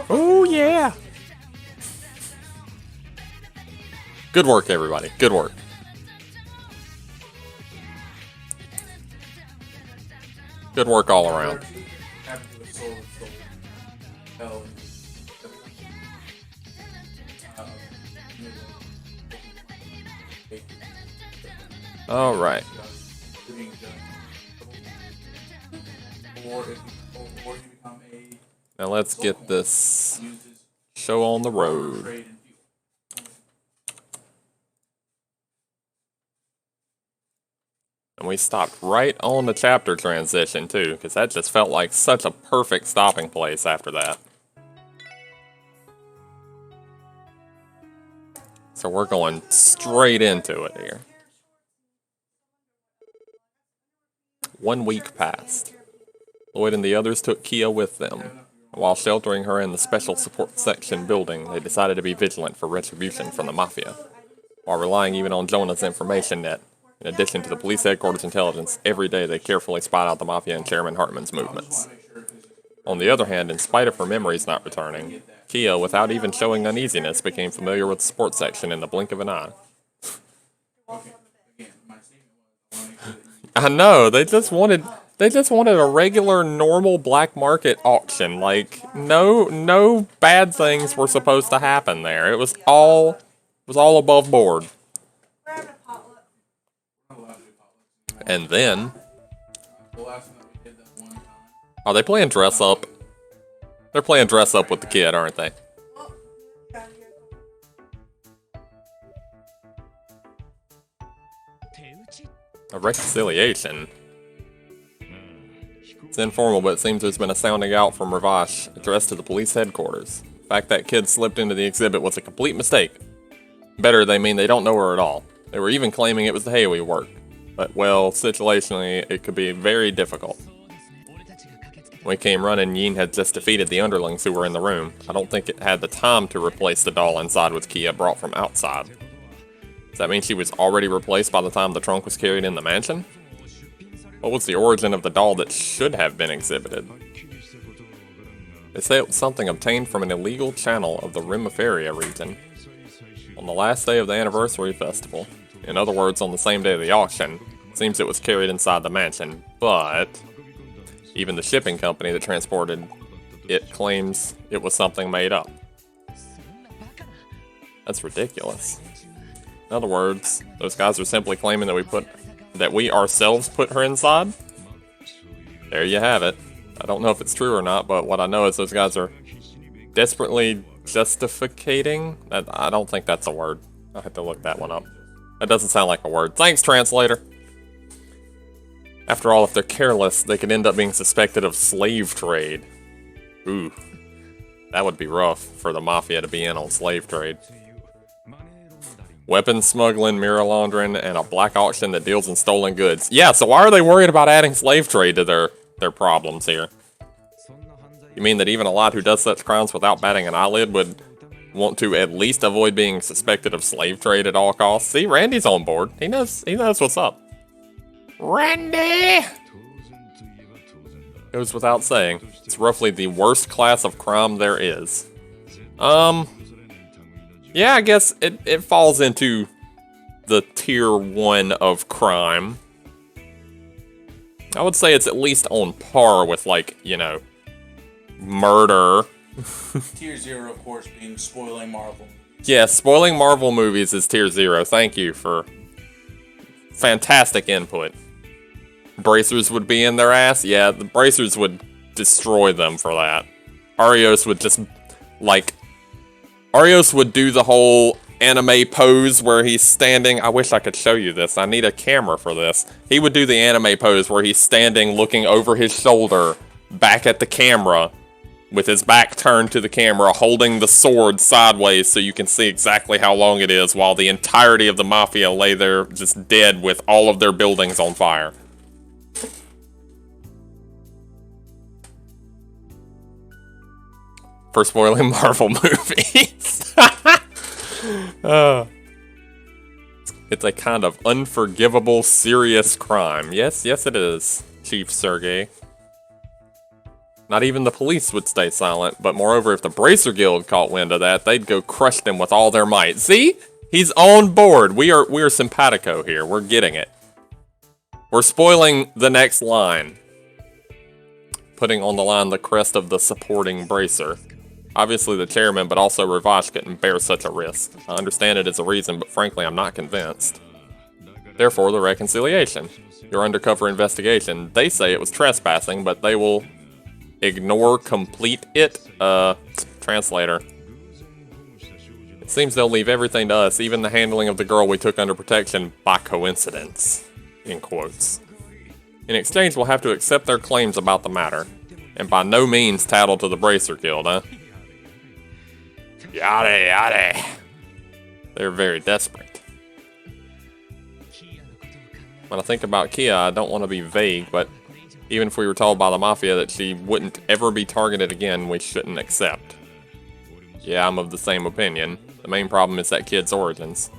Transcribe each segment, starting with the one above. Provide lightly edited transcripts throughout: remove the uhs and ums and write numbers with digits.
Oh, yeah. Good work, everybody. Good work. Good work all around. All right. Now let's get this show on the road. And we stopped right on the chapter transition too, because that just felt like such a perfect stopping place after that. So we're going straight into it here. 1 week passed. Lloyd and the others took Kia with them. While sheltering her in the Special Support Section building, they decided to be vigilant for retribution from the Mafia. While relying even on Jonah's information net, in addition to the police headquarters intelligence, every day they carefully spied out the Mafia and Chairman Hartman's movements. On the other hand, in spite of her memories not returning, Kia, without even showing uneasiness, became familiar with the sports section in the blink of an eye. I know, they just wanted a regular, normal black market auction. Like, no bad things were supposed to happen there. It was all above board. And then, are they playing dress up? They're playing dress up with the kid, aren't they? A reconciliation. It's informal, but it seems there's been a sounding out from Ravash addressed to the police headquarters. The fact that kid slipped into the exhibit was a complete mistake. Better, they mean they don't know her at all. They were even claiming it was the Haywee work. But, well, situationally, it could be very difficult. When we came running, Yin had just defeated the underlings who were in the room. I don't think it had the time to replace the doll inside with Kia brought from outside. Does that mean she was already replaced by the time the trunk was carried in the mansion? What was the origin of the doll that should have been exhibited? They say it was something obtained from an illegal channel of the Rimaferia region on the last day of the anniversary festival. In other words, on the same day of the auction. It seems it was carried inside the mansion, but even the shipping company that transported it claims it was something made up. That's ridiculous. In other words, those guys are simply claiming that we ourselves put her inside? There you have it. I don't know if it's true or not, but what I know is those guys are desperately justificating. I don't think that's a word. I'll have to look that one up. That doesn't sound like a word. Thanks, translator. After all, if they're careless, they could end up being suspected of slave trade. Ooh. That would be rough for the Mafia to be in on slave trade. Weapons smuggling, mirror laundering, and a black auction that deals in stolen goods. Yeah, so why are they worried about adding slave trade to their problems here? You mean that even a lot who does such crimes without batting an eyelid would want to at least avoid being suspected of slave trade at all costs? See, Randy's on board. He knows what's up. Randy! Goes without saying. It's roughly the worst class of crime there is. Yeah, I guess it falls into the tier 1 of crime. I would say it's at least on par with, like, you know, murder. Tier 0, of course, being spoiling Marvel. Yeah, spoiling Marvel movies is tier 0. Thank you for fantastic input. Bracers would be in their ass? Yeah, the bracers would destroy them for that. Arios would just, like... Arios would do the whole anime pose where he's standing... I wish I could show you this. I need a camera for this. He would do the anime pose where he's standing looking over his shoulder back at the camera with his back turned to the camera, holding the sword sideways so you can see exactly how long it is while the entirety of the Mafia lay there just dead with all of their buildings on fire. For spoiling Marvel movies. It's a kind of unforgivable, serious crime. Yes, it is, Chief Sergey. Not even the police would stay silent, but moreover, if the Bracer Guild caught wind of that, they'd go crush them with all their might. See? He's on board. We are simpatico here. We're getting it. We're spoiling the next line. Putting on the line the crest of the supporting Bracer. Obviously the chairman, but also Ravash couldn't bear such a risk. I understand it as a reason, but frankly I'm not convinced. Therefore, the reconciliation. Your undercover investigation. They say it was trespassing, but they will ignore complete it. Translator. It seems they'll leave everything to us, even the handling of the girl we took under protection by coincidence. In quotes. In exchange, we'll have to accept their claims about the matter. And by no means tattle to the Bracer Guild, huh? Yada yada. They're very desperate. When I think about Kia, I don't want to be vague, but even if we were told by the Mafia that she wouldn't ever be targeted again, we shouldn't accept. Yeah, I'm of the same opinion. The main problem is that kid's origins.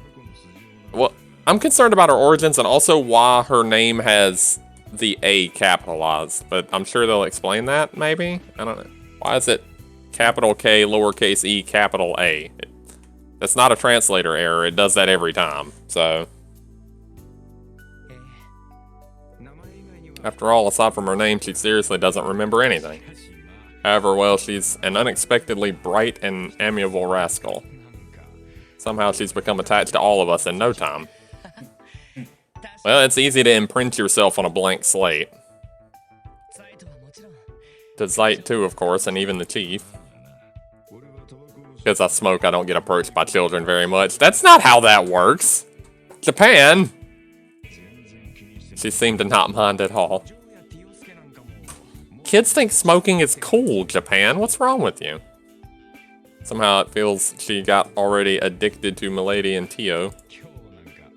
Well, I'm concerned about her origins and also why her name has the A capitalized, but I'm sure they'll explain that, maybe? I don't know. Why is it capital K, lowercase e, capital A? That's not a translator error. It does that every time, so... After all, aside from her name, she seriously doesn't remember anything. However, well, she's an unexpectedly bright and amiable rascal. Somehow she's become attached to all of us in no time. Well, it's easy to imprint yourself on a blank slate. To Zeit too, of course, and even the chief. Because I smoke, I don't get approached by children very much. That's not how that works! Japan! She seemed to not mind at all. Kids think smoking is cool, Japan. What's wrong with you? Somehow it feels she got already addicted to Milady and Tio.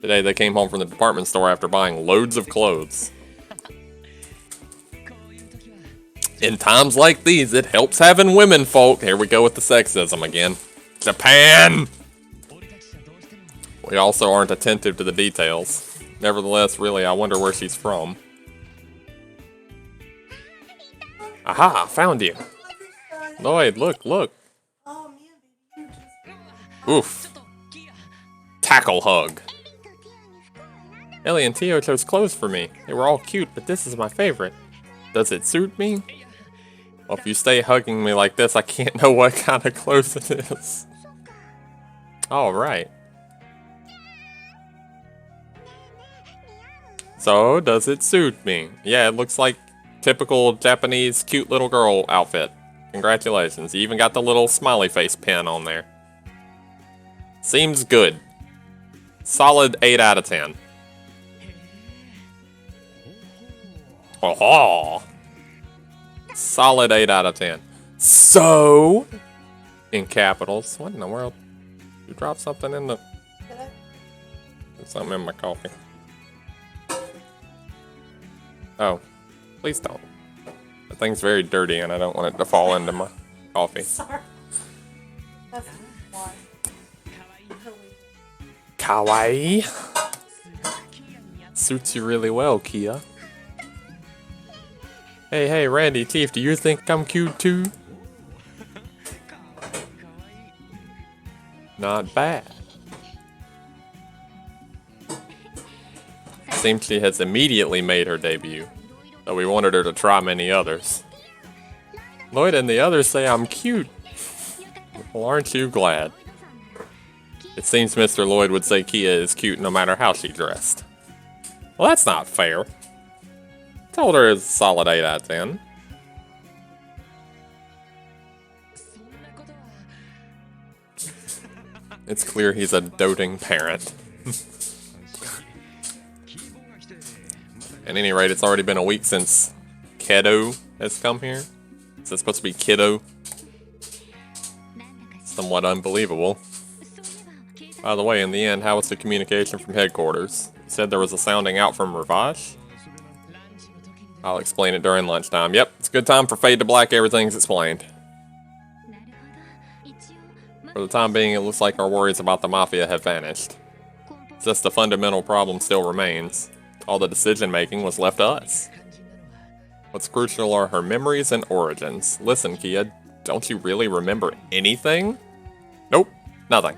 Today they came home from the department store after buying loads of clothes. In times like these, it helps having women folk. Here we go with the sexism again. Japan! We also aren't attentive to the details. Nevertheless, really, I wonder where she's from. Aha, found you. Lloyd, look. Oof. Tackle hug. Ellie and Tio chose clothes for me. They were all cute, but this is my favorite. Does it suit me? Well, if you stay hugging me like this, I can't know what kind of clothes it is. Alright. So, does it suit me? Yeah, it looks like typical Japanese cute little girl outfit. Congratulations. You even got the little smiley face pin on there. Seems good. Solid 8 out of 10. Oh, solid 8 out of 10. So, in capitals. What in the world? You dropped something in the... There's something in my coffee. Oh, please don't. The thing's very dirty and I don't want it to fall into my coffee. Sorry. That's why. Kawaii. Suits you really well, Kia. Hey, Randy, Chief, do you think I'm cute too? Not bad. Seems she has immediately made her debut, though we wanted her to try many others. Lloyd and the others say I'm cute. Well, aren't you glad? It seems Mr. Lloyd would say Kia is cute no matter how she dressed. Well, that's not fair. Told her it's a solid 8 out of 10. It's clear he's a doting parent. At any rate, it's already been a week since Kedo has come here. Is it supposed to be Kiddo? Somewhat unbelievable. By the way, in the end, how was the communication from headquarters? You said there was a sounding out from Ravash? I'll explain it during lunchtime. Yep, it's a good time for Fade to Black, everything's explained. For the time being, it looks like our worries about the Mafia have vanished. It's just the fundamental problem still remains. All the decision-making was left to us. What's crucial are her memories and origins. Listen, Kia, don't you really remember anything? Nope, nothing.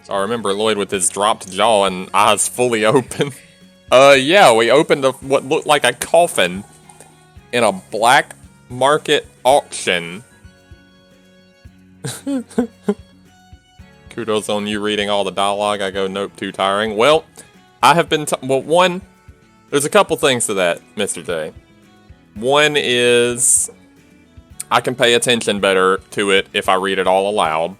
I remember Lloyd with his dropped jaw and eyes fully open. Yeah, we opened what looked like a coffin in a black market auction. Kudos on you reading all the dialogue. I go, nope, too tiring. Well, I have been, one, there's a couple things to that, Mr. J. One is, I can pay attention better to it if I read it all aloud.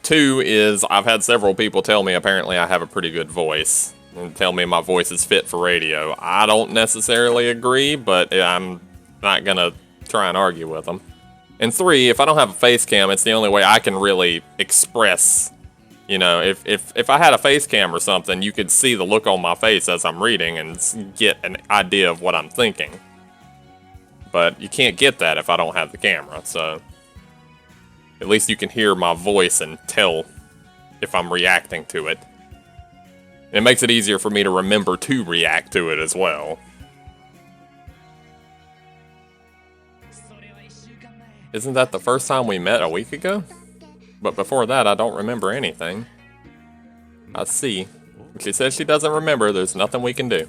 Two is, I've had several people tell me apparently I have a pretty good voice. And tell me my voice is fit for radio. I don't necessarily agree, but I'm not gonna try and argue with them. And three, if I don't have a face cam, it's the only way I can really express. You know, if I had a face cam or something, you could see the look on my face as I'm reading and get an idea of what I'm thinking. But you can't get that if I don't have the camera, so... At least you can hear my voice and tell if I'm reacting to it. It makes it easier for me to remember to react to it as well. Isn't that the first time we met a week ago? But before that, I don't remember anything. I see. If she says she doesn't remember, there's nothing we can do.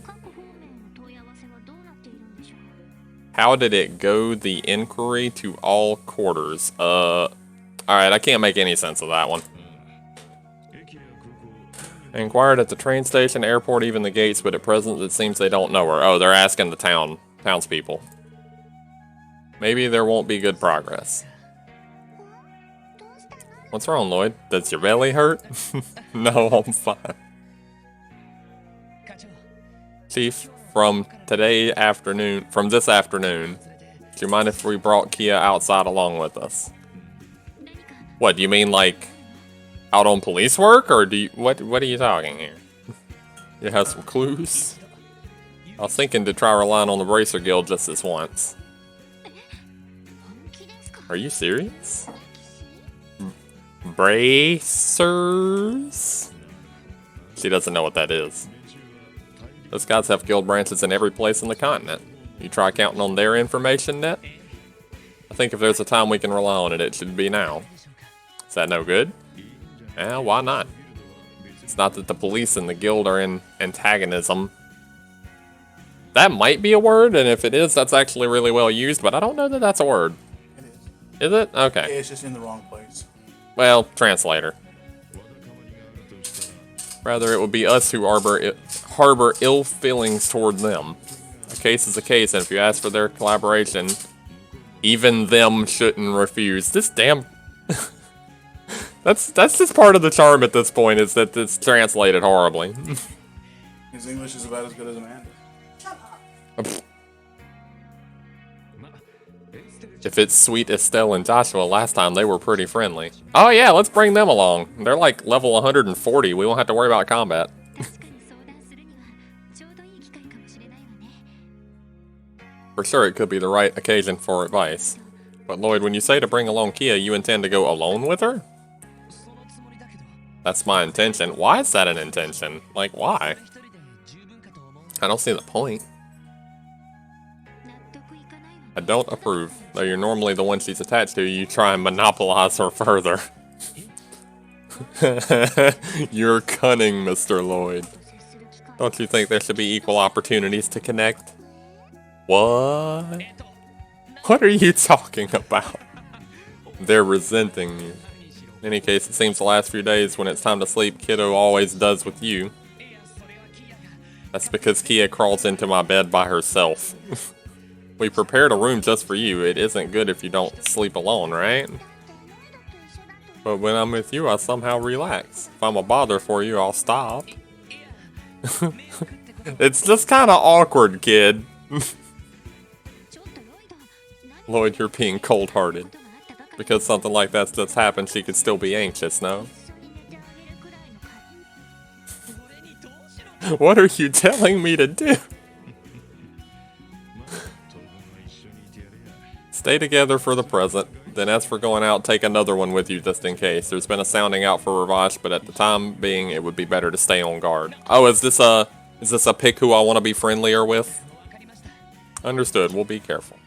How did it go, the inquiry to all quarters? Alright, I can't make any sense of that one. I inquired at the train station, airport, even the gates, but at present it seems they don't know her. Oh, they're asking the townspeople. Maybe there won't be good progress. What's wrong, Lloyd? Does your belly hurt? No, I'm fine. Chief, from this afternoon, do you mind if we brought Kia outside along with us? What, do you mean like Out on police work, or do you, what are you talking here? You have some clues? I was thinking to try relying on the Bracer Guild just this once. Are you serious? Bracers? She doesn't know what that is. Those guys have guild branches in every place in the continent. You try counting on their information net? I think if there's a time we can rely on it, it should be now. Is that no good? Eh, why not? It's not that the police and the guild are in antagonism. That might be a word, and if it is, that's actually really well used, but I don't know that that's a word. It is. Is it? Okay. It's just in the wrong place. Well, translator. Rather, it would be us who harbor ill feelings toward them. A case is a case, and if you ask for their collaboration, even them shouldn't refuse. This damn... That's just part of the charm at this point, is that it's translated horribly. His English is about as good as Amanda's. If it's Sweet Estelle and Joshua, last time they were pretty friendly. Oh yeah, let's bring them along. They're like level 140, we won't have to worry about combat. For sure it could be the right occasion for advice. But Lloyd, when you say to bring along Kia, you intend to go alone with her? That's my intention. Why is that an intention? Like, why? I don't see the point. I don't approve. Though you're normally the one she's attached to, you try and monopolize her further. You're cunning, Mr. Lloyd. Don't you think there should be equal opportunities to connect? What? What are you talking about? They're resenting you. In any case, it seems the last few days when it's time to sleep, Kiddo always does with you. That's because Kia crawls into my bed by herself. We prepared a room just for you. It isn't good if you don't sleep alone, right? But when I'm with you, I somehow relax. If I'm a bother for you, I'll stop. It's just kind of awkward, kid. Lloyd, you're being cold-hearted. Because something like that's just happened, she could still be anxious, no? What are you telling me to do? Stay together for the present. Then as for going out, take another one with you just in case. There's been a sounding out for Ravash, but at the time being, it would be better to stay on guard. Oh, is this a pick who I want to be friendlier with? Understood. We'll be careful.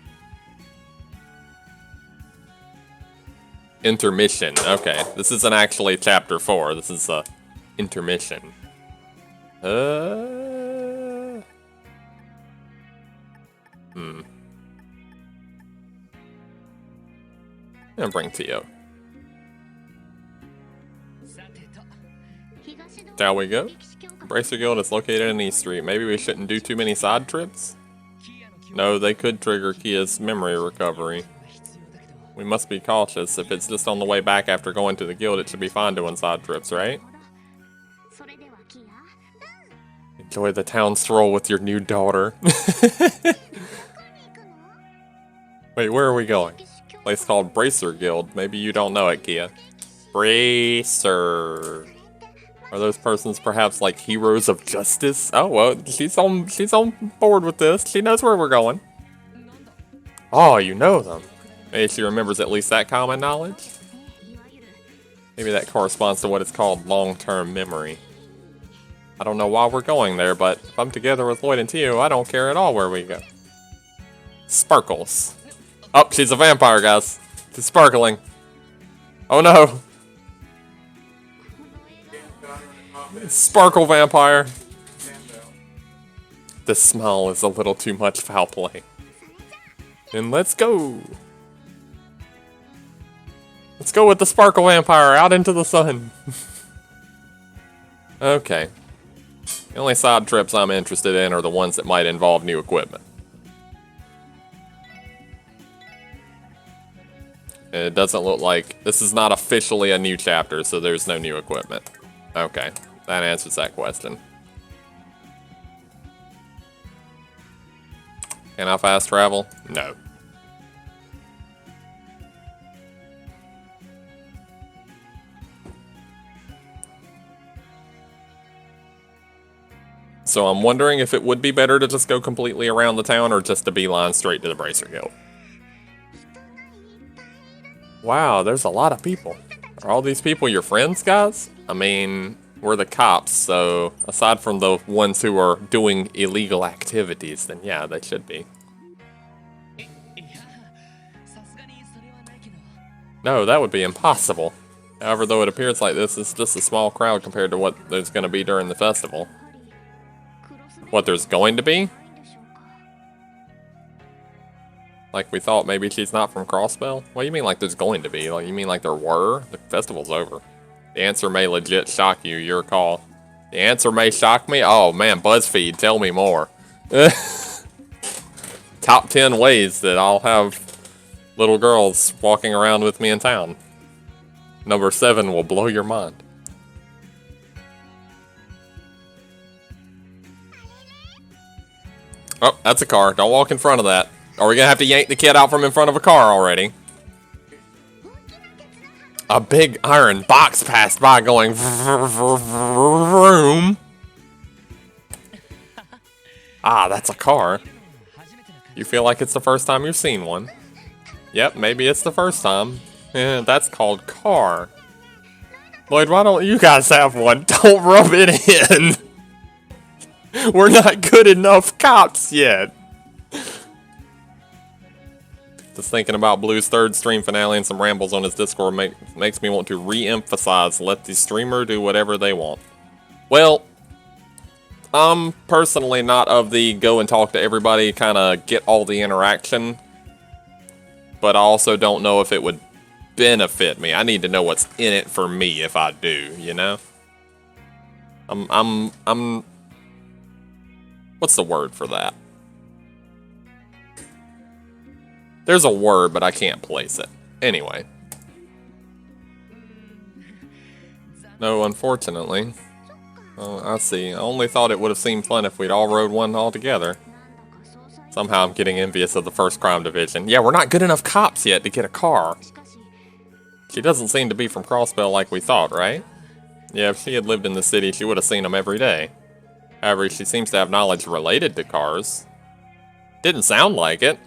Intermission. Okay, this isn't actually chapter 4. This is a intermission. And bring Tio. Shall we go? Bracer Guild is located in East Street. Maybe we shouldn't do too many side trips? No, they could trigger Kia's memory recovery. We must be cautious. If it's just on the way back after going to the guild, it should be fine doing side trips, right? Enjoy the town stroll with your new daughter. Wait, where are we going? Place called Bracer Guild. Maybe you don't know it, Kia. Bracer. Are those persons perhaps like heroes of justice? Oh well, she's on board with this. She knows where we're going. Oh, you know them. Maybe she remembers at least that common knowledge? Maybe that corresponds to what is called long-term memory. I don't know why we're going there, but if I'm together with Lloyd and Tio, I don't care at all where we go. Sparkles. Oh, she's a vampire, guys. She's sparkling. Oh no. Sparkle vampire. This smile is a little too much foul play. And let's go. Let's go with the Sparkle Vampire out into the sun. Okay. The only side trips I'm interested in are the ones that might involve new equipment. It doesn't look like... This is not officially a new chapter, so there's no new equipment. Okay, that answers that question. Can I fast travel? No. So I'm wondering if it would be better to just go completely around the town or just to beeline straight to the Bracer Guild. Wow, there's a lot of people. Are all these people your friends, guys? I mean, we're the cops, so aside from the ones who are doing illegal activities, then yeah, they should be. No, that would be impossible. However, though it appears like this is just a small crowd compared to what there's going to be during the festival. What there's going to be? Like we thought maybe she's not from Crossbell? What do you mean like there's going to be? Like you mean like there were? The festival's over. The answer may legit shock you, your call. The answer may shock me? Oh man, BuzzFeed, tell me more. Top 10 ways that I'll have little girls walking around with me in town. Number 7 will blow your mind. Oh, that's a car. Don't walk in front of that. Are we gonna have to yank the kid out from in front of a car already? A big iron box passed by going vroom. Ah, that's a car. You feel like it's the first time you've seen one. Yep, maybe it's the first time. Yeah, that's called car. Lloyd, why don't you guys have one? Don't rub it in. We're not good enough cops yet. Just thinking about Blue's 3rd stream finale and some rambles on his Discord makes me want to re-emphasize, let the streamer do whatever they want. Well, I'm personally not of the go and talk to everybody, kind of get all the interaction. But I also don't know if it would benefit me. I need to know what's in it for me if I do, you know? I'm what's the word for that? There's a word, but I can't place it. Anyway. No, unfortunately. Oh, I see. I only thought it would have seemed fun if we'd all rode one all together. Somehow I'm getting envious of the 1st crime division. Yeah, we're not good enough cops yet to get a car. She doesn't seem to be from Crossbell like we thought, right? Yeah, if she had lived in the city, she would have seen them every day. However, she seems to have knowledge related to cars. Didn't sound like it.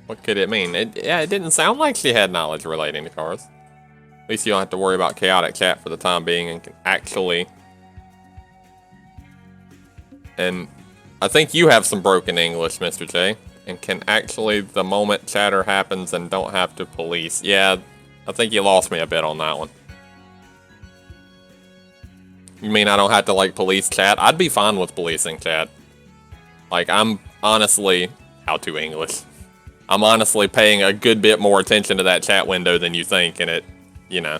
What could it mean? It didn't sound like she had knowledge relating to cars. At least you don't have to worry about chaotic chat for the time being and can actually... And I think you have some broken English, Mr. J. And can actually, the moment chatter happens and don't have to police. Yeah, I think you lost me a bit on that one. You mean I don't have to, like, police chat? I'd be fine with policing chat. Like, I'm honestly... How to English? I'm honestly paying a good bit more attention to that chat window than you think, and it, you know.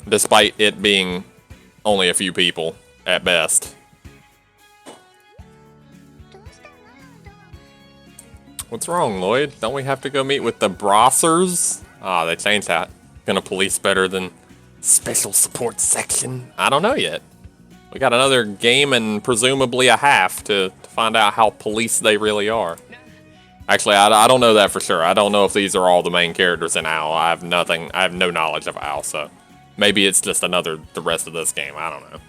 Despite it being only a few people, at best. What's wrong, Lloyd? Don't we have to go meet with the Brossers? Ah, they changed that. Gonna police better than special support section? I don't know yet. We got another game and presumably a half to find out how police they really are. Actually, I don't know that for sure. I don't know if these are all the main characters in OWL. I have no knowledge of OWL, so maybe it's just the rest of this game. I don't know.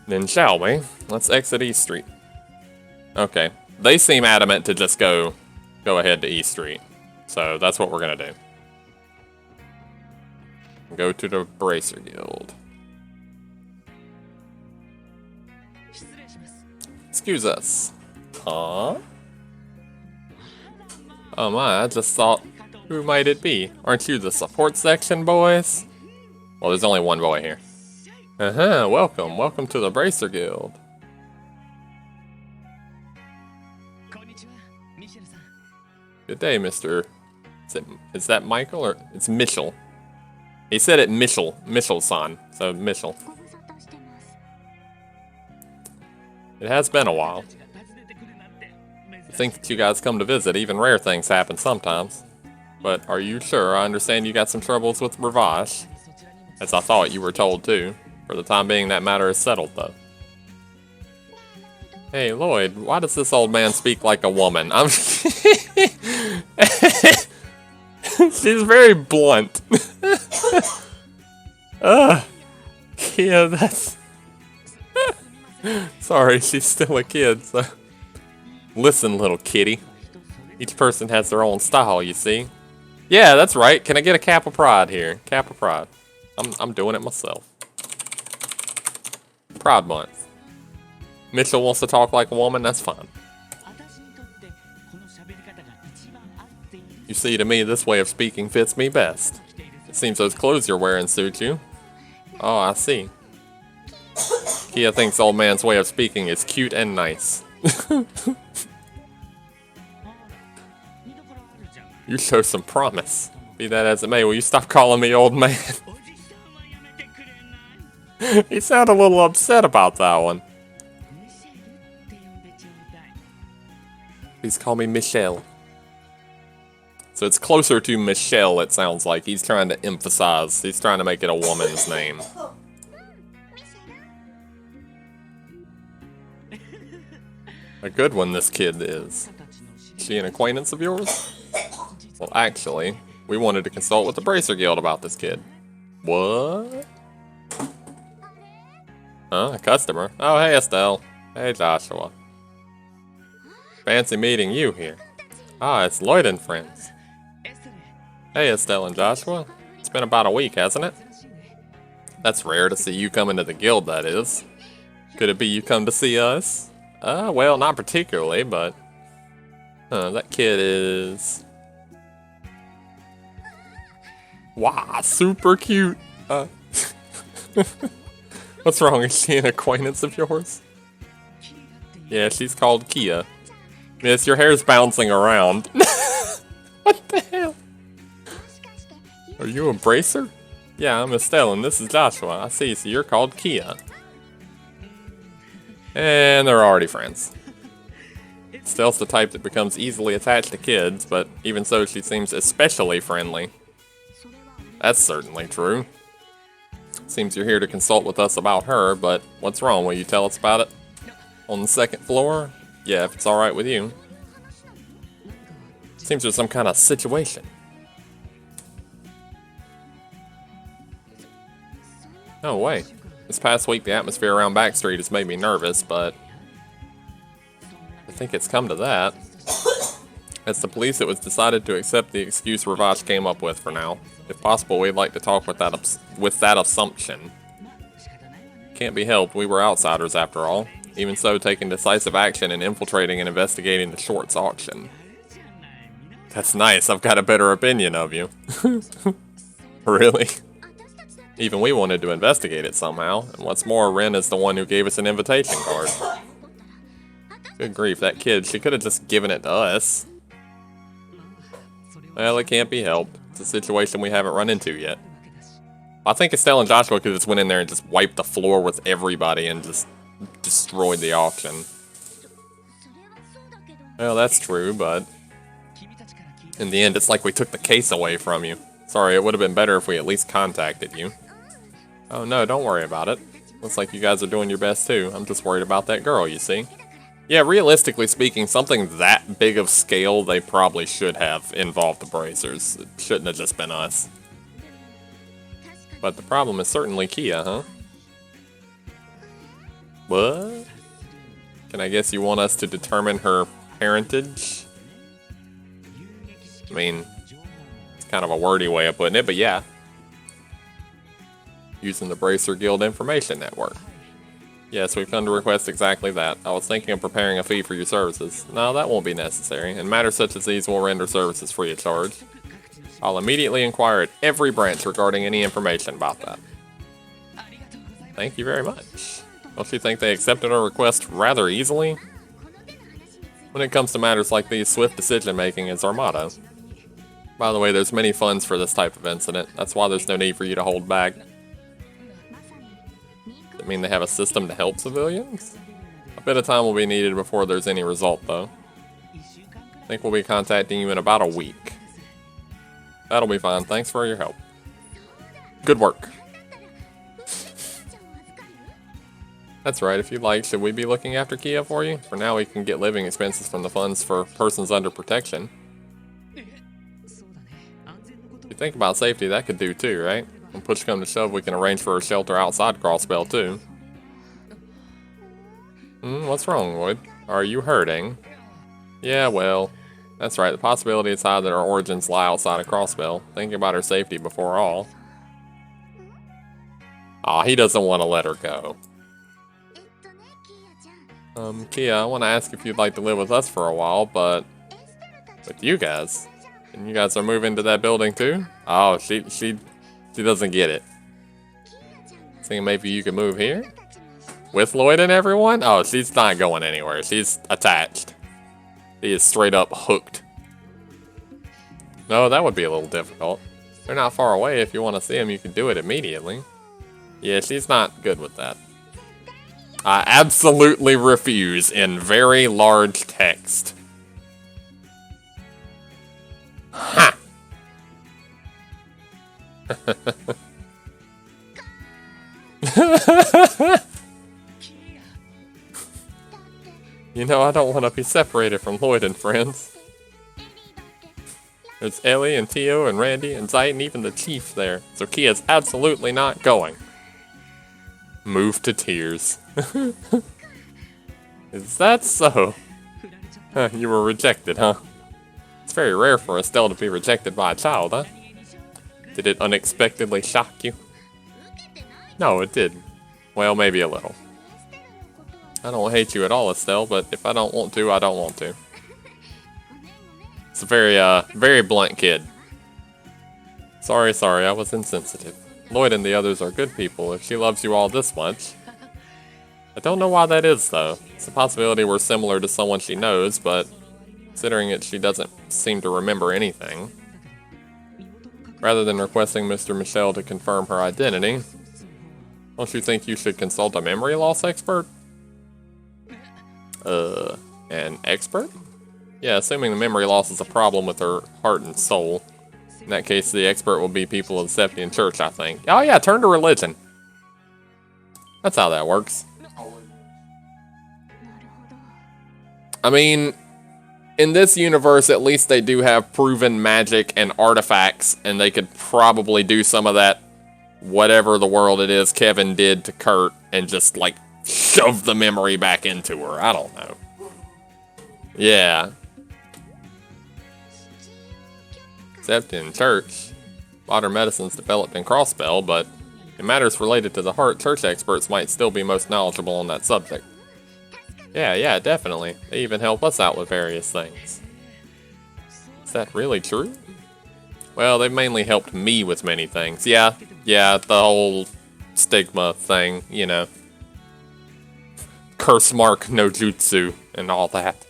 Then shall we? Let's exit East Street. Okay. They seem adamant to just go ahead to East Street. So that's what we're gonna do. Go to the Bracer Guild. Excuse us. Huh? Oh my, I just thought, who might it be? Aren't you the support section, boys? Well, there's only one boy here. Welcome. Welcome to the Bracer Guild. Good day, Mr. Is that Michael or it's Mitchell? He said it Mitchell-san, so Mitchell. It has been a while. I think that you guys come to visit, even rare things happen sometimes. But are you sure? I understand you got some troubles with Ravash. As I thought you were told too. For the time being, that matter is settled though. Hey Lloyd, why does this old man speak like a woman? She's very blunt. Yeah, Sorry, she's still a kid, so... Listen, little kitty. Each person has their own style, you see. Yeah, that's right. Can I get a cap of pride here? Cap of pride. I'm doing it myself. Pride Month. Mitchell wants to talk like a woman, that's fine. You see, to me, this way of speaking fits me best. It seems those clothes you're wearing suit you. Oh, I see. Kia thinks old man's way of speaking is cute and nice. You show some promise. Be that as it may, will you stop calling me old man? He sounded a little upset about that one. Please call me Michelle. So it's closer to Michelle, it sounds like. He's trying to emphasize. He's trying to make it a woman's name. A good one this kid is. Is she an acquaintance of yours? Well, actually, we wanted to consult with the Bracer Guild about this kid. What? Huh? A customer? Oh, hey, Estelle. Hey, Joshua. Fancy meeting you here. Ah, it's Lloyd and friends. Hey, Estelle and Joshua. It's been about a week, hasn't it? That's rare to see you come into the guild, that is. Could it be you come to see us? Well, not particularly, but... that kid is... Wow, super cute. What's wrong? Is she an acquaintance of yours? Yeah, she's called Kia. Miss, your hair's bouncing around. What the hell? Are you a bracer? Yeah, I'm Estelle, and this is Joshua. I see, so you're called Kia. And they're already friends. Estelle's the type that becomes easily attached to kids, but even so, she seems especially friendly. That's certainly true. Seems you're here to consult with us about her, but what's wrong? Will you tell us about it? On the second floor? Yeah, if it's alright with you. Seems there's some kind of situation. No way. This past week, the atmosphere around Backstreet has made me nervous, but... I think it's come to that. It's the police, it was decided to accept the excuse Ravash came up with for now. If possible, we'd like to talk with that assumption. Can't be helped, we were outsiders after all. Even so, taking decisive action and infiltrating and investigating the shorts auction. That's nice, I've got a better opinion of you. Really? Even we wanted to investigate it somehow, and what's more, Ren is the one who gave us an invitation card. Good grief, that kid, she could have just given it to us. Well, it can't be helped. It's a situation we haven't run into yet. I think Estelle and Joshua could have just went in there and just wiped the floor with everybody and just destroyed the auction. Well, that's true, but... in the end, it's like we took the case away from you. Sorry, it would have been better if we at least contacted you. Oh no, don't worry about it. Looks like you guys are doing your best too. I'm just worried about that girl, you see. Yeah, realistically speaking, something that big of scale, they probably should have involved the Bracers. It shouldn't have just been us. But the problem is certainly Kia, huh? What? Can I guess you want us to determine her parentage? I mean, it's kind of a wordy way of putting it, but yeah. Using the Bracer Guild Information Network. Yes, we've come to request exactly that. I was thinking of preparing a fee for your services. No, that won't be necessary. In matters such as these, we'll render services free of charge. I'll immediately inquire at every branch regarding any information about that. Thank you very much. Don't you think they accepted our request rather easily? When it comes to matters like these, swift decision-making is our motto. By the way, there's many funds for this type of incident. That's why there's no need for you to hold back. Does it mean they have a system to help civilians? A bit of time will be needed before there's any result, though. I think we'll be contacting you in about a week. That'll be fine. Thanks for your help. Good work. That's right. If you'd like, should we be looking after Kia for you? For now, we can get living expenses from the funds for persons under protection. If you think about safety, that could do too, right? When push comes to shove, we can arrange for a shelter outside Crossbell too. What's wrong, Lloyd? Are you hurting? Yeah, well, that's right. The possibility is high that her origins lie outside of Crossbell. Thinking about her safety before all. Aw, he doesn't want to let her go. Kia, I want to ask if you'd like to live with us for a while, but with you guys. And you guys are moving to that building too? Oh, she doesn't get it. Thinking maybe you could move here? With Lloyd and everyone? Oh, she's not going anywhere. She's attached. He is straight up hooked. No, that would be a little difficult. They're not far away. If you want to see them, you can do it immediately. Yeah, she's not good with that. I absolutely refuse in very large text. Ha! You know, I don't want to be separated from Lloyd and friends. There's Ellie and Tio and Randy and Zite and even the Chief there. So Kia's absolutely not going. Move to tears. Is that so? Huh, you were rejected, huh? It's very rare for Estelle to be rejected by a child, huh? Did it unexpectedly shock you? No, it didn't. Well, maybe a little. I don't hate you at all, Estelle, but if I don't want to, I don't want to. It's a very blunt kid. Sorry, I was insensitive. Lloyd and the others are good people if she loves you all this much. I don't know why that is, though. It's a possibility we're similar to someone she knows, but considering it, she doesn't seem to remember anything. Rather than requesting Mr. Michel to confirm her identity, don't you think you should consult a memory loss expert? An expert? Yeah, assuming the memory loss is a problem with her heart and soul. In that case, the expert will be people of the Septian Church, I think. Oh yeah, turn to religion. That's how that works. I mean, in this universe, at least they do have proven magic and artifacts, and they could probably do some of that, whatever the world it is Kevin did to Kurt, and just, like, shove the memory back into her. I don't know. Yeah. Septian Church. Modern medicine's developed in Crossbell, but in matters related to the heart, church experts might still be most knowledgeable on that subject. Yeah, definitely. They even help us out with various things. Is that really true? Well, they've mainly helped me with many things. Yeah, the whole stigma thing, you know. Curse mark no jutsu and all that.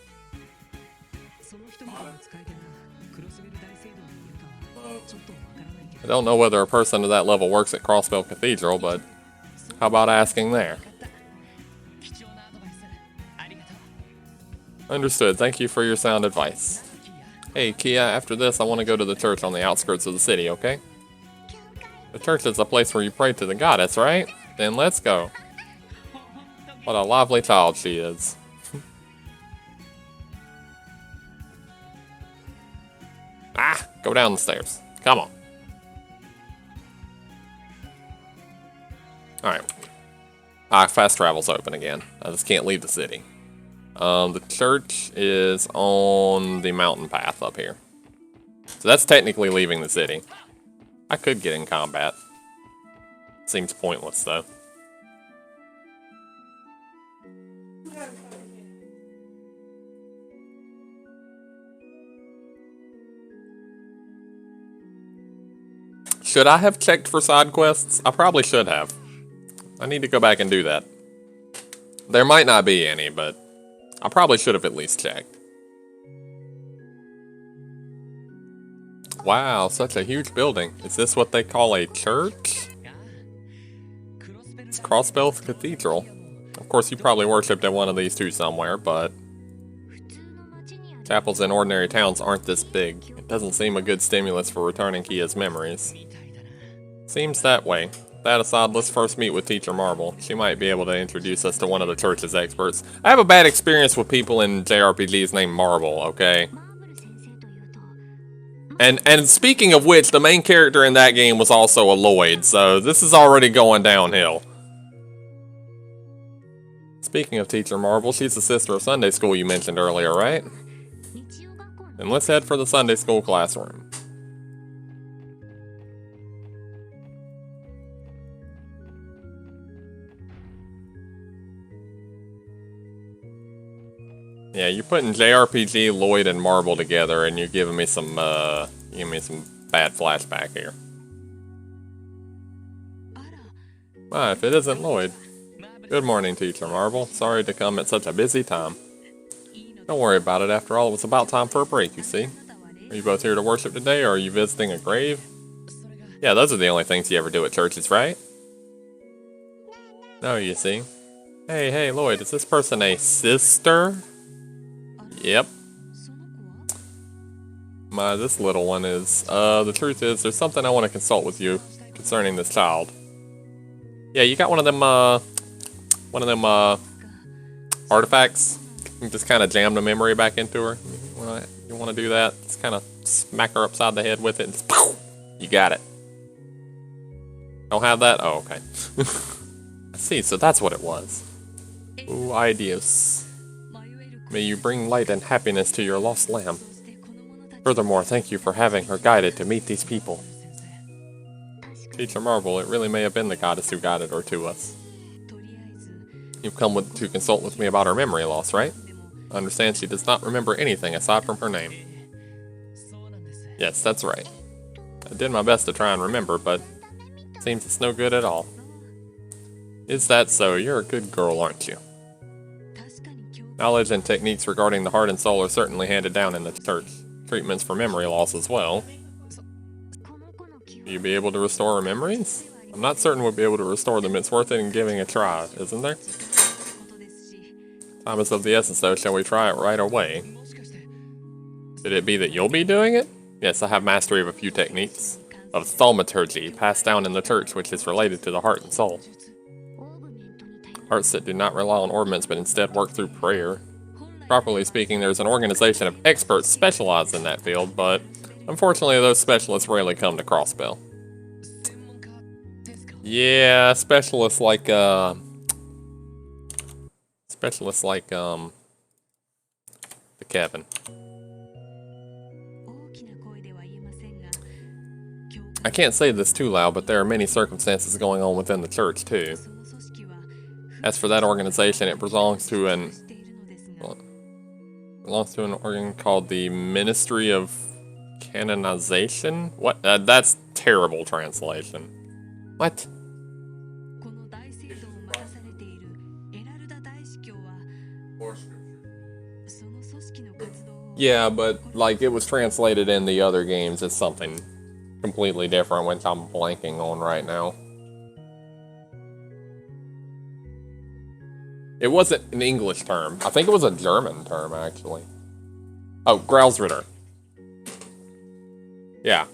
I don't know whether a person of that level works at Crossbell Cathedral, but how about asking there? Understood. Thank you for your sound advice. Hey, Kia, after this, I want to go to the church on the outskirts of the city, okay? The church is a place where you pray to the goddess, right? Then let's go. What a lively child she is. Go down the stairs. Come on. Alright. Fast travel's open again. I just can't leave the city. The church is on the mountain path up here. So that's technically leaving the city. I could get in combat. Seems pointless, though. Should I have checked for side quests? I probably should have. I need to go back and do that. There might not be any, but I probably should have at least checked. Wow, such a huge building. Is this what they call a church? It's Crossbell Cathedral. Of course, you probably worshipped at one of these two somewhere, but chapels in ordinary towns aren't this big. It doesn't seem a good stimulus for returning Kia's memories. Seems that way. That aside, let's first meet with Teacher Marble. She might be able to introduce us to one of the church's experts. I have a bad experience with people in JRPGs named Marble, okay? And speaking of which, the main character in that game was also a Lloyd, so this is already going downhill. Speaking of Teacher Marvel, she's the sister of Sunday school you mentioned earlier, right? And let's head for the Sunday school classroom. Yeah, you're putting JRPG, Lloyd, and Marvel together, and you're giving me some bad flashback here. Ah, if it isn't Lloyd. Good morning, Teacher Marvel. Sorry to come at such a busy time. Don't worry about it. After all, it was about time for a break, you see. Are you both here to worship today, or are you visiting a grave? Yeah, those are the only things you ever do at churches, right? No, you see. Hey, Lloyd, is this person a sister? Yep. This little one is. The truth is, there's something I want to consult with you concerning this child. Yeah, you got one of them artifacts. You just kind of jam the memory back into her. You want to do that? Just kind of smack her upside the head with it. And just, poof, you got it. Don't have that? Oh, okay. I see, so that's what it was. Ooh, ideas. May you bring light and happiness to your lost lamb. Furthermore, thank you for having her guided to meet these people. Teacher Marvel, it really may have been the goddess who guided her to us. You've come to consult with me about her memory loss, right? I understand she does not remember anything aside from her name. Yes, that's right. I did my best to try and remember, but it seems it's no good at all. Is that so? You're a good girl, aren't you? Knowledge and techniques regarding the heart and soul are certainly handed down in the church. Treatments for memory loss as well. Will you be able to restore her memories? I'm not certain we'll be able to restore them. It's worth it in giving a try, isn't there? Time is of the essence, though. Shall we try it right away? Could it be that you'll be doing it? Yes, I have mastery of a few techniques of thaumaturgy passed down in the church, which is related to the heart and soul. Arts that do not rely on ornaments, but instead work through prayer. Properly speaking, there's an organization of experts specialized in that field, but unfortunately those specialists rarely come to Crossbell. Yeah, specialists like the Kevin. I can't say this too loud, but there are many circumstances going on within the church, too. As for that organization, it belongs to an organ called the Ministry of Canonization? What? That's terrible translation. What? Yeah, but, like, it was translated in the other games as something completely different, which I'm blanking on right now. It wasn't an English term. I think it was a German term, actually. Oh, Grausritter. Yeah.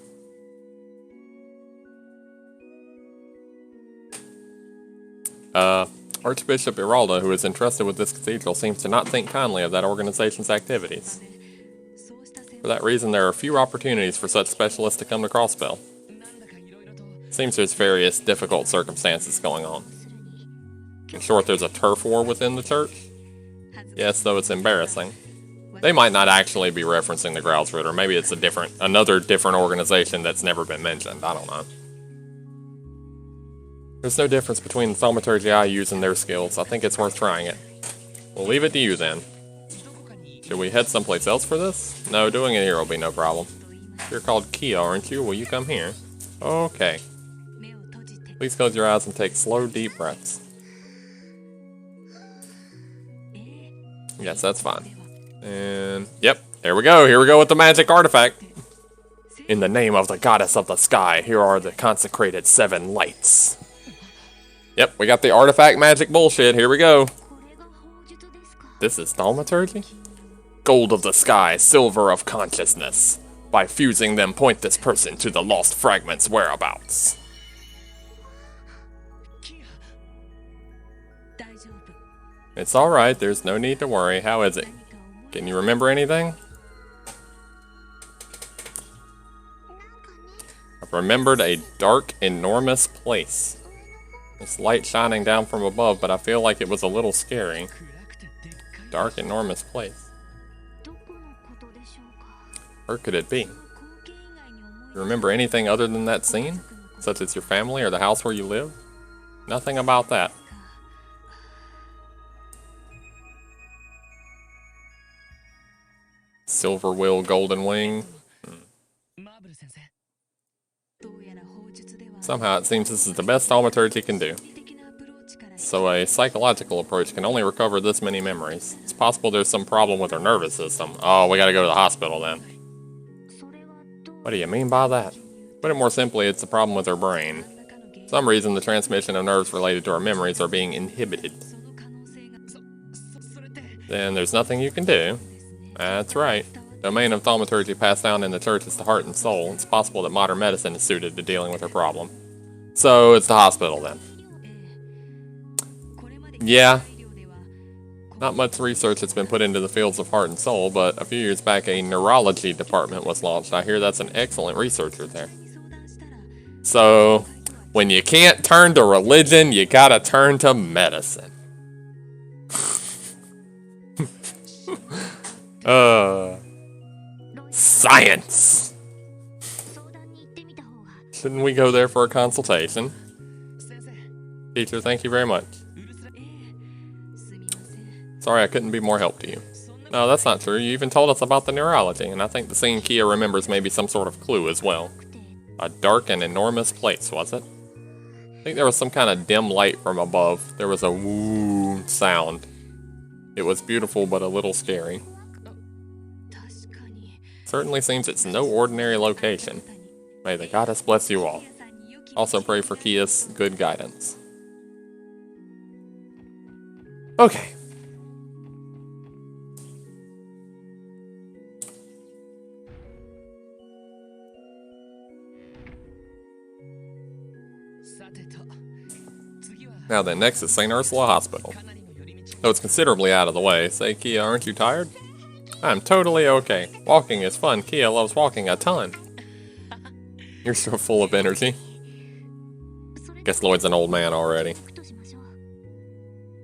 Archbishop Iralda, who is entrusted with this cathedral, seems to not think kindly of that organization's activities. For that reason, there are few opportunities for such specialists to come to Crossbell. Seems there's various difficult circumstances going on. In short, there's a turf war within the church? Yes, though it's embarrassing. They might not actually be referencing the Grausritter. Maybe it's another different organization that's never been mentioned. I don't know. There's no difference between the thaumaturgy I use and their skills. I think it's worth trying it. We'll leave it to you then. Should we head someplace else for this? No, doing it here will be no problem. You're called Kia, aren't you? Will you come here? Okay. Please close your eyes and take slow, deep breaths. Yes, that's fine. And, yep, there we go. Here we go with the magic artifact. In the name of the goddess of the sky, here are the consecrated 7 lights. Yep, we got the artifact magic bullshit. Here we go. This is thaumaturgy? Gold of the sky, silver of consciousness. By fusing them, point this person to the lost fragment's whereabouts. It's alright, there's no need to worry. How is it? Can you remember anything? I've remembered a dark, enormous place. This light shining down from above, but I feel like it was a little scary. Dark, enormous place. Where could it be? You remember anything other than that scene? Such as your family or the house where you live? Nothing about that. Silver Will, Golden Wing. Somehow it seems this is the best thaumaturgy can do. So a psychological approach can only recover this many memories. It's possible there's some problem with her nervous system. Oh, we gotta go to the hospital then. What do you mean by that? Put it more simply, it's a problem with her brain. For some reason, the transmission of nerves related to her memories are being inhibited. Then there's nothing you can do. That's right. The domain of thaumaturgy passed down in the church is the heart and soul. It's possible that modern medicine is suited to dealing with her problem. So it's the hospital then. Yeah. Not much research has been put into the fields of heart and soul, but a few years back a neurology department was launched. I hear that's an excellent researcher there. So, when you can't turn to religion, you gotta turn to medicine. Science! Shouldn't we go there for a consultation? Teacher, thank you very much. Sorry I couldn't be more help to you. No, that's not true. You even told us about the neurology, and I think the scene Kia remembers may be some sort of clue as well. A dark and enormous place, was it? I think there was some kind of dim light from above. There was a woo sound. It was beautiful, but a little scary. Certainly seems it's no ordinary location. May the goddess bless you all. Also pray for Kia's good guidance. Okay. Now then, next is St. Ursula Hospital. Though it's considerably out of the way. Say, Kia, aren't you tired? I'm totally okay. Walking is fun. Kia loves walking a ton. You're so full of energy. Guess Lloyd's an old man already.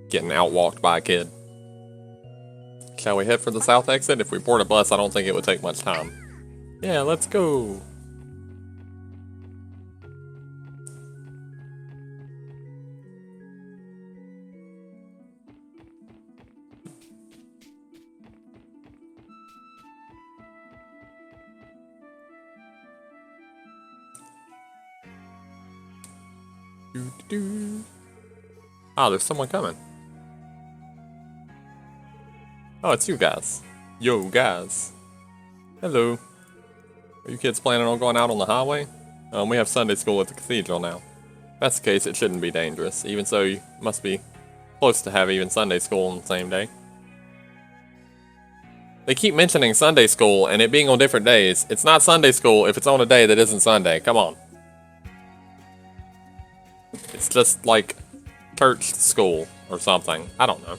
Getting outwalked by a kid. Shall we head for the south exit? If we board a bus, I don't think it would take much time. Yeah, let's go. Ah, there's someone coming. Oh, it's you guys. Yo, guys. Hello. Are you kids planning on going out on the highway? We have Sunday school at the cathedral now. If that's the case, it shouldn't be dangerous. Even so, you must be close to have even Sunday school on the same day. They keep mentioning Sunday school and it being on different days. It's not Sunday school if it's on a day that isn't Sunday. Come on. It's just like church school or something. I don't know.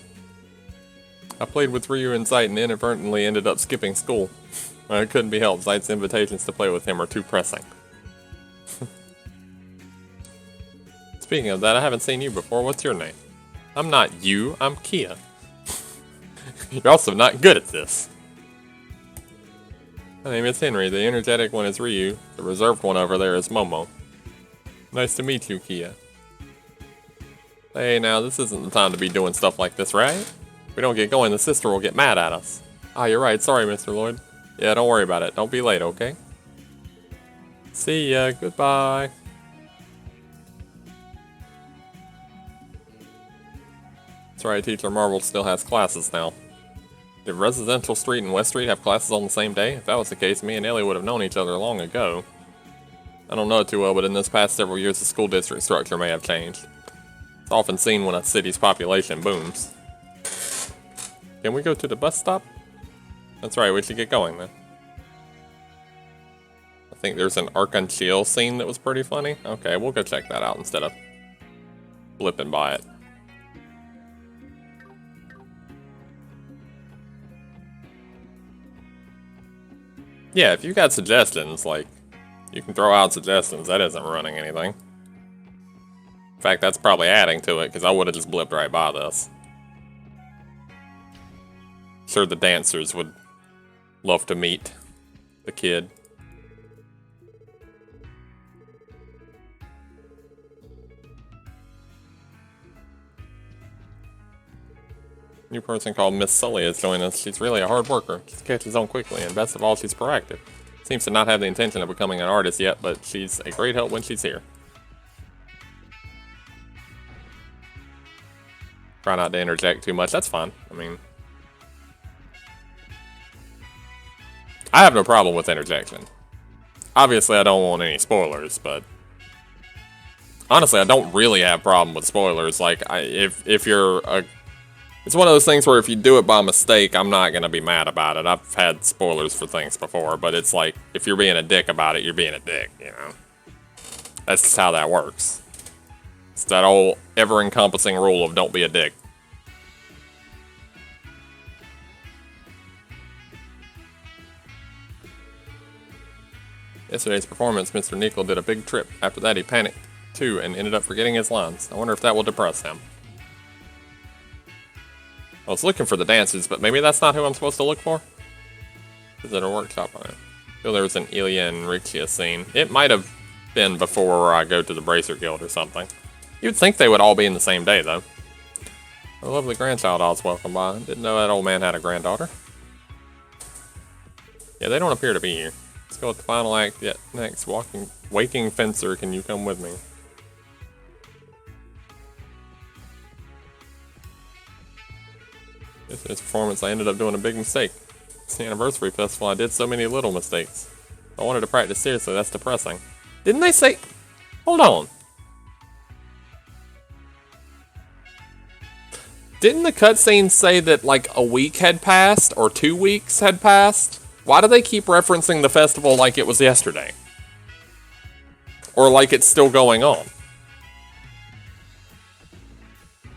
I played with Ryu in Sight and inadvertently ended up skipping school. It couldn't be helped. Sight's invitations to play with him are too pressing. Speaking of that, I haven't seen you before. What's your name? I'm not you, I'm Kia. You're also not good at this. My name is Henry. The energetic one is Ryu. The reserved one over there is Momo. Nice to meet you, Kia. Hey, now, this isn't the time to be doing stuff like this, right? If we don't get going, the sister will get mad at us. Ah, you're right. Sorry, Mr. Lloyd. Yeah, don't worry about it. Don't be late, okay? See ya. Goodbye. That's right, Teacher Marvel still has classes now. Did Residential Street and West Street have classes on the same day? If that was the case, me and Ellie would have known each other long ago. I don't know it too well, but in this past several years, the school district structure may have changed. It's often seen when a city's population booms. Can we go to the bus stop? That's right, we should get going then. I think there's an Arc-en-Ciel scene that was pretty funny. Okay, we'll go check that out instead of flipping by it. Yeah, if you got suggestions, like, you can throw out suggestions. That isn't running anything. In fact, that's probably adding to it, because I would have just blipped right by this. Sure, the dancers would love to meet the kid. New person called Miss Sully has joined us. She's really a hard worker. She catches on quickly, and best of all, she's proactive. Seems to not have the intention of becoming an artist yet, but she's a great help when she's here. Try not to interject too much. That's fine. I mean, I have no problem with interjection. Obviously, I don't want any spoilers, but honestly, I don't really have a problem with spoilers. Like, if you're a... It's one of those things where if you do it by mistake, I'm not going to be mad about it. I've had spoilers for things before, but it's like, if you're being a dick about it, you're being a dick, you know? That's just how that works. It's that old ever-encompassing rule of don't be a dick. Yesterday's performance, Mr. Nickel did a big trip. After that, he panicked, too, and ended up forgetting his lines. I wonder if that will depress him. I was looking for the dancers, but maybe that's not who I'm supposed to look for? Is it a workshop on it? I feel there was an Ilya and Rixia scene. It might have been before I go to the Bracer Guild or something. You'd think they would all be in the same day, though. A lovely grandchild I was welcomed by. Didn't know that old man had a granddaughter. Yeah, they don't appear to be here. Let's go with the final act yet. Next, waking fencer, can you come with me? Yesterday's performance, I ended up doing a big mistake. It's the anniversary festival, I did so many little mistakes. I wanted to practice seriously, that's depressing. Didn't they say... Hold on. Didn't the cutscene say that, like, a week had passed, or 2 weeks had passed? Why do they keep referencing the festival like it was yesterday? Or like it's still going on?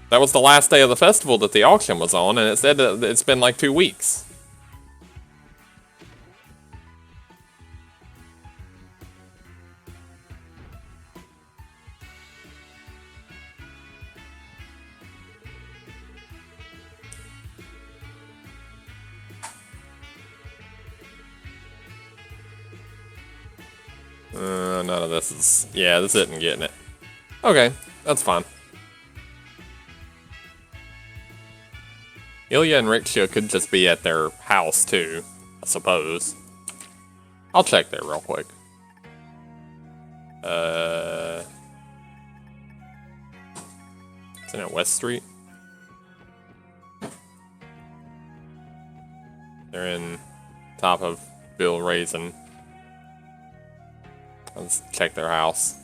That was the last day of the festival that the auction was on, and it said that it's been like 2 weeks. None of this is... Yeah, this isn't getting it. Okay, that's fine. Ilya and Rixia could just be at their house, too, I suppose. I'll check there real quick. Isn't it West Street? They're in top of Bill Raisin. Let's check their house.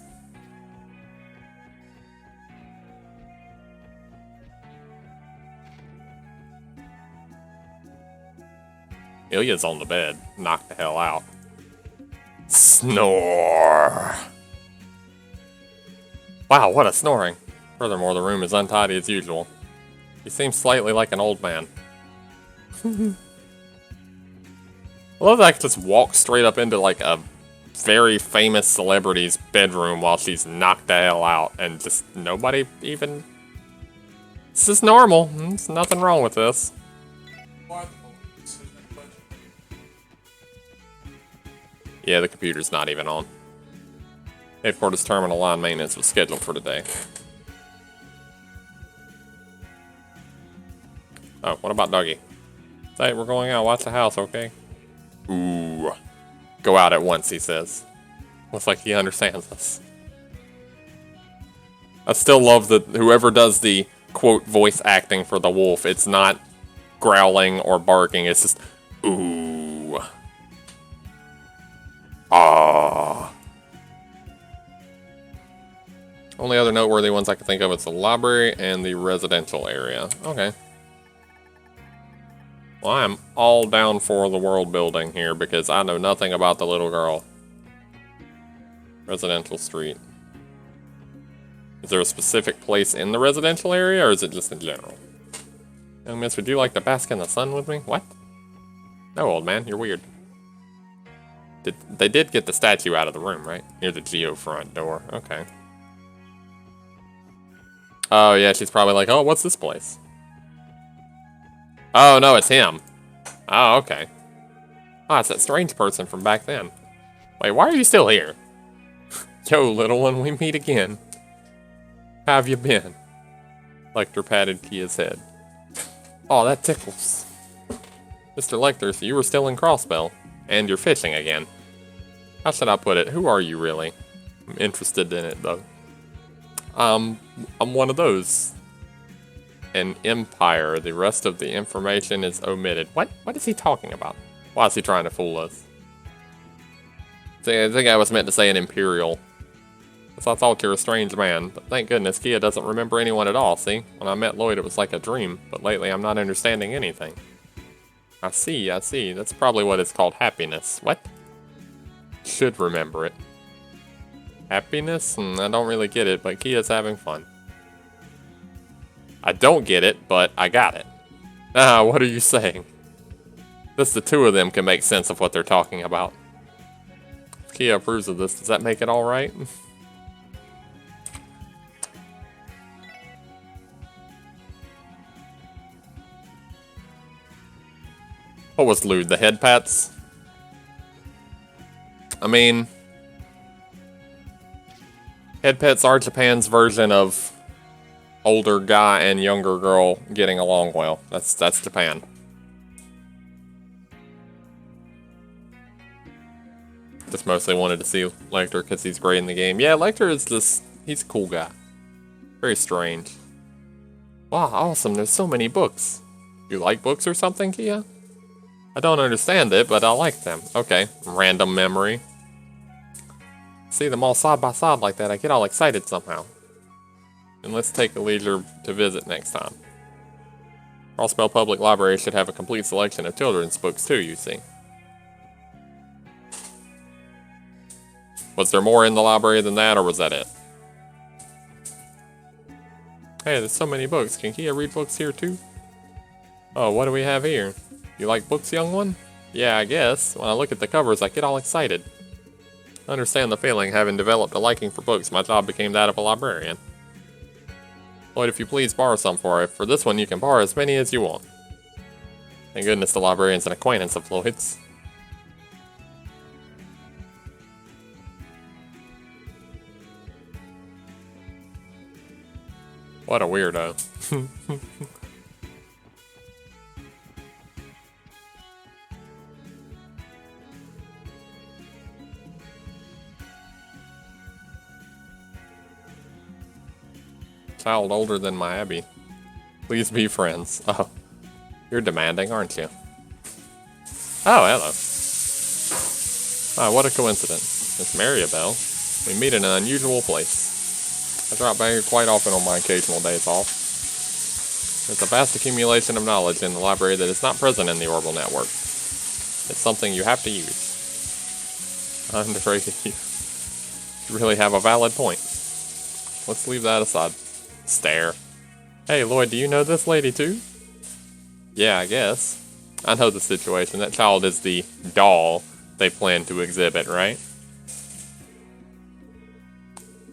Ilya's on the bed. Knocked the hell out. Snore! Wow, what a snoring. Furthermore, the room is untidy as usual. He seems slightly like an old man. I love that I could just walk straight up into like a very famous celebrity's bedroom while she's knocked the hell out and just nobody even... This is normal. There's nothing wrong with this. Yeah, the computer's not even on. Headquarters terminal line maintenance was scheduled for today. Oh, what about Dougie? Say, we're going out. Watch the house, okay? Ooh. Go out at once, he says. Looks like he understands us. I still love that whoever does the, quote, voice acting for the wolf, it's not growling or barking, it's just, ooh. Ah. Only other noteworthy ones I can think of is the library and the residential area. Okay. Well, I am all down for the world building here because I know nothing about the little girl. Residential street. Is there a specific place in the residential area, or is it just in general? Young miss, would you like to bask in the sun with me? What? No, old man, you're weird. They did get the statue out of the room, right? Near the Geo front door. Okay. Oh, yeah, she's probably like, oh, what's this place? Oh, no, it's him. Oh, okay. Ah, it's that strange person from back then. Wait, why are you still here? Yo, little one, we meet again. How have you been? Lecter patted Kia's head. Oh, that tickles. Mr. Lecter, so you were still in Crossbell. And you're fishing again. How should I put it? Who are you, really? I'm interested in it, though. I'm one of those. An empire. The rest of the information is omitted. What is he talking about? Why is he trying to fool us? I think I was meant to say an imperial. Because I thought you're a strange man. But thank goodness Kia doesn't remember anyone at all, see? When I met Lloyd, it was like a dream. But lately, I'm not understanding anything. I see. That's probably what it's called, happiness. What? Should remember it. Happiness? I don't really get it, but Kia's having fun. I don't get it, but I got it. Ah, what are you saying? Just the two of them can make sense of what they're talking about. If Kia approves of this, does that make it alright? What was lewd? The head pats? I mean, head pets are Japan's version of older guy and younger girl getting along well. That's Japan. Just mostly wanted to see Lecter because he's great in the game. Yeah, Lecter is just, he's a cool guy. Very strange. Wow, awesome, there's so many books. You like books or something, Kia? I don't understand it, but I like them. Okay, random memory. See them all side by side like that, I get all excited somehow. And let's take a leisure to visit next time. Crossbell Public Library should have a complete selection of children's books too, you see. Was there more in the library than that, or was that it? Hey, there's so many books. Can Kia read books here too? Oh, what do we have here? You like books, young one? Yeah, I guess. When I look at the covers, I get all excited. I understand the feeling. Having developed a liking for books, my job became that of a librarian. Lloyd, if you please borrow some for it. For this one, you can borrow as many as you want. Thank goodness the librarian's an acquaintance of Lloyd's. What a weirdo. Child older than my Abby. Please be friends. Oh, you're demanding, aren't you? Oh, hello. Oh, what a coincidence. It's Maribel. We meet in an unusual place. I drop by here quite often on my occasional days off. There's a vast accumulation of knowledge in the library that is not present in the Orbital Network. It's something you have to use. I'm afraid you really have a valid point. Let's leave that aside. Stare. Hey, Lloyd, do you know this lady too? Yeah, I guess. I know the situation. That child is the doll they plan to exhibit, right?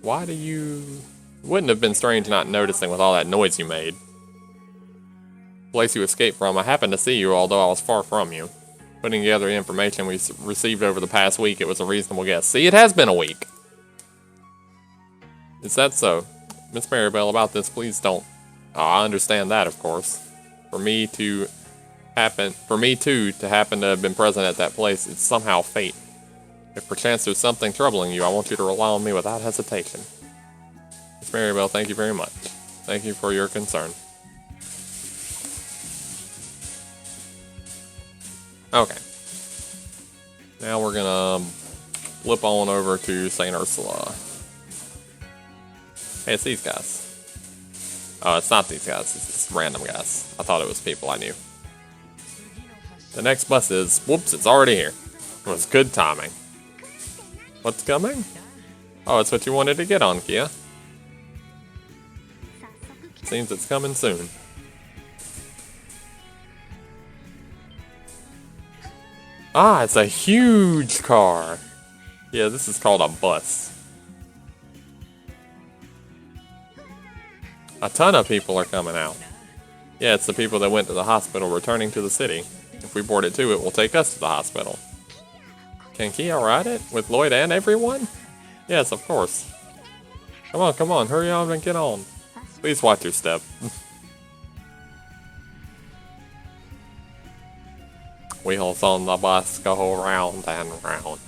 Why do you... Wouldn't have been strange not noticing with all that noise you made. The place you escaped from, I happened to see you, although I was far from you. Putting together the information we received over the past week, it was a reasonable guess. See, it has been a week. Is that so? Miss Maribel, about this, please don't. Oh, I understand that, of course. For me too to happen to have been present at that place, it's somehow fate. If perchance there's something troubling you, I want you to rely on me without hesitation. Miss Maribel, thank you very much. Thank you for your concern. Okay. Now we're gonna flip on over to St. Ursula. Hey, it's these guys. Oh, it's not these guys, it's just random guys. I thought it was people I knew. The next bus is... Whoops, it's already here. It was good timing. What's coming? Oh, it's what you wanted to get on, Kia. Seems it's coming soon. Ah, it's a huge car. Yeah, this is called a bus. A ton of people are coming out. Yeah, it's the people that went to the hospital returning to the city. If we board it too, it will take us to the hospital. Can Kia ride it? With Lloyd and everyone? Yes, of course. Come on, hurry on and get on. Please watch your step. Wheels on the bus go round and round.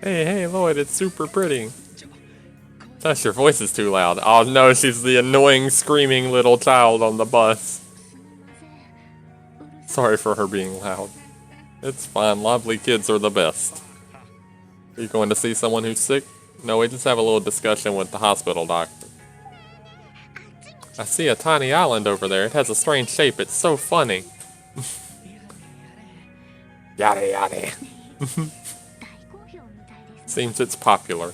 Hey, Lloyd, it's super pretty. Gosh, your voice is too loud. Oh no, she's the annoying, screaming little child on the bus. Sorry for her being loud. It's fine, lively kids are the best. Are you going to see someone who's sick? No, we just have a little discussion with the hospital doctor. I see a tiny island over there. It has a strange shape. It's so funny. Yada yada. Seems it's popular.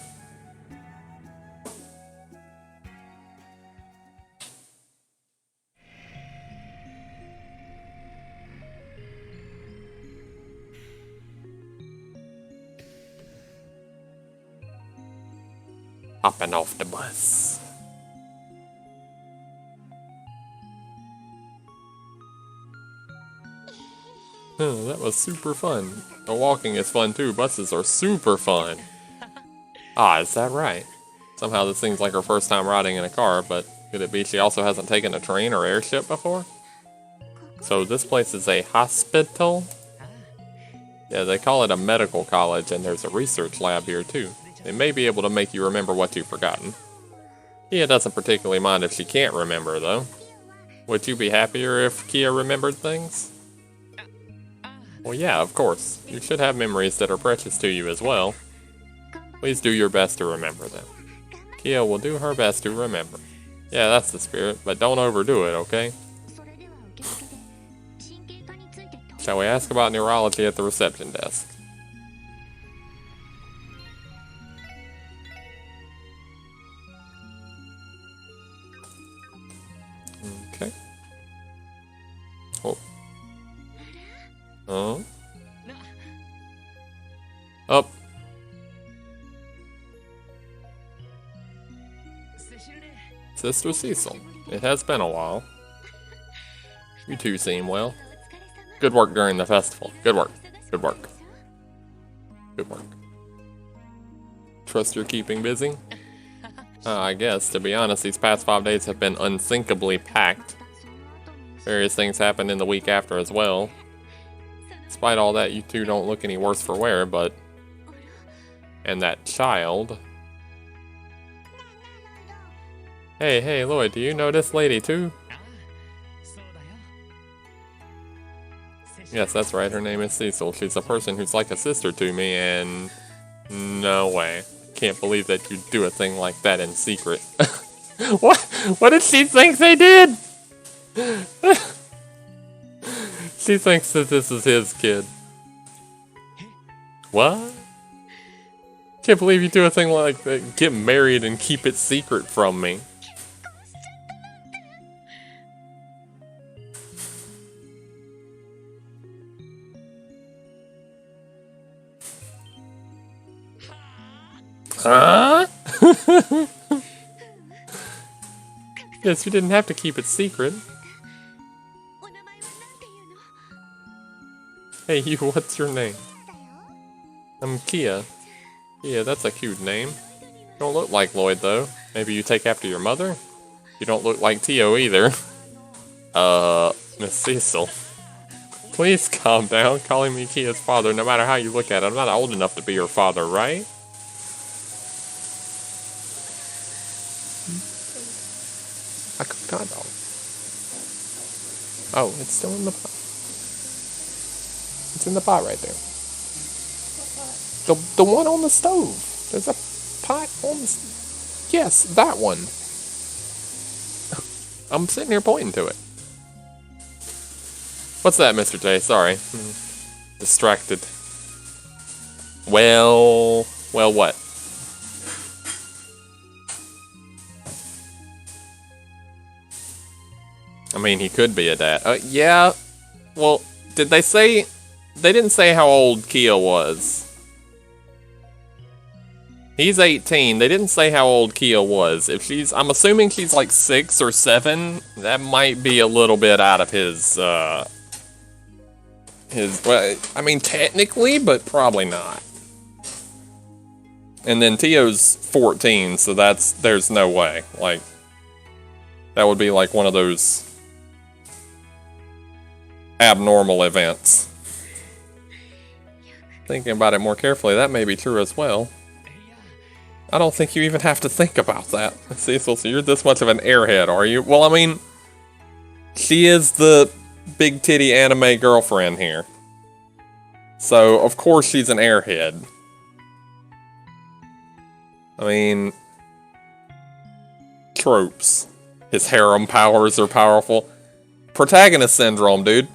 Hopping off the bus. That was super fun. The walking is fun too. Buses are super fun. Ah, is that right? Somehow this seems like her first time riding in a car, but could it be she also hasn't taken a train or airship before? So this place is a hospital? Yeah, they call it a medical college, and there's a research lab here too. They may be able to make you remember what you've forgotten. Kia doesn't particularly mind if she can't remember, though. Would you be happier if Kia remembered things? Well, yeah, of course. You should have memories that are precious to you as well. Please do your best to remember them. Kia will do her best to remember. Yeah, that's the spirit, but don't overdo it, okay? Shall we ask about neurology at the reception desk? Okay. Oh. Oh. Up. Sister Cecil, it has been a while. You two seem well. Good work during the festival. Good work. Good work. Good work. Trust you're keeping busy? I guess, to be honest, these past 5 days have been unthinkably packed. Various things happened in the week after as well. Despite all that, you two don't look any worse for wear, but... And that child... Hey, Lloyd, do you know this lady too? Yes, that's right, her name is Cecil. She's a person who's like a sister to me, and... No way. Can't believe that you'd do a thing like that in secret. What? What did she think they did? She thinks that this is his kid. What? Can't believe you do a thing like that. Get married and keep it secret from me. Huh? Yes, you didn't have to keep it secret. Hey, you, what's your name? I'm Kia. Yeah, that's a cute name. You don't look like Lloyd, though. Maybe you take after your mother? You don't look like Tio either. Miss Cecil. Please calm down, calling me Kia's father, no matter how you look at it. I'm not old enough to be your father, right? I cooked hot dog. Oh, it's still in the pot. It's in the pot right there. The one on the stove. There's a pot on the... Yes, that one. I'm sitting here pointing to it. What's that, Mr. J? Sorry. Distracted. Well, what? I mean, he could be a dad. Yeah. Well, did they say... They didn't say how old Kia was. He's 18. They didn't say how old Kia was. If she's... I'm assuming she's like 6 or 7. That might be a little bit out of his, well, I mean, technically, but probably not. And then Tio's 14, so there's no way. Like, that would be like one of those abnormal events. Thinking about it more carefully, that may be true as well. I don't think you even have to think about that. Cecil, so you're this much of an airhead, are you? Well, I mean, she is the big titty anime girlfriend here. So, of course she's an airhead. I mean, tropes. His harem powers are powerful. Protagonist syndrome, dude.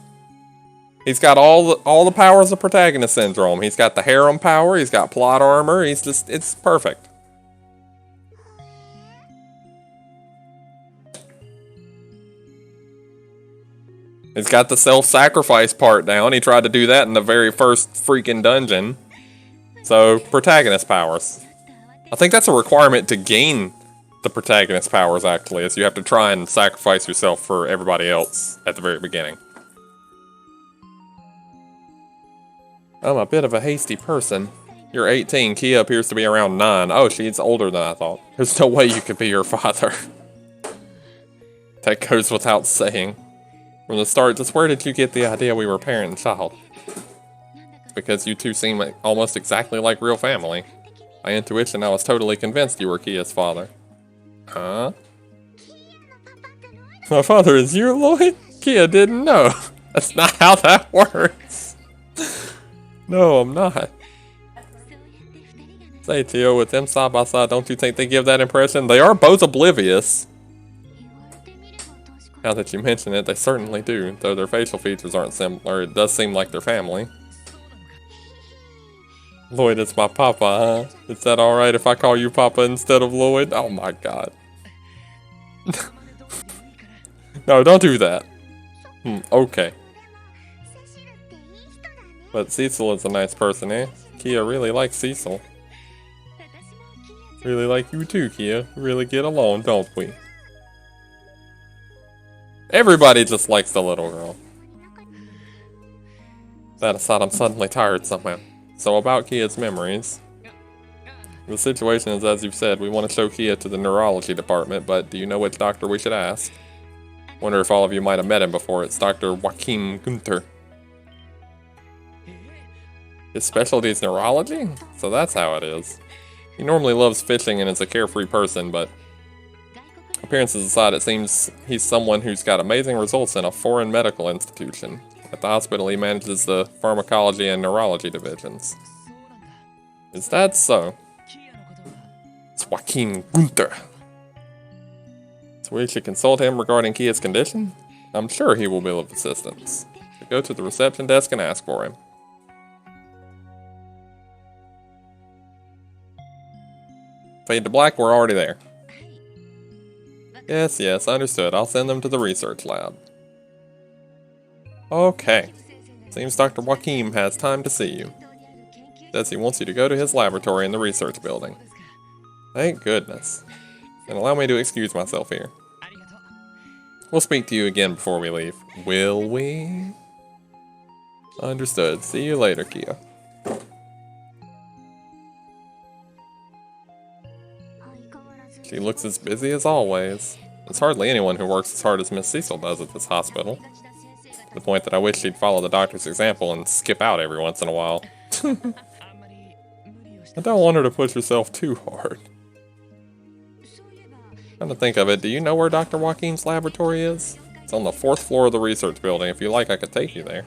He's got all the powers of protagonist syndrome. He's got the harem power, he's got plot armor, it's perfect. He's got the self-sacrifice part down. He tried to do that in the very first freaking dungeon. So, protagonist powers. I think that's a requirement to gain the protagonist powers, actually, is you have to try and sacrifice yourself for everybody else at the very beginning. I'm a bit of a hasty person. You're 18, Kia appears to be around 9. Oh, she's older than I thought. There's no way you could be her father. That goes without saying. From the start, just where did you get the idea we were parent and child? It's because you two seem like almost exactly like real family. By intuition, I was totally convinced you were Kia's father. Huh? My father is you, Lloyd? Kia didn't know. That's not how that works. No, I'm not. Say, Tio, with them side by side, don't you think they give that impression? They are both oblivious. Now that you mention it, they certainly do, though their facial features aren't similar. It does seem like their family. Lloyd, it's my papa, huh? Is that alright if I call you papa instead of Lloyd? Oh my god. No, don't do that. Okay. But Cecil is a nice person, eh? Kia really likes Cecil. Really like you too, Kia. Really get along, don't we? Everybody just likes the little girl. That aside, I'm suddenly tired somehow. So about Kia's memories. The situation is as you've said, we want to show Kia to the neurology department, but do you know which doctor we should ask? Wonder if all of you might have met him before. It's Dr. Joachim Gunther. His specialty is neurology? So that's how it is. He normally loves fishing and is a carefree person, but appearances aside, it seems he's someone who's got amazing results in a foreign medical institution. At the hospital, he manages the pharmacology and neurology divisions. Is that so? It's Joachim Gunther. So we should consult him regarding Kia's condition? I'm sure he will be of assistance. So go to the reception desk and ask for him. Fade to black, we're already there. Yes, understood. I'll send them to the research lab. Okay. Seems Dr. Joachim has time to see you. Says he wants you to go to his laboratory in the research building. Thank goodness. And allow me to excuse myself here. We'll speak to you again before we leave. Will we? Understood. See you later, Kia. She looks as busy as always. There's hardly anyone who works as hard as Miss Cecil does at this hospital. To the point that I wish she'd follow the doctor's example and skip out every once in a while. I don't want her to push herself too hard. Come to think of it, do you know where Dr. Joaquin's laboratory is? It's on the 4th floor of the research building. If you like, I could take you there.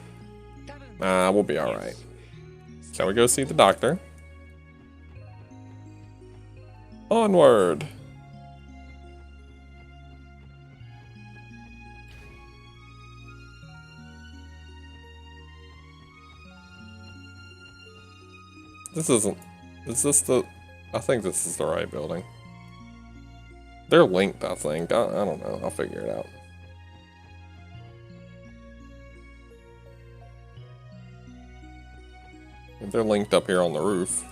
Nah, we'll be alright. Shall we go see the doctor? Onward! This isn't... Is this the... I think this is the right building. They're linked, I think. I don't know. I'll figure it out. They're linked up here on the roof.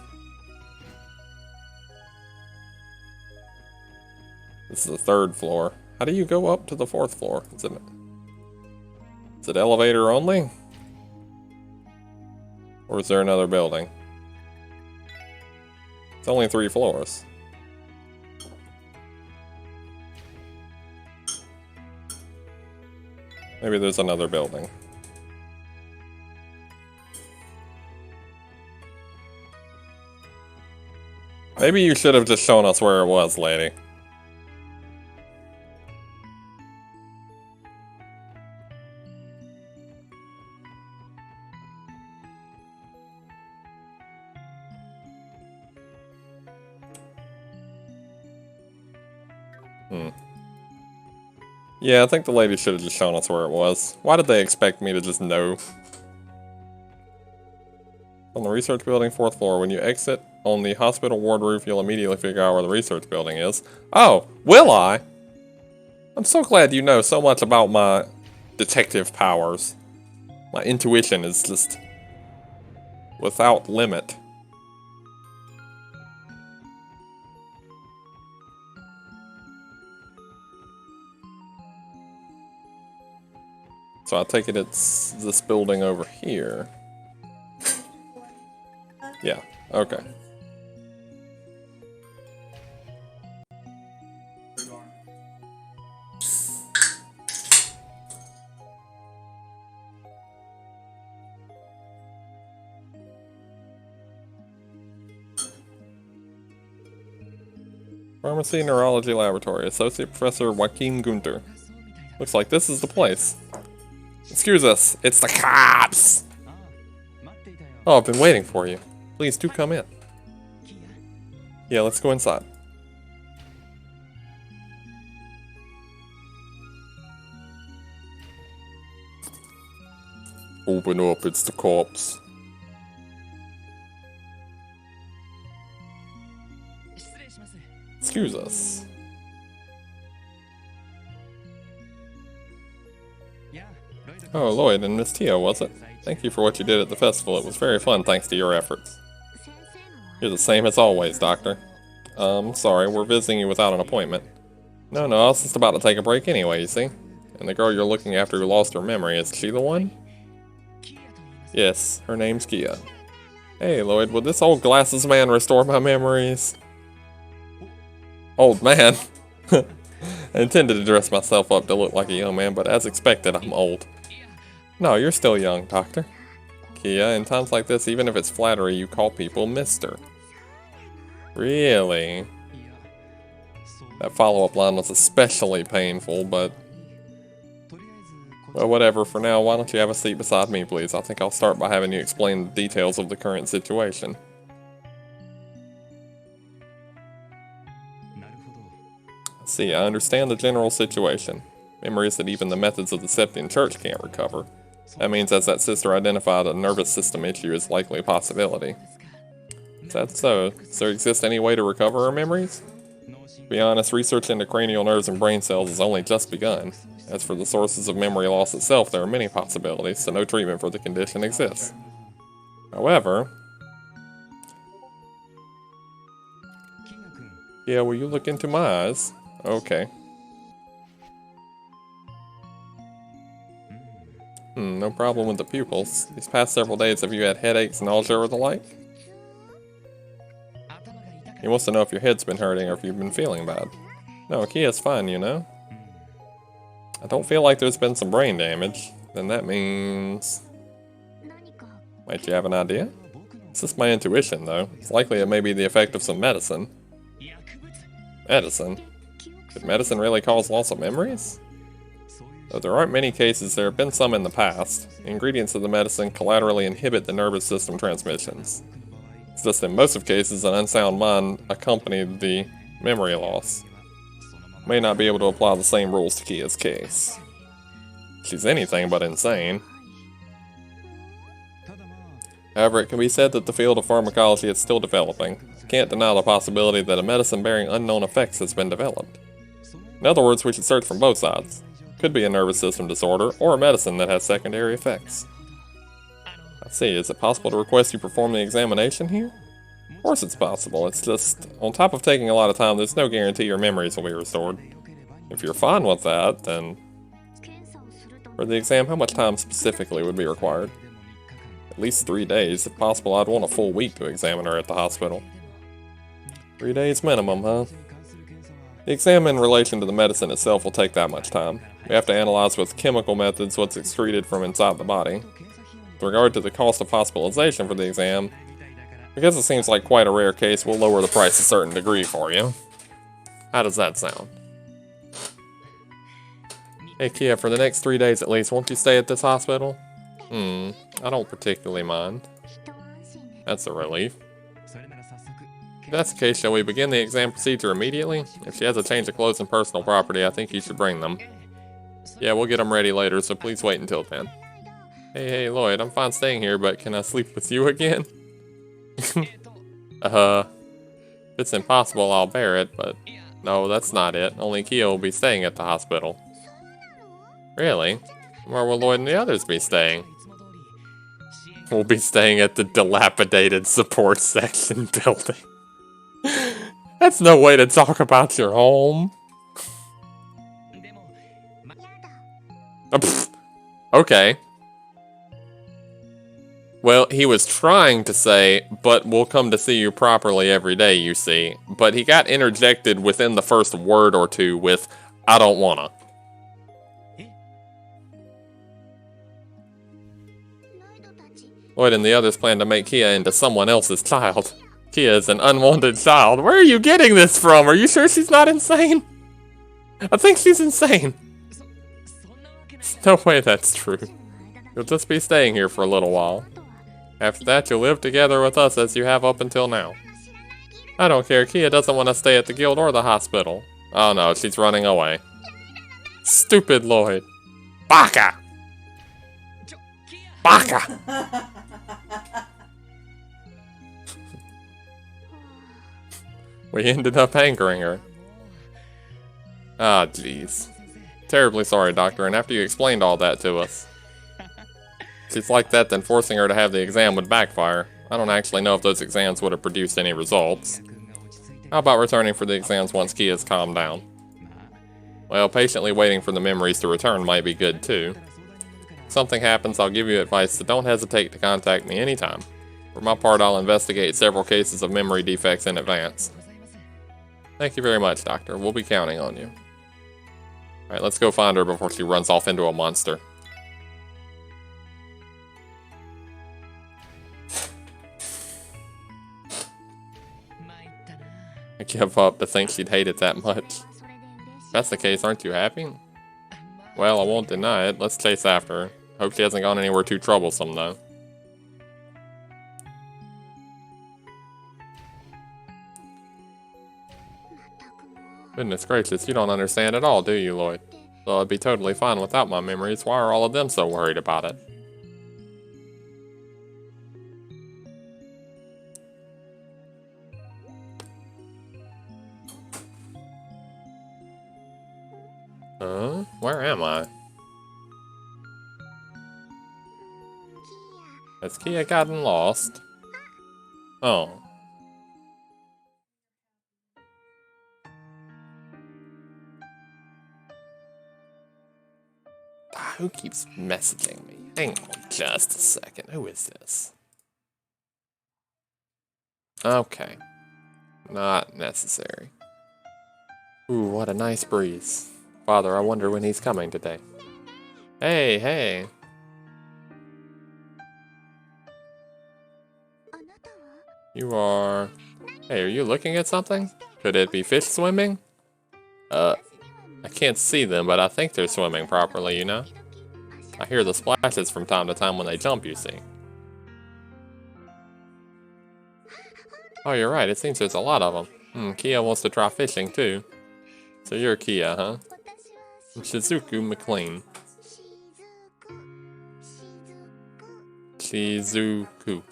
This is the 3rd floor. How do you go up to the 4th floor? Is it elevator only? Or is there another building? It's only 3 floors. Maybe there's another building. Maybe you should have just shown us where it was, lady. Yeah, I think the lady should have just shown us where it was. Why did they expect me to just know? On the research building, 4th floor. When you exit on the hospital ward roof, you'll immediately figure out where the research building is. Oh, will I? I'm so glad you know so much about my detective powers. My intuition is just without limit. So I take it it's this building over here. Yeah, okay. Pharmacy Neurology Laboratory, Associate Professor Joaquin Gunter. Looks like this is the place. Excuse us, it's the cops! Oh, I've been waiting for you. Please do come in. Yeah, let's go inside. Open up, it's the cops. Excuse us. Oh, Lloyd and Miss Tio, was it? Thank you for what you did at the festival. It was very fun thanks to your efforts. You're the same as always, Doctor. Sorry, we're visiting you without an appointment. No, I was just about to take a break anyway, you see. And the girl you're looking after who lost her memory, is she the one? Yes, her name's Kia. Hey, Lloyd, will this old glasses man restore my memories? Old man? I intended to dress myself up to look like a young man, but as expected, I'm old. No, you're still young, Doctor. Kia, in times like this, even if it's flattery, you call people Mister. Really? That follow-up line was especially painful, but... Well, whatever, for now, why don't you have a seat beside me, please? I think I'll start by having you explain the details of the current situation. See, I understand the general situation. Memories that even the methods of the Septian Church can't recover. That means, as that sister identified, a nervous system issue is likely a possibility. Is that so? Does there exist any way to recover her memories? To be honest, research into cranial nerves and brain cells has only just begun. As for the sources of memory loss itself, there are many possibilities, so no treatment for the condition exists. However... Yeah, will you look into my eyes? Okay. No problem with the pupils. These past several days, have you had headaches, nausea, or the like? He wants to know if your head's been hurting or if you've been feeling bad. No, Kia's fine, you know? I don't feel like there's been some brain damage. Then that means... Might you have an idea? It's just my intuition, though. It's likely it may be the effect of some medicine. Medicine? Could medicine really cause loss of memories? Though there aren't many cases, there have been some in the past. The ingredients of the medicine collaterally inhibit the nervous system transmissions. It's just in most of cases, an unsound mind accompanied the memory loss. May not be able to apply the same rules to Kia's case. She's anything but insane. However, it can be said that the field of pharmacology is still developing. Can't deny the possibility that a medicine bearing unknown effects has been developed. In other words, we should search from both sides. Could be a nervous system disorder, or a medicine that has secondary effects. I Let's see, is it possible to request you perform the examination here? Of course it's possible. It's just, on top of taking a lot of time, there's no guarantee your memories will be restored. If you're fine with that, then... For the exam, how much time specifically would be required? At least 3 days. If possible, I'd want a full week to examine her at the hospital. 3 days minimum, huh? The exam in relation to the medicine itself will take that much time. We have to analyze with chemical methods what's excreted from inside the body. With regard to the cost of hospitalization for the exam, because it seems like quite a rare case, we'll lower the price a certain degree for you. How does that sound? Hey Kia, for the next 3 days at least, won't you stay at this hospital? I don't particularly mind. That's a relief. If that's the case, shall we begin the exam procedure immediately? If she has a change of clothes and personal property, I think you should bring them. Yeah, we'll get them ready later, so please wait until then. Hey, Lloyd, I'm fine staying here, but can I sleep with you again? If it's impossible, I'll bear it, but... No, that's not it. Only Kia will be staying at the hospital. Really? Where will Lloyd and the others be staying? We'll be staying at the dilapidated support section building. That's no way to talk about your home. Okay. Well, he was trying to say, but we'll come to see you properly every day, you see. But he got interjected within the first word or two with, I don't wanna. Lloyd and the others plan to make Kia into someone else's child. Kia is an unwanted child. Where are you getting this from? Are you sure she's not insane? I think she's insane. There's no way that's true. You'll just be staying here for a little while. After that, you'll live together with us as you have up until now. I don't care. Kia doesn't want to stay at the guild or the hospital. Oh no, she's running away. Stupid Lloyd. Baka! Baka! We ended up angering her. Ah, jeez. Terribly sorry, Doctor, and after you explained all that to us. If she's like that, then forcing her to have the exam would backfire. I don't actually know if those exams would have produced any results. How about returning for the exams once Kia's calmed down? Well, patiently waiting for the memories to return might be good, too. If something happens, I'll give you advice, so don't hesitate to contact me anytime. For my part, I'll investigate several cases of memory defects in advance. Thank you very much, Doctor. We'll be counting on you. Alright, let's go find her before she runs off into a monster. I give up to think she'd hate it that much. If that's the case, aren't you happy? Well, I won't deny it. Let's chase after her. Hope she hasn't gone anywhere too troublesome, though. Goodness gracious, you don't understand at all, do you, Lloyd? So I'd be totally fine without my memories. Why are all of them so worried about it? Huh? Where am I? Has Kia gotten lost? Oh. Who keeps messaging me? Hang on just a second. Who is this? Okay. Not necessary. Ooh, what a nice breeze. Father, I wonder when he's coming today. Hey, hey. You are... Hey, are you looking at something? Could it be fish swimming? I can't see them, but I think they're swimming properly, you know? I hear the splashes from time to time when they jump, you see. Oh, you're right. It seems there's a lot of them. Kia wants to try fishing, too. So you're Kia, huh? I'm Shizuku McLean. Shizuku.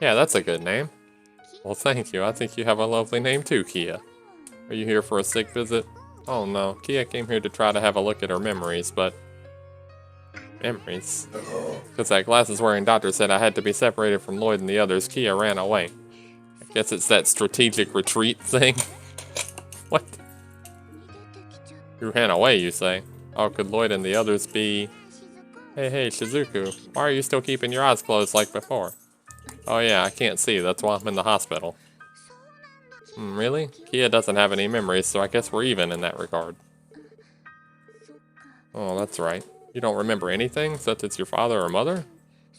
Yeah, that's a good name. Well, thank you. I think you have a lovely name, too, Kia. Are you here for a sick visit? Oh no, Kia came here to try to have a look at her memories, but... Memories. Because that glasses-wearing doctor said I had to be separated from Lloyd and the others, Kia ran away. I guess it's that strategic retreat thing. What? You ran away, you say? Oh, could Lloyd and the others be... Hey, Shizuku, why are you still keeping your eyes closed like before? Oh yeah, I can't see, that's why I'm in the hospital. Really? Kia doesn't have any memories, so I guess we're even in that regard. Oh, that's right. You don't remember anything, such as your father or mother?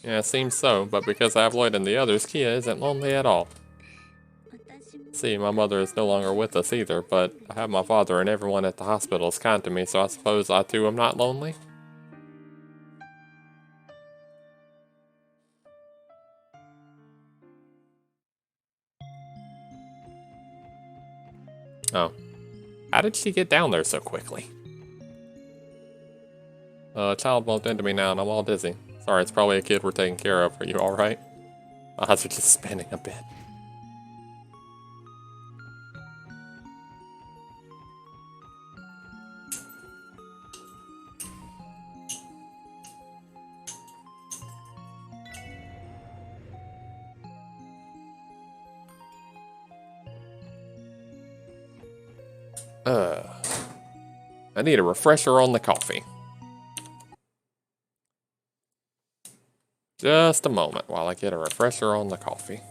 Yeah, it seems so, but because I have Lloyd and the others, Kia isn't lonely at all. See, my mother is no longer with us either, but I have my father and everyone at the hospital is kind to me, so I suppose I too am not lonely? Oh. How did she get down there so quickly? Child bumped into me now and I'm all dizzy. Sorry, it's probably a kid we're taking care of. Are you alright? My eyes are just spinning a bit. I need a refresher on the coffee. Just a moment while I get a refresher on the coffee.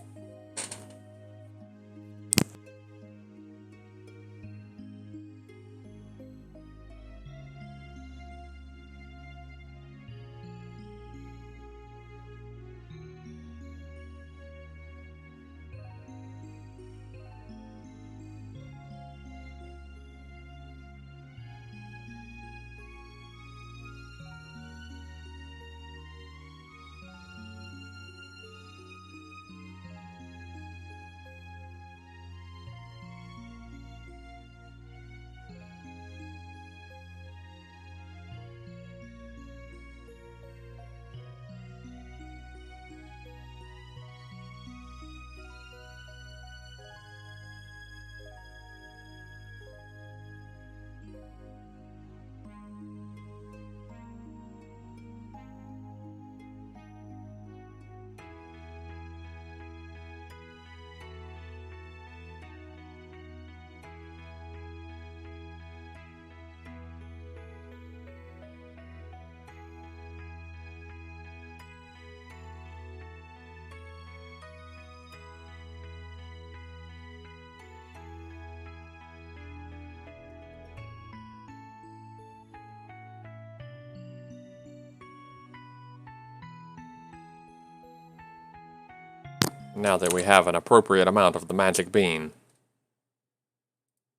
Now that we have an appropriate amount of the magic bean,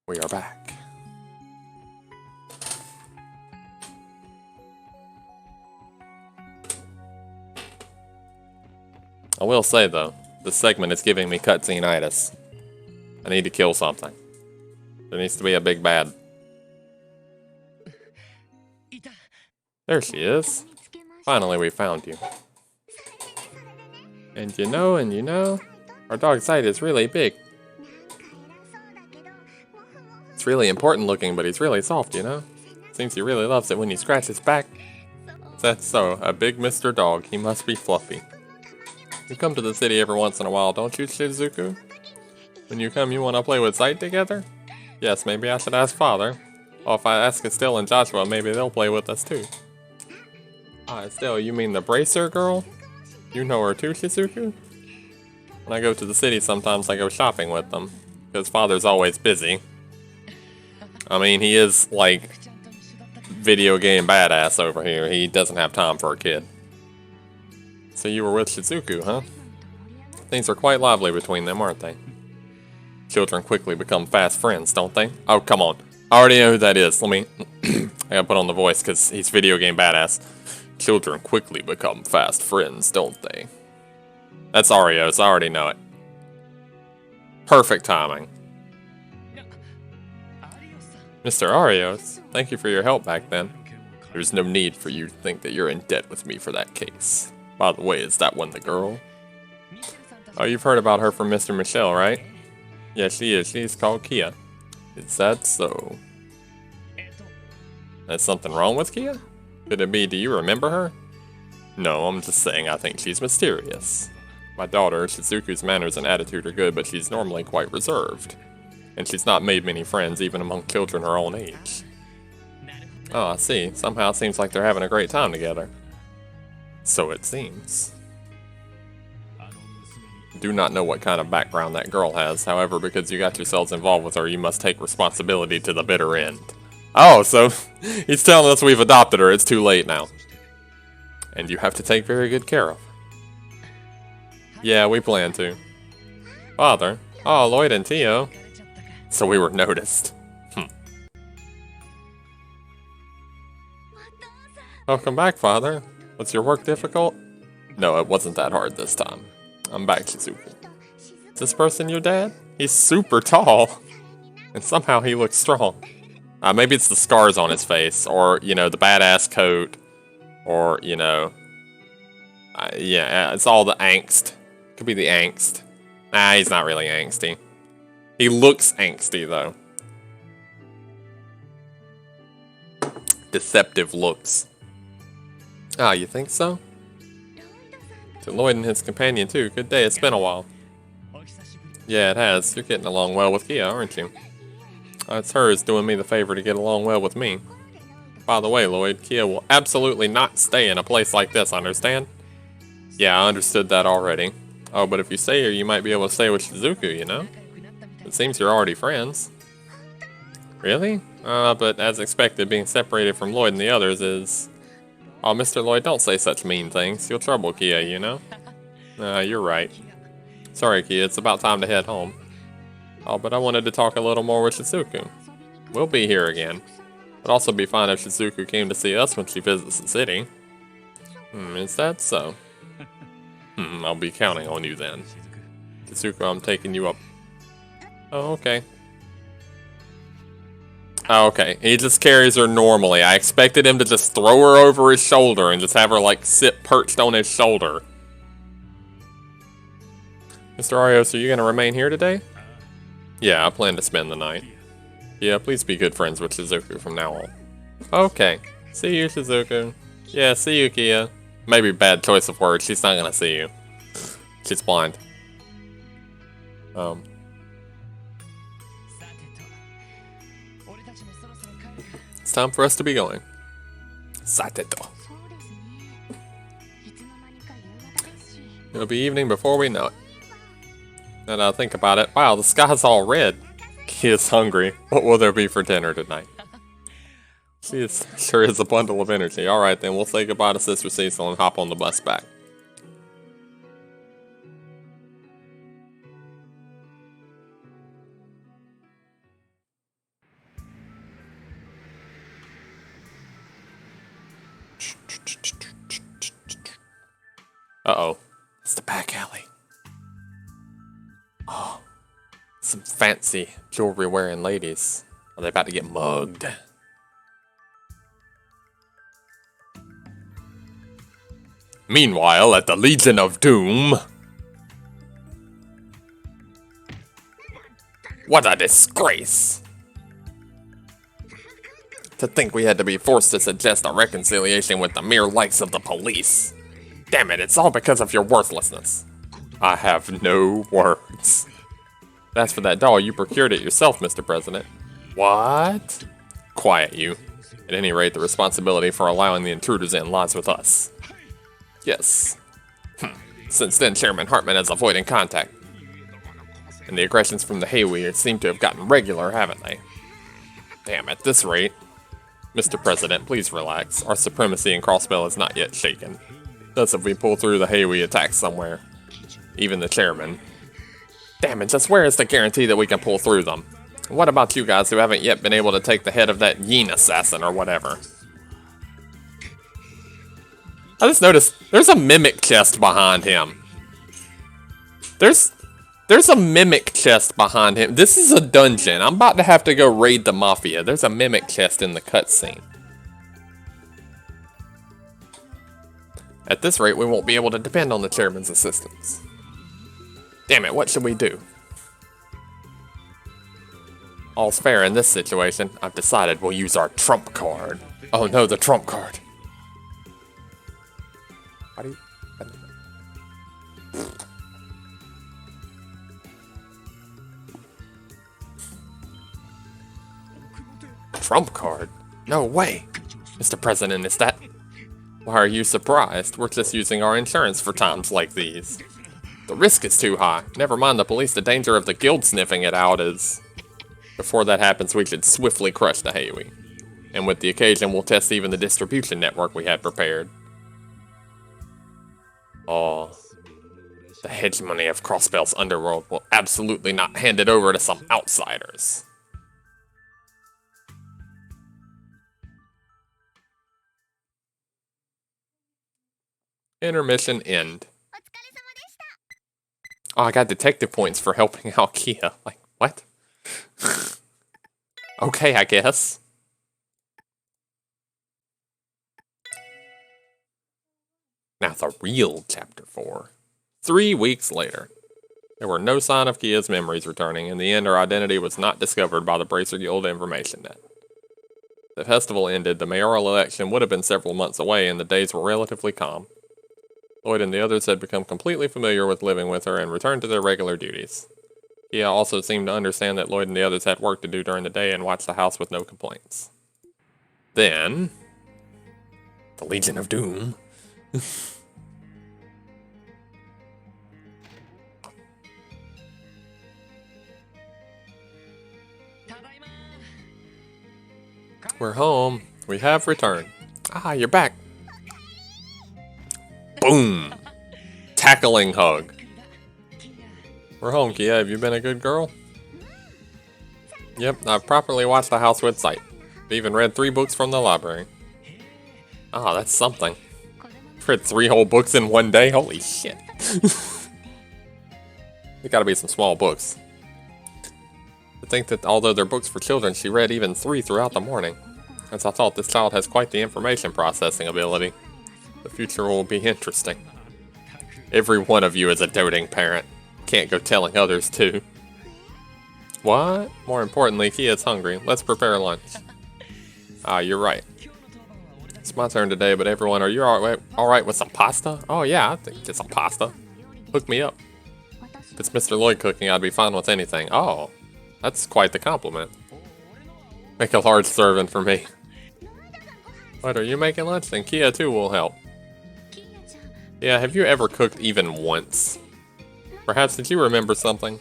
we are back. I will say though, this segment is giving me cutscene-itis. I need to kill something. There needs to be a big bad. There she is. Finally we found you. And you know, our dog's height is really big. It's really important looking, but he's really soft, you know? Seems he really loves it when you scratch his back. That's so, a big Mr. Dog, he must be fluffy. You come to the city every once in a while, don't you, Shizuku? When you come, you want to play with Sight together? Yes, maybe I should ask Father. Or if I ask Estelle and Joshua, maybe they'll play with us too. Ah, Estelle, you mean the bracer girl? You know her too, Shizuku? When I go to the city, sometimes I go shopping with them. Because Father's always busy. I mean, he is, like, video game badass over here. He doesn't have time for a kid. So you were with Shizuku, huh? Things are quite lively between them, aren't they? Children quickly become fast friends, don't they? Oh, come on. I already know who that is. Let me... I gotta put on the voice, because he's video game badass. Children quickly become fast friends, don't they? That's Arios, I already know it. Perfect timing. Mr. Arios, thank you for your help back then. There's no need for you to think that you're in debt with me for that case. By the way, is that one the girl? Oh, you've heard about her from Mr. Michelle, right? Yeah, she is. She's called Kia. Is that so? There's something wrong with Kia? Could it be, do you remember her? No, I'm just saying I think she's mysterious. My daughter, Shizuku's manners and attitude are good, but she's normally quite reserved. And she's not made many friends, even among children her own age. Oh, I see. Somehow it seems like they're having a great time together. So it seems. Do not know what kind of background that girl has, however, because you got yourselves involved with her, you must take responsibility to the bitter end. Oh, so he's telling us we've adopted her, it's too late now. And you have to take very good care of her. Yeah, we plan to. Father? Oh, Lloyd and Tio. So we were noticed. Welcome back, Father. Was your work difficult? No, it wasn't that hard this time. I'm back, Shizuku. Is this person your dad? He's super tall. And somehow he looks strong. Maybe it's the scars on his face, or, you know, the badass coat, or, you know... yeah, it's all the angst. Could be the angst. Nah, he's not really angsty. He looks angsty, though. Deceptive looks. Ah, you think so? To Lloyd and his companion, too. Good day, it's been a while. Yeah, it has. You're getting along well with Kia, aren't you? It's hers doing me the favor to get along well with me. By the way, Lloyd, Kia will absolutely not stay in a place like this, understand? Yeah, I understood that already. Oh, but if you stay here, you might be able to stay with Shizuku, you know? It seems you're already friends. Really? But as expected, being separated from Lloyd and the others is... Oh, Mr. Lloyd, don't say such mean things. You'll trouble Kia, you know? You're right. Sorry, Kia, it's about time to head home. Oh, but I wanted to talk a little more with Shizuku. We'll be here again. It'd also be fine if Shizuku came to see us when she visits the city. Is that so? I'll be counting on you then. Shizuku, I'm taking you up. Oh, okay. Oh, okay. He just carries her normally. I expected him to just throw her over his shoulder and just have her, like, sit perched on his shoulder. Mr. Arios, are you going to remain here today? Yeah, I plan to spend the night. Yeah, please be good friends with Shizuku from now on. Okay. See you, Shizuku. Yeah, see you, Kia. Maybe bad choice of words. She's not going to see you. She's blind. It's time for us to be going. Sateto. It'll be evening before we know it. And I think about it. Wow, the sky's all red. He is hungry. What will there be for dinner tonight? She sure is a bundle of energy. Alright then, we'll say goodbye to Sister Cecil and hop on the bus back. Uh-oh. It's the back alley. Oh. Some fancy jewelry-wearing ladies. Are they about to get mugged? Meanwhile, at the Legion of Doom... What a disgrace! To think we had to be forced to suggest a reconciliation with the mere likes of the police. Damn it, it's all because of your worthlessness. I have no words. As for that doll, you procured it yourself, Mr. President. What? Quiet, you. At any rate, the responsibility for allowing the intruders in lies with us. Yes. Since then, Chairman Hartman is avoiding contact. And the aggressions from the Heiwi seem to have gotten regular, haven't they? Damn, at this rate... Mr. President, please relax. Our supremacy in Crossbell is not yet shaken. Thus, if we pull through the Heiwi attacks somewhere, even the chairman. Damn it, just where is the guarantee that we can pull through them? What about you guys who haven't yet been able to take the head of that Yin assassin or whatever? I just noticed, there's a mimic chest behind him. There's a mimic chest behind him. This is a dungeon. I'm about to have to go raid the Mafia. There's a mimic chest in the cutscene. At this rate, we won't be able to depend on the chairman's assistance. Damn it, what should we do? All's fair in this situation. I've decided we'll use our trump card. Oh no, the trump card. Why do you... Trump card? No way! Mr. President, is that... Why are you surprised? We're just using our insurance for times like these. The risk is too high. Never mind the police, the danger of the guild sniffing it out is... Before that happens, we should swiftly crush the Heiwi. And with the occasion, we'll test even the distribution network we had prepared. Oh... The hegemony of Crossbell's underworld will absolutely not hand it over to some outsiders. Intermission end. Oh, I got detective points for helping out Kia. Like, what? Okay, I guess. Now the real Chapter 4. 3 weeks later. There were no sign of Kia's memories returning. In the end, her identity was not discovered by the Bracer Guild information net. The festival ended, the mayoral election would have been several months away, and the days were relatively calm. Lloyd and the others had become completely familiar with living with her and returned to their regular duties. Kia also seemed to understand that Lloyd and the others had work to do during the day and watched the house with no complaints. Then... the Legion of Doom. We're home. We have returned. Ah, you're back. Boom! Tackling hug. We're home, Kia. Have you been a good girl? Yep, I've properly watched the house with sight. I've even read 3 books from the library. Ah, that's something. I've read 3 whole books in one day? Holy shit. There gotta be some small books. I think that although they're books for children, she read even 3 throughout the morning. As I thought, this child has quite the information processing ability. The future will be interesting. Every one of you is a doting parent. Can't go telling others too. What? More importantly, Kia's hungry. Let's prepare lunch. Ah, you're right. It's my turn today, but everyone, are you alright with some pasta? Oh yeah, I think get some pasta. Hook me up. If it's Mr. Lloyd cooking, I'd be fine with anything. Oh, that's quite the compliment. Make a large serving for me. What, are you making lunch? Then Kia too will help. Yeah, have you ever cooked even once? Perhaps did you remember something?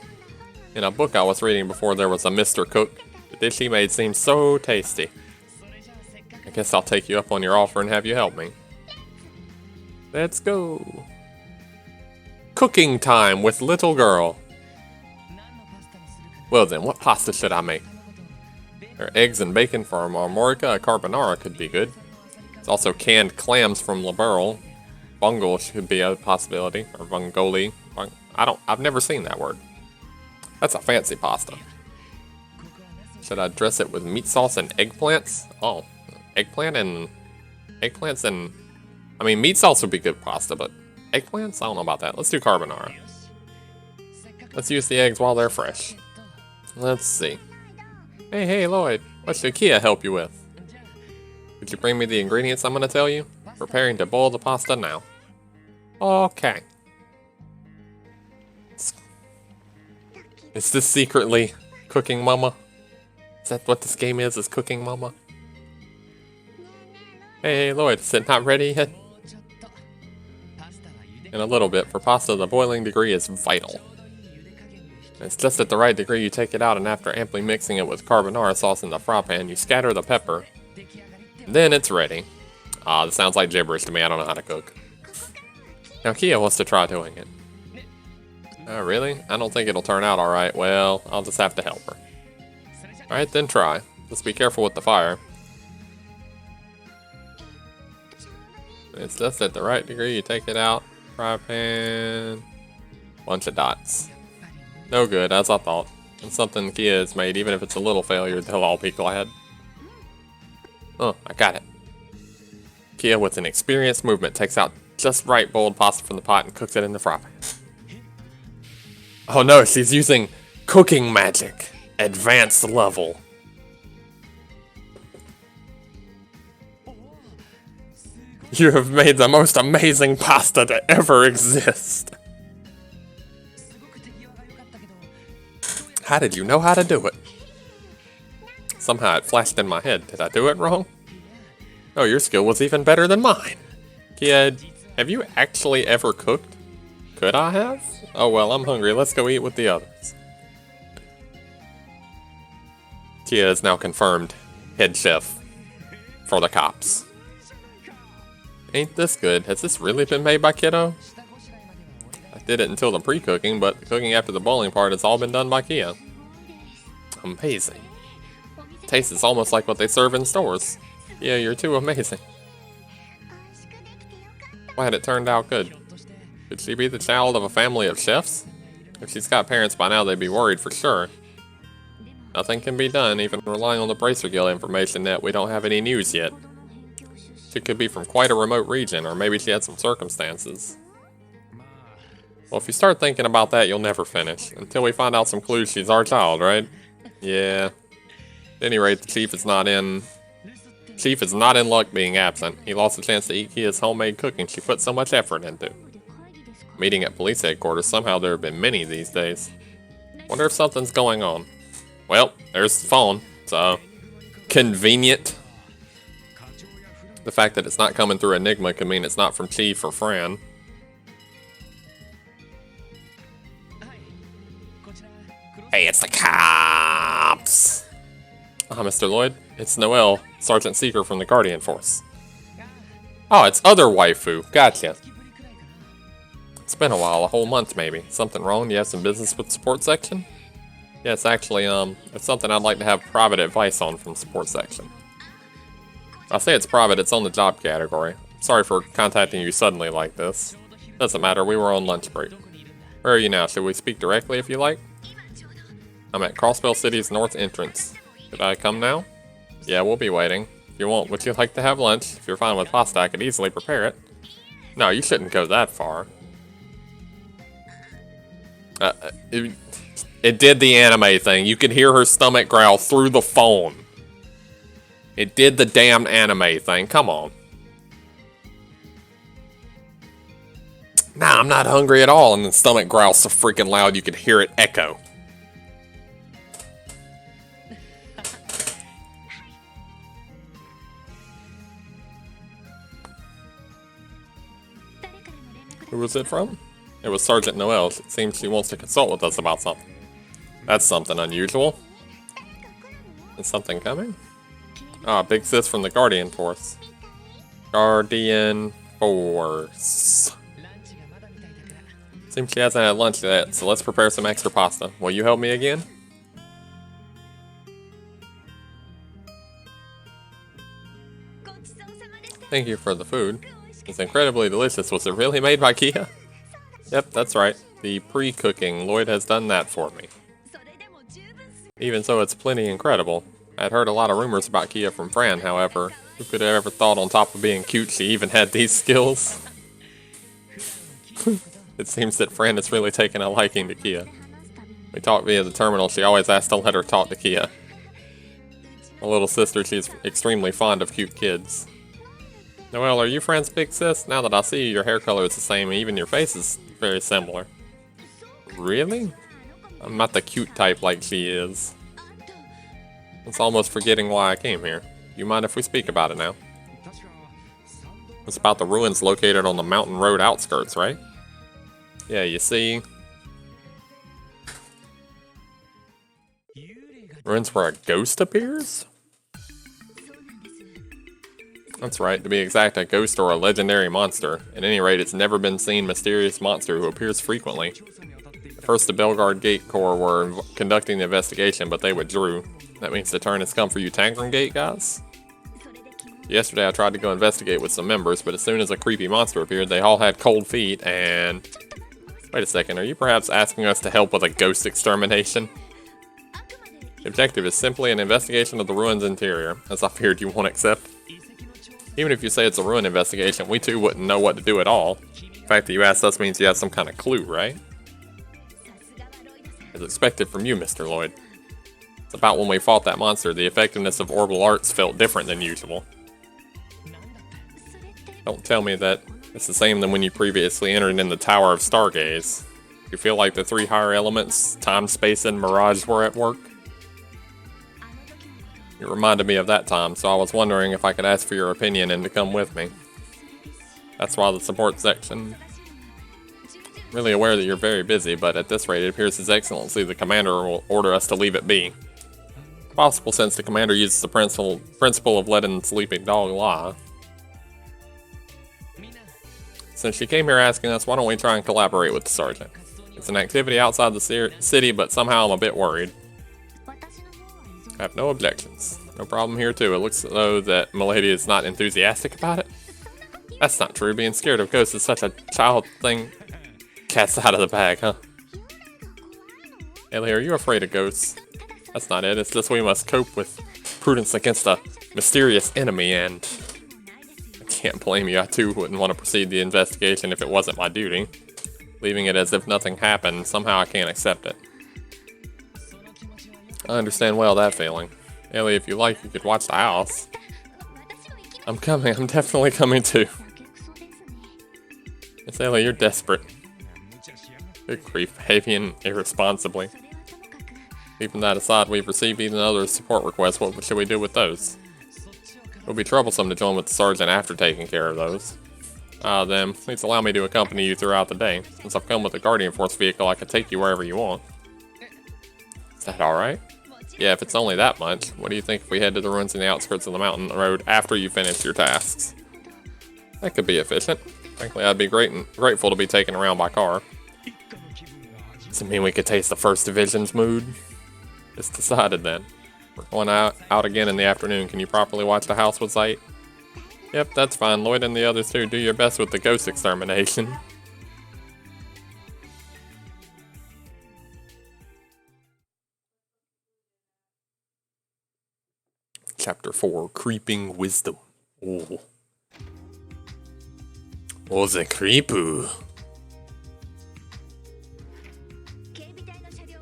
In a book I was reading before, there was a Mr. Cook. The dish he made seemed so tasty. I guess I'll take you up on your offer and have you help me. Let's go. Cooking time with little girl. Well then, what pasta should I make? There are eggs and bacon from Armorica. A carbonara could be good. There's also canned clams from Liberal. Bungle should be a possibility. Or Bungoli. I've never seen that word. That's a fancy pasta. Should I dress it with meat sauce and eggplants? Oh, eggplants and... I mean, meat sauce would be good pasta, but eggplants? I don't know about that. Let's do carbonara. Let's use the eggs while they're fresh. Let's see. Hey, Lloyd. What should Kia help you with? Could you bring me the ingredients I'm going to tell you? Preparing to boil the pasta now. Okay. Is this secretly Cooking Mama? Is that what this game is Cooking Mama? Hey, Lloyd, is it not ready yet? In a little bit, for pasta, the boiling degree is vital. It's just at the right degree you take it out, and after amply mixing it with carbonara sauce in the fry pan, you scatter the pepper. Then it's ready. Ah, this sounds like gibberish to me. I don't know how to cook. Now Kia wants to try doing it. Oh, really? I don't think it'll turn out alright. Well, I'll just have to help her. Alright, then try. Just be careful with the fire. It's just at the right degree. You take it out. Fry pan. Bunch of dots. No good, as I thought. It's something Kia has made. Even if it's a little failure, they'll all be glad. Oh, I got it. Kia, with an experienced movement, takes out just right boiled pasta from the pot and cooks it in the fry pan. Oh no, she's using cooking magic. Advanced level. You have made the most amazing pasta to ever exist. How did you know how to do it? Somehow it flashed in my head. Did I do it wrong? Oh, your skill was even better than mine. Kid, have you actually ever cooked? Could I have? Oh well, I'm hungry. Let's go eat with the others. Kia is now confirmed head chef for the cops. Ain't this good? Has this really been made by Kiddo? I did it until the pre-cooking, but the cooking after the boiling part has all been done by Kia. Amazing. Tastes almost like what they serve in stores. Yeah, you're too amazing. Glad it turned out good. Could she be the child of a family of chefs? If she's got parents by now, they'd be worried for sure. Nothing can be done, even relying on the Bracer Guild information net. We don't have any news yet. She could be from quite a remote region, or maybe she had some circumstances. Well, if you start thinking about that, you'll never finish. Until we find out some clues, she's our child, right? Yeah. At any rate, the Chief is not in luck being absent. He lost the chance to eat Kia's homemade cooking she put so much effort into. Meeting at police headquarters, somehow there have been many these days. Wonder if something's going on. Well, there's the phone. So, convenient. The fact that it's not coming through Enigma could mean it's not from Chief or Fran. Hey, it's the cops! Ah, Mr. Lloyd, it's Noelle, Sergeant Seeker from the Guardian Force. Oh, it's other waifu. Gotcha. It's been a while, a whole month maybe. Something wrong? You have some business with the support section? Yeah, it's actually, it's something I'd like to have private advice on from support section. I say it's private, it's on the job category. Sorry for contacting you suddenly like this. Doesn't matter, we were on lunch break. Where are you now? Should we speak directly if you like? I'm at Crossbell City's north entrance. Should I come now? Yeah, we'll be waiting. If you want, would you like to have lunch? If you're fine with pasta, I could easily prepare it. No, you shouldn't go that far. It did the anime thing. You could hear her stomach growl through the phone. It did the damn anime thing. Come on. Nah, I'm not hungry at all. And the stomach growls so freaking loud you could hear it echo. Who was it from? It was Sergeant Noelle. It seems she wants to consult with us about something. That's something unusual. Is something coming? Ah, big sis from the Guardian Force. Guardian Force. Seems she hasn't had lunch yet, so let's prepare some extra pasta. Will you help me again? Thank you for the food. It's incredibly delicious. Was it really made by Kia? Yep, that's right. The pre-cooking. Lloyd has done that for me. Even so, it's plenty incredible. I'd heard a lot of rumors about Kia from Fran, however. Who could have ever thought on top of being cute she even had these skills? It seems that Fran has really taken a liking to Kia. We talked via the terminal. She always asked to let her talk to Kia. My little sister, she's extremely fond of cute kids. Noelle, are you Fran's big sis? Now that I see you, your hair color is the same, and even your face is very similar. Really? I'm not the cute type like she is. It's almost forgetting why I came here. You mind if we speak about it now? It's about the ruins located on the mountain road outskirts, right? Yeah, you see... ruins where a ghost appears? That's right, to be exact, a ghost or a legendary monster. At any rate, it's never been seen mysterious monster who appears frequently. At first, the Belgard Gate Corps were conducting the investigation, but they withdrew. That means the turn has come for you Tangren Gate guys? Yesterday I tried to go investigate with some members, but as soon as a creepy monster appeared, they all had cold feet and... Wait a second, are you perhaps asking us to help with a ghost extermination? The objective is simply an investigation of the ruins interior, as I feared you won't accept. Even if you say it's a ruin investigation, we too wouldn't know what to do at all. The fact that you asked us means you have some kind of clue, right? As expected from you, Mr. Lloyd. It's about when we fought that monster, the effectiveness of orbital arts felt different than usual. Don't tell me that it's the same than when you previously entered in the Tower of Stargaze. You feel like the three higher elements, time, space, and mirage were at work? It reminded me of that time, so I was wondering if I could ask for your opinion and to come with me. That's why the support section... Really aware that you're very busy, but at this rate it appears His Excellency the Commander will order us to leave it be. Possible since the Commander uses the principle of letting the sleeping dog lie. Since she came here asking us, why don't we try and collaborate with the Sergeant? It's an activity outside the city, but somehow I'm a bit worried. I have no objections. No problem here too. It looks though that Milady is not enthusiastic about it. That's not true. Being scared of ghosts is such a child thing. Cat's out of the bag, huh? Ellie, are you afraid of ghosts? That's not it. It's just we must cope with prudence against a mysterious enemy, and I can't blame you. I too wouldn't want to proceed the investigation if it wasn't my duty. Leaving it as if nothing happened, somehow I can't accept it. I understand well that feeling. Ellie, if you like, you could watch the house. I'm coming. I'm definitely coming too. Miss Ellie, you're desperate. Good grief, behaving irresponsibly. Keeping that aside, we've received even other support requests. What should we do with those? It would be troublesome to join with the Sergeant after taking care of those. Then, please allow me to accompany you throughout the day. Since I've come with a Guardian Force vehicle, I can take you wherever you want. Is that alright? Yeah, if it's only that much. What do you think if we head to the ruins in the outskirts of the mountain road after you finish your tasks? That could be efficient. Frankly, I'd be grateful to be taken around by car. Does it mean we could taste the 1st Division's mood? It's decided then. We're going out again in the afternoon. Can you properly watch the house with sight? Yep, that's fine. Lloyd and the others too. Do your best with the ghost extermination. Chapter 4, Creeping Wisdom. Oh. Oh, the creepoo.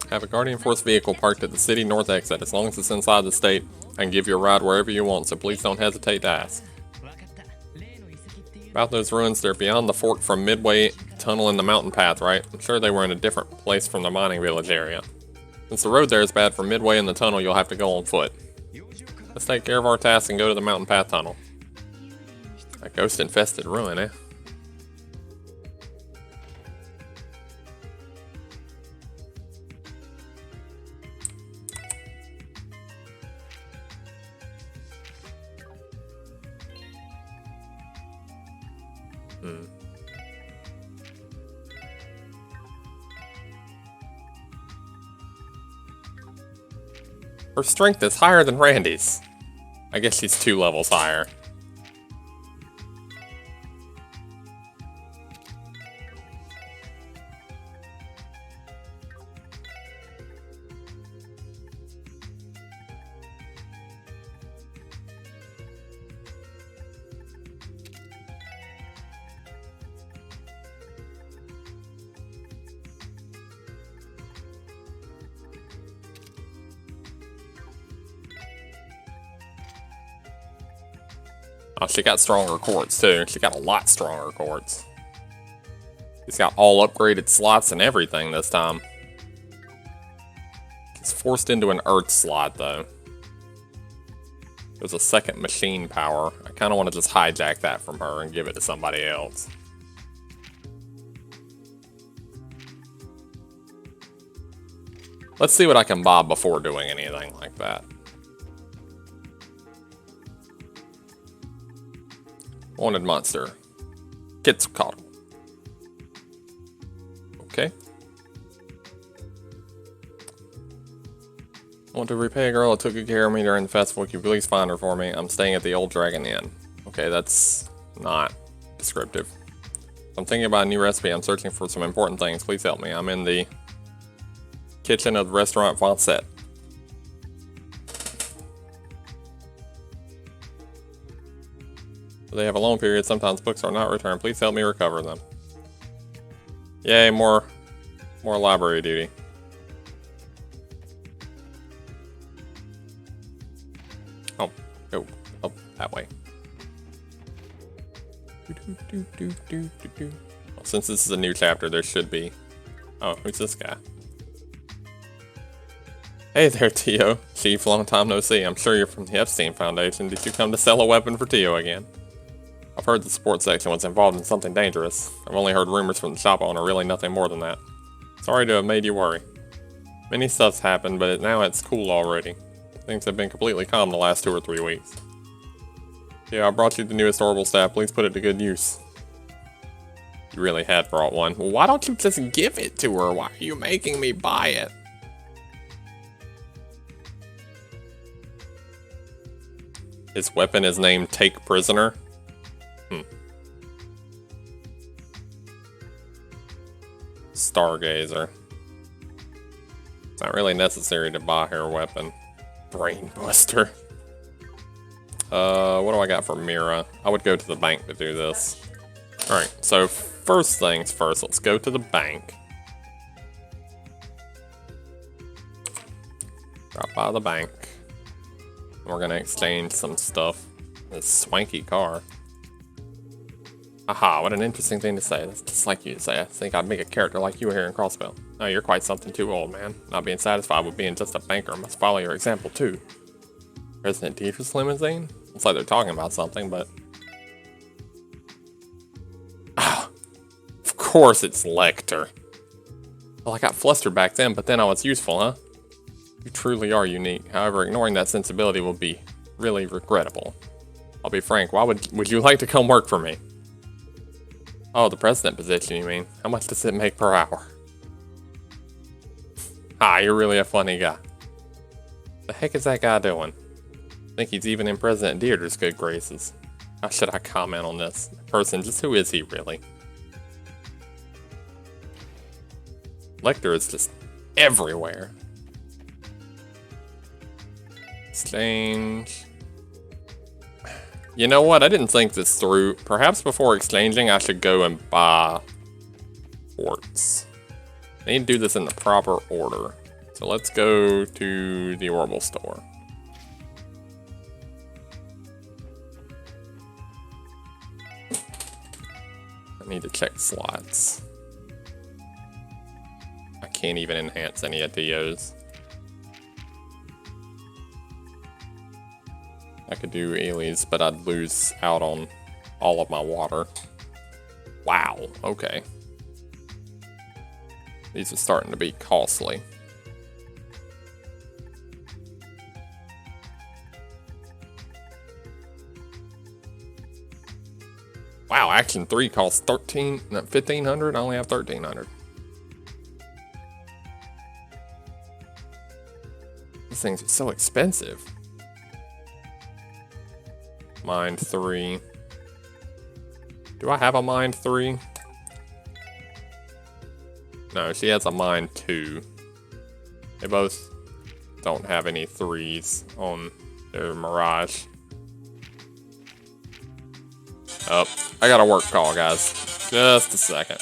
Have a Guardian Force vehicle parked at the city north exit. As long as it's inside the state, I can give you a ride wherever you want, so please don't hesitate to ask. About those ruins, they're beyond the fork from Midway Tunnel in the mountain path, right? I'm sure they were in a different place from the mining village area. Since the road there is bad for Midway in the tunnel, you'll have to go on foot. Let's take care of our tasks and go to the mountain path tunnel. A ghost-infested ruin, eh? Her strength is higher than Randy's. I guess she's 2 levels higher. Oh, she got stronger quartz too. She got a lot stronger quartz. She's got all upgraded slots and everything this time. She's forced into an earth slot though. There's a second machine power. I kind of want to just hijack that from her and give it to somebody else. Let's see what I can bob before doing anything like that. Wanted monster. Quetzalcoatl. Okay. I want to repay a girl who took good care of me during the festival. Can you please find her for me? I'm staying at the Old Dragon Inn. Okay, that's not descriptive. I'm thinking about a new recipe. I'm searching for some important things. Please help me. I'm in the kitchen of the restaurant Foncette. They have a loan period. Sometimes books are not returned. Please help me recover them. Yay, more library duty. Oh, that way. Well, since this is a new chapter, there should be... Oh, who's this guy? Hey there, Tio. Chief, long time no see. I'm sure you're from the Epstein Foundation. Did you come to sell a weapon for Tio again? I've heard the sports section was involved in something dangerous. I've only heard rumors from the shop owner, really nothing more than that. Sorry to have made you worry. Many stuff's happened, but now it's cool already. Things have been completely calm the last 2 or 3 weeks. Yeah, I brought you the newest orbital staff. Please put it to good use. You really had brought one. Well, why don't you just give it to her? Why are you making me buy it? His weapon is named Take Prisoner. Stargazer. It's not really necessary to buy her weapon. Brainbuster. What do I got for Mira? I would go to the bank to do this. Alright, so first things first, let's go to the bank. Drop by the bank. We're gonna exchange some stuff. This swanky car. Aha, what an interesting thing to say. That's just like you to say. I think I'd make a character like you here in Crossville. Oh, you're quite something too old, man. Not being satisfied with being just a banker must follow your example, too. President Dietrich's limousine? Looks like they're talking about something, but... Ah, of course it's Lecter. Well, I got flustered back then, but then I was useful, huh? You truly are unique. However, ignoring that sensibility will be really regrettable. I'll be frank, why would you like to come work for me? Oh, the president position, you mean? How much does it make per hour? Ah, you're really a funny guy. The heck is that guy doing? I think he's even in President Deirdre's good graces. How should I comment on this person? Just who is he, really? Lecter is just everywhere. Exchange. You know what? I didn't think this through. Perhaps before exchanging, I should go and buy quartz. I need to do this in the proper order. So let's go to the orbital store. I need to check slots. I can't even enhance any of Tio's. I could do Ailey's, but I'd lose out on all of my water. Wow, okay. These are starting to be costly. Wow, Action 3 costs 1,500? I only have 1,300. These things are so expensive. Mind 3. Do I have a Mind 3? No, she has a Mind 2. They both don't have any 3s on their Mirage. Oh, I got a work call, guys. Just a second.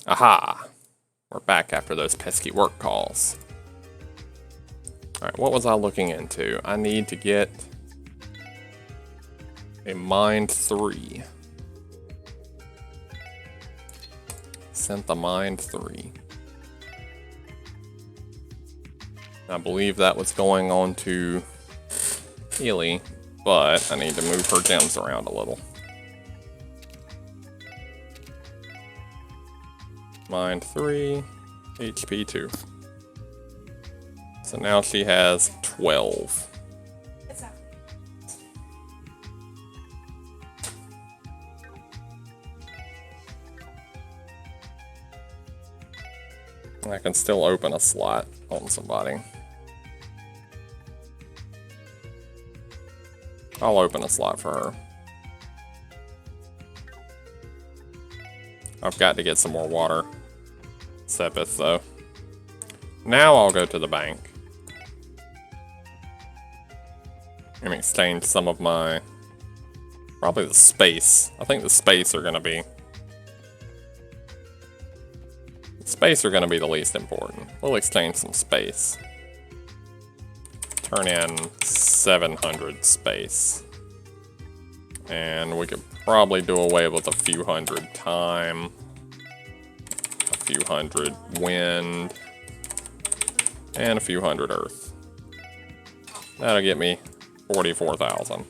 Aha! We're back after those pesky work calls. Alright, what was I looking into? I need to get a Mind 3. Sent the Mind 3. I believe that was going on to Healy, but I need to move her gems around a little. Mind 3, HP 2. So now she has 12. It's not. I can still open a slot on somebody. I'll open a slot for her. I've got to get some more water. Sepith, though. Now I'll go to the bank. And exchange some of my... Probably the space. I think the space are gonna be... Space are gonna be the least important. We'll exchange some space. Turn in 700 space. And we could probably do away with a few hundred time. A few hundred wind. And a few hundred earth. That'll get me 44,000.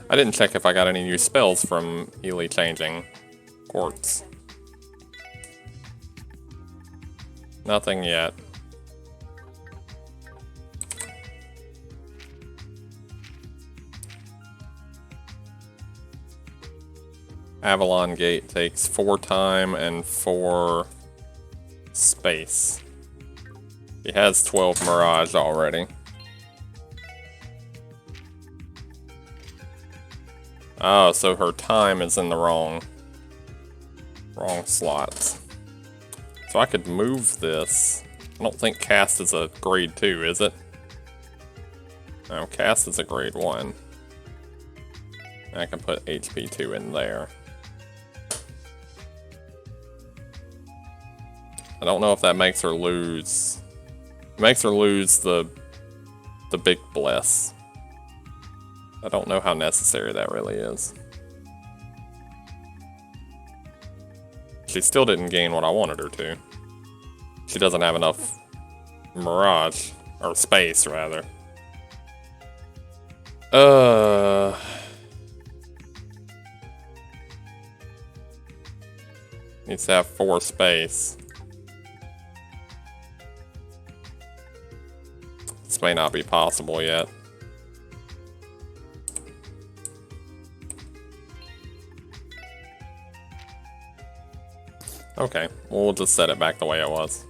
I didn't check if I got any new spells from Healy changing quartz. Nothing yet. Avalon Gate takes 4 time and 4 space. He has 12 Mirage already. Oh, so her time is in the wrong slots. So I could move this. I don't think cast is a grade 2, is it? No, cast is a grade 1. I can put HP 2 in there. I don't know if that makes her lose. It makes her lose the big bless. I don't know how necessary that really is. She still didn't gain what I wanted her to. She doesn't have enough Mirage, or space rather. Needs to have 4 space. This may not be possible yet. Okay, we'll just set it back the way it was.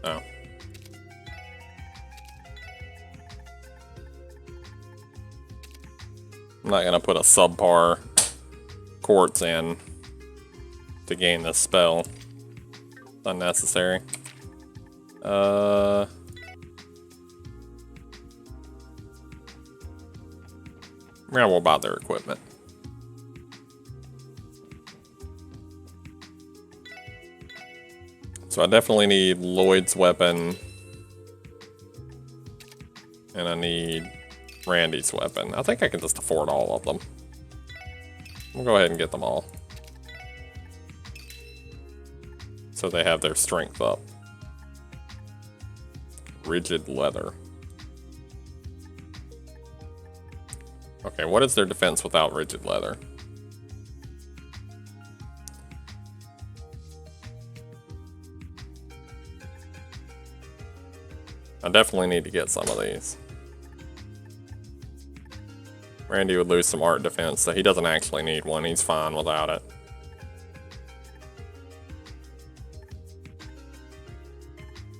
Oh. I'm not gonna put a subpar quartz in to gain this spell. It's unnecessary. Yeah, we'll buy their equipment. So I definitely need Lloyd's weapon. And I need Randy's weapon. I think I can just afford all of them. We'll go ahead and get them all. So they have their strength up. Rigid leather. Okay, what is their defense without rigid leather? I definitely need to get some of these. Randy would lose some art defense, so he doesn't actually need one. He's fine without it.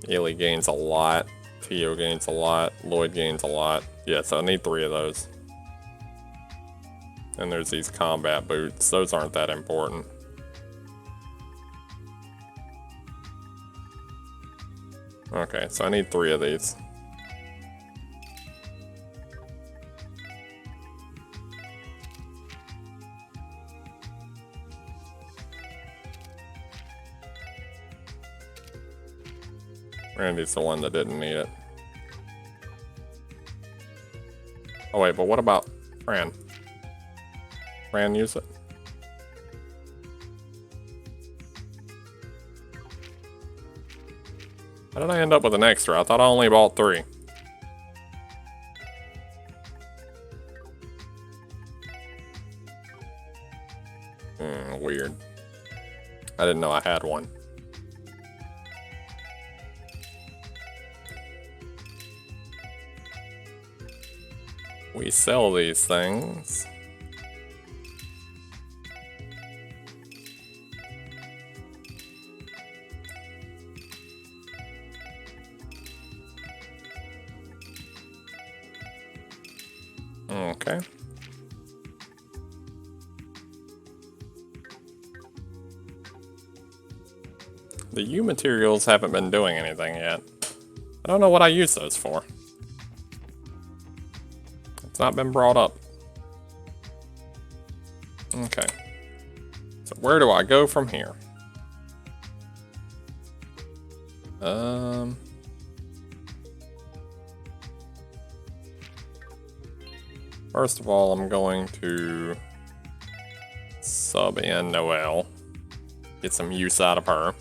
Ely gains a lot. Tio gains a lot. Lloyd gains a lot. Yeah, so I need 3 of those. And there's these combat boots. Those aren't that important. Okay, so I need 3 of these. Randy's the one that didn't need it. Oh wait, but what about Fran? Fran use it? How did I end up with an extra? I thought I only bought 3. Weird. I didn't know I had one. We sell these things. Okay. The U materials haven't been doing anything yet. I don't know what I use those for. It's not been brought up. Okay. So where do I go from here? First of all, I'm going to sub in Noelle. Get some use out of her.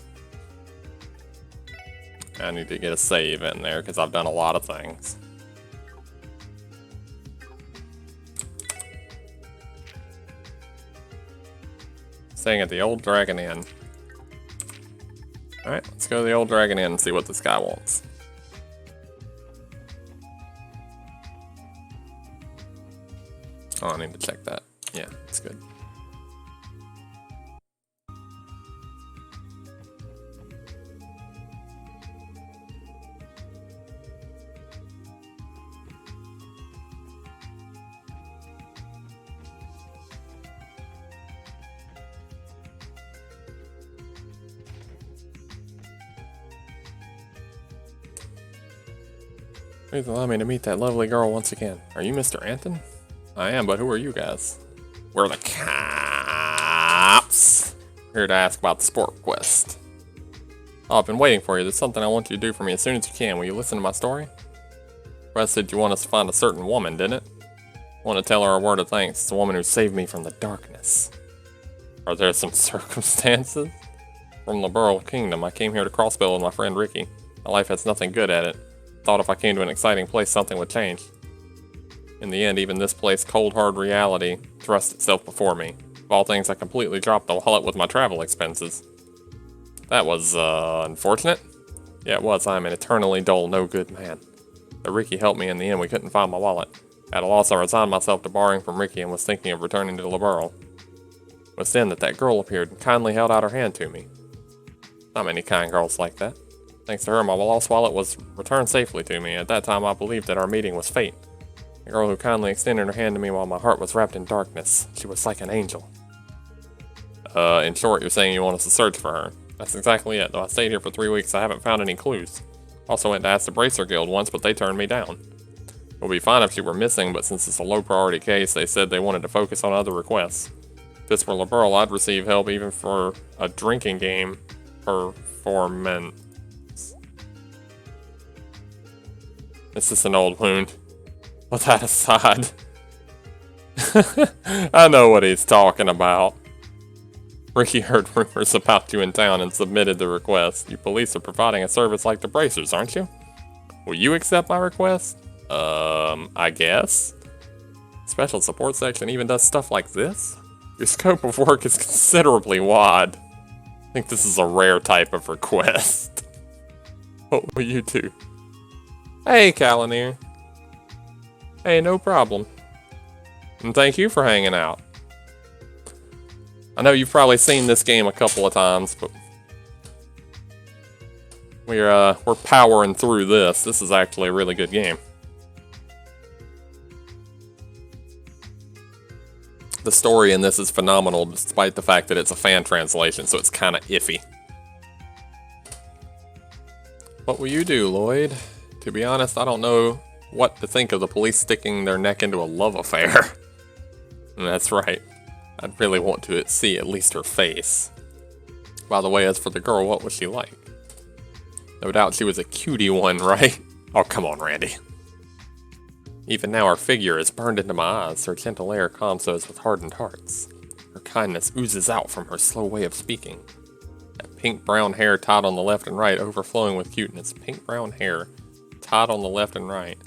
I need to get a save in there because I've done a lot of things. Staying at the Old Dragon Inn. Alright, let's go to the Old Dragon Inn and see what this guy wants. Oh, I need to check that. Yeah, it's good. Please allow me to meet that lovely girl once again. Are you Mr. Anton? I am, but who are you guys? We're the cops. Here to ask about the sport quest. Oh, I've been waiting for you. There's something I want you to do for me as soon as you can. Will you listen to my story? Quest said you want us to find a certain woman, didn't it? I want to tell her a word of thanks. It's the woman who saved me from the darkness. Are there some circumstances? From the Burl Kingdom, I came here to Crossbill with my friend Ricky. My life has nothing good at it. Thought if I came to an exciting place, something would change. In the end, even this place, cold hard reality, thrust itself before me. Of all things, I completely dropped the wallet with my travel expenses. That was, unfortunate. Yeah, it was. I'm an eternally dull, no good man. But Ricky helped me in the end. We couldn't find my wallet. At a loss, I resigned myself to borrowing from Ricky and was thinking of returning to Liberl. It was then that girl appeared and kindly held out her hand to me. Not many kind girls like that. Thanks to her, my lost wallet was returned safely to me. At that time, I believed that our meeting was fate. The girl who kindly extended her hand to me while my heart was wrapped in darkness. She was like an angel. In short, you're saying you want us to search for her. That's exactly it. Though I stayed here for 3 weeks, I haven't found any clues. Also went to ask the Bracer Guild once, but they turned me down. It would be fine if she were missing, but since it's a low priority case, they said they wanted to focus on other requests. If this were Liberl, I'd receive help even for a drinking game performance. This is an old wound. Put that aside. I know what he's talking about. Ricky heard rumors about you in town and submitted the request. You police are providing a service like the Bracers, aren't you? Will you accept my request? I guess. Special support section even does stuff like this? Your scope of work is considerably wide. I think this is a rare type of request. What will you do? Hey, Kalanir. Hey, no problem. And thank you for hanging out. I know you've probably seen this game a couple of times, but we're powering through this. This is actually a really good game. The story in this is phenomenal, despite the fact that it's a fan translation, so it's kind of iffy. What will you do, Lloyd? To be honest, I don't know what to think of the police sticking their neck into a love affair. And that's right. I'd really want to see at least her face. By the way, as for the girl, what was she like? No doubt she was a cutie one, right? Oh, come on, Randy. Even now, her figure is burned into my eyes. Her gentle air calms those with hardened hearts. Her kindness oozes out from her slow way of speaking. That pink-brown hair tied on the left and right, overflowing with cuteness. Pink-brown hair tied on the left and right.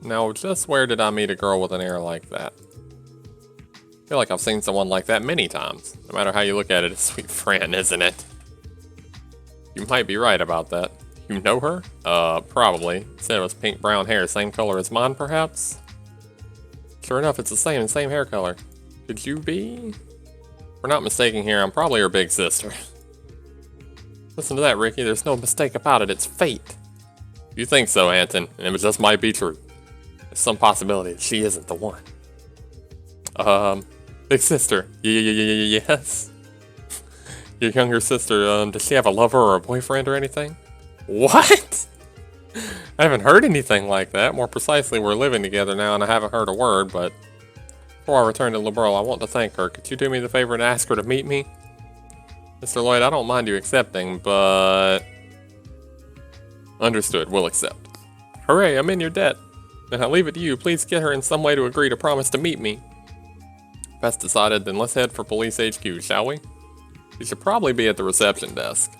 Now, just where did I meet a girl with an hair like that? I feel like I've seen someone like that many times. No matter how you look at it, it's sweet Fran, isn't it? You might be right about that. You know her? Probably. Said it was pink brown hair, same color as mine, perhaps? Sure enough, it's the same hair color. Could you be? If we're not mistaken here, I'm probably her big sister. Listen to that, Ricky. There's no mistake about it. It's fate. You think so, Anton, and it just might be true. There's some possibility that she isn't the one. Big sister. Yes. Your younger sister, does she have a lover or a boyfriend or anything? What? I haven't heard anything like that. More precisely, we're living together now and I haven't heard a word, but before I return to LeBeau, I want to thank her. Could you do me the favor and ask her to meet me? Mr. Lloyd, I don't mind you accepting, but... Understood, we'll accept. Hooray, I'm in your debt. And I leave it to you. Please get her in some way to agree to promise to meet me. That's decided, then let's head for Police HQ, shall we? You should probably be at the reception desk.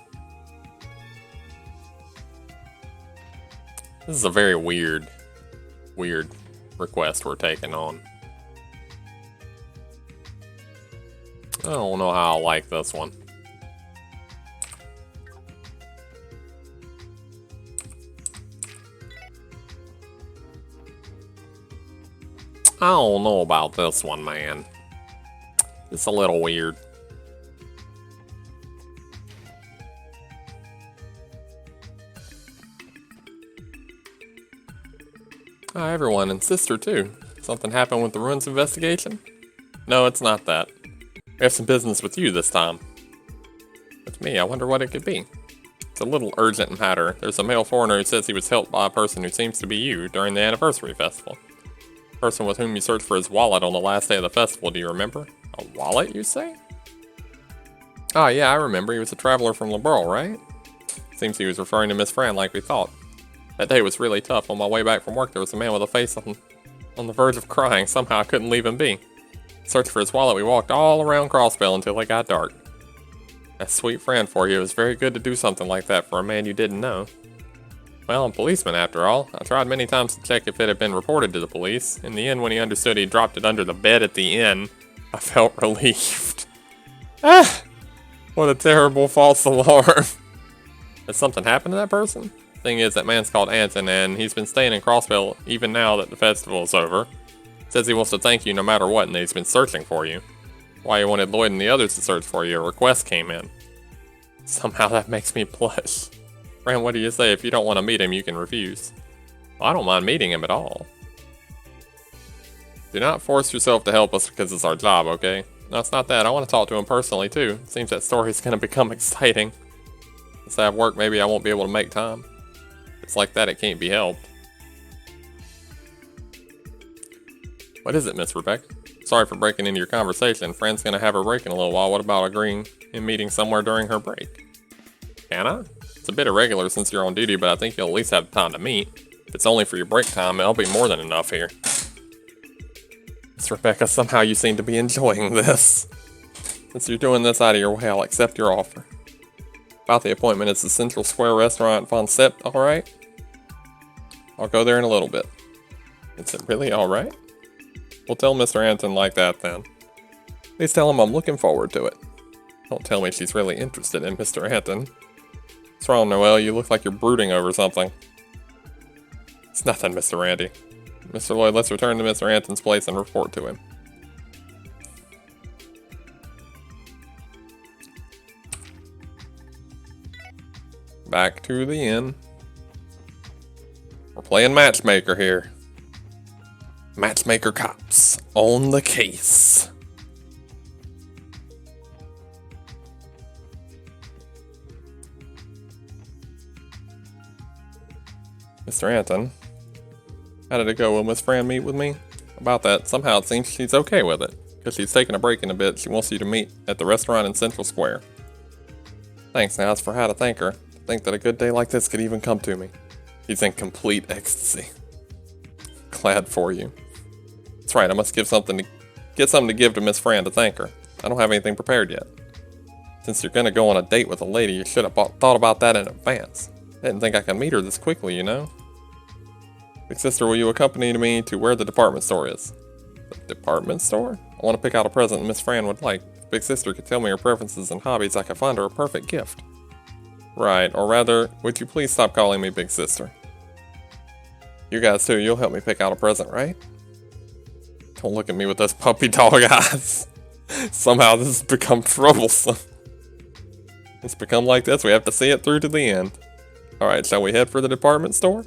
This is a very weird request we're taking on. I don't know how I like this one. I don't know about this one, man. It's a little weird. Hi, everyone, and sister, too. Something happened with the ruins investigation? No, it's not that. We have some business with you this time. With me, I wonder what it could be. It's a little urgent matter. There's a male foreigner who says he was helped by a person who seems to be you during the anniversary festival. The person with whom you searched for his wallet on the last day of the festival, do you remember? A wallet, you say? Ah, yeah, I remember. He was a traveler from LeBeau, right? Seems he was referring to Miss Fran like we thought. That day was really tough. On my way back from work, there was a man with a face on the verge of crying. Somehow I couldn't leave him be. Searching for his wallet, we walked all around Crossbell until it got dark. That's sweet Fran for you. It was very good to do something like that for a man you didn't know. Well, I'm a policeman after all. I tried many times to check if it had been reported to the police. In the end, when he understood he dropped it under the bed at the inn, I felt relieved. Ah! What a terrible false alarm. Has something happened to that person? Thing is, that man's called Anton, and he's been staying in Crossbell even now that the festival is over. Says he wants to thank you no matter what, and that he's been searching for you. Why he wanted Lloyd and the others to search for you, a request came in. Somehow that makes me blush. Fran, what do you say? If you don't want to meet him, you can refuse. Well, I don't mind meeting him at all. Do not force yourself to help us because it's our job, okay? No, it's not that. I want to talk to him personally, too. It seems that story's going to become exciting. Since I have work, maybe I won't be able to make time. It's like that, it can't be helped. What is it, Miss Rebecca? Sorry for breaking into your conversation. Fran's gonna have her break in a little while. What about agreeing in meeting somewhere during her break? Can I? It's a bit irregular since you're on duty, but I think you'll at least have time to meet. If it's only for your break time, it'll be more than enough here. Miss Rebecca, somehow you seem to be enjoying this. Since you're doing this out of your way, I'll accept your offer. About the appointment, it's the Central Square Restaurant Von Sept, alright? I'll go there in a little bit. Is it really alright? We'll tell Mr. Anton like that then. Please tell him I'm looking forward to it. Don't tell me she's really interested in Mr. Anton. What's wrong, Noelle? You look like you're brooding over something. It's nothing, Mr. Randy. Mr. Lloyd, let's return to Mr. Anton's place and report to him. Back to the inn. We're playing matchmaker here. Matchmaker cops on the case. Mr. Anton, how did it go? Will Miss Fran meet with me? About that, somehow it seems she's okay with it. Because she's taking a break in a bit, she wants you to meet at the restaurant in Central Square. Thanks, now as for how to thank her. To think that a good day like this could even come to me. He's in complete ecstasy. Glad for you. That's right, I must get something to give to Miss Fran to thank her. I don't have anything prepared yet. Since you're gonna go on a date with a lady, you should have thought about that in advance. I didn't think I could meet her this quickly, you know? Big sister, will you accompany me to where the department store is? The department store? I want to pick out a present Miss Fran would like. If Big sister could tell me her preferences and hobbies, I could find her a perfect gift. Right, or rather, would you please stop calling me Big Sister? You guys too, you'll help me pick out a present, right? Don't look at me with those puppy dog eyes. Somehow this has become troublesome. It's become like this, we have to see it through to the end. Alright, shall we head for the department store?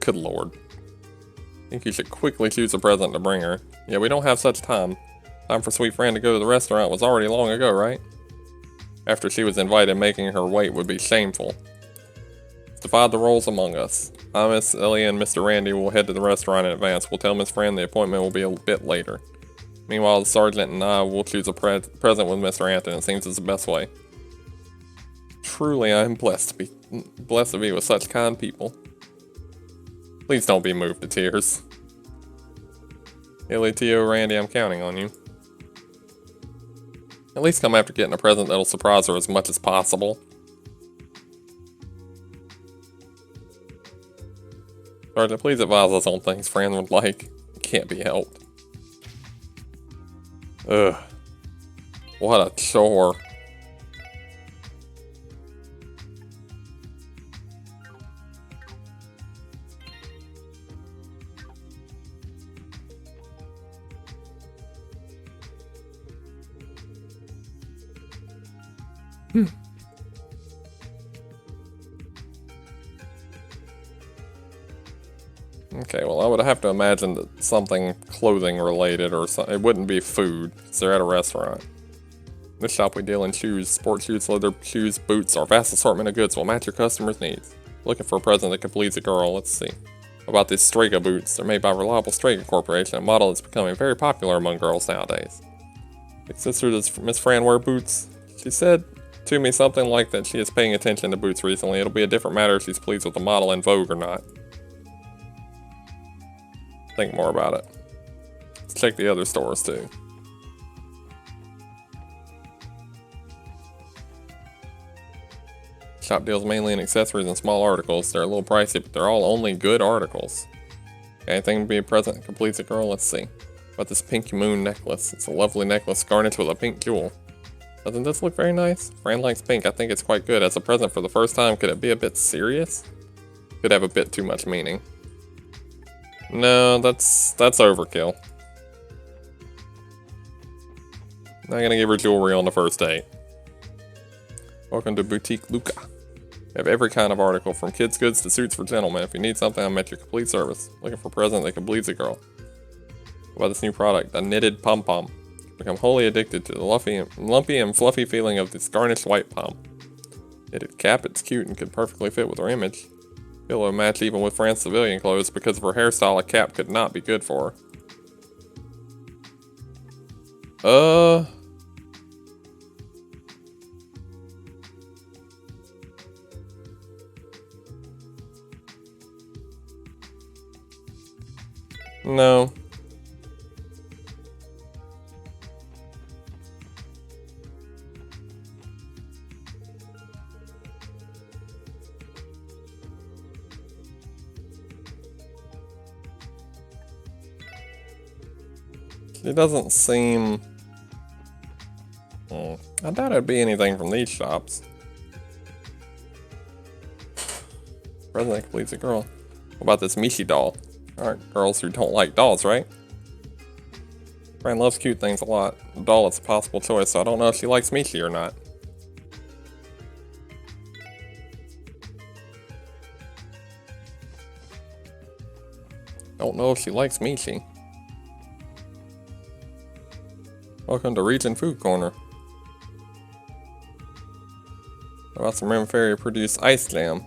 Good lord. I think you should quickly choose a present to bring her. Yeah, we don't have such time. Time for Sweet Fran to go to the restaurant was already long ago, right? After she was invited, making her wait would be shameful. Let's divide the roles among us. I, Miss Ellie, and Mr. Randy will head to the restaurant in advance. We'll tell Miss Fran the appointment will be a bit later. Meanwhile, the sergeant and I will choose a present with Mr. Anthony. It seems it's the best way. Truly, I am blessed to be with such kind people. Please don't be moved to tears. Ellie, Tio, Randy, I'm counting on you. At least come after getting a present that'll surprise her as much as possible. Sergeant, please advise us on things Fran would like. It can't be helped. Ugh. What a chore. Okay, well, I would have to imagine that something clothing related or something. It wouldn't be food, because they're at a restaurant. In this shop we deal in shoes, sports shoes, leather shoes, boots. Our vast assortment of goods will match your customers' needs. Looking for a present that completes a girl, let's see. How about these Strega boots? They're made by Reliable Strega Corporation, a model that's becoming very popular among girls nowadays. Big sister, does Miss Fran wear boots? She said to me something like that she is paying attention to boots recently. It'll be a different matter if she's pleased with the model in vogue or not. Think more about it. Let's check the other stores too. Shop deals mainly in accessories and small articles. They're a little pricey, but they're all only good articles. Anything to be a present that completes a girl? Let's see. About this pink moon necklace. It's a lovely necklace garnished with a pink jewel. Doesn't this look very nice? Fran likes pink. I think it's quite good. As a present for the first time, could it be a bit serious? Could have a bit too much meaning. No, that's overkill. Not gonna give her jewelry on the first date. Welcome to Boutique Luca. We have every kind of article, from kids' goods to suits for gentlemen. If you need something, I'm at your complete service. Looking for a present that completes a girl. What about this new product, a knitted pom-pom? Become wholly addicted to the lumpy and fluffy feeling of this garnished white pom. Knitted cap, it's cute and could perfectly fit with her image. It will match even with Fran's civilian clothes. Because of her hairstyle, a cap could not be good for her. No. It doesn't seem... I doubt it'd be anything from these shops. Present that completes a girl. What about this Mishi doll? Aren't girls who don't like dolls, right? Fran loves cute things a lot. The doll is a possible choice, so I don't know if she likes Mishi or not. Don't know if she likes Mishi. Welcome to Region Food Corner. How about some Rim Fairy produced ice jam?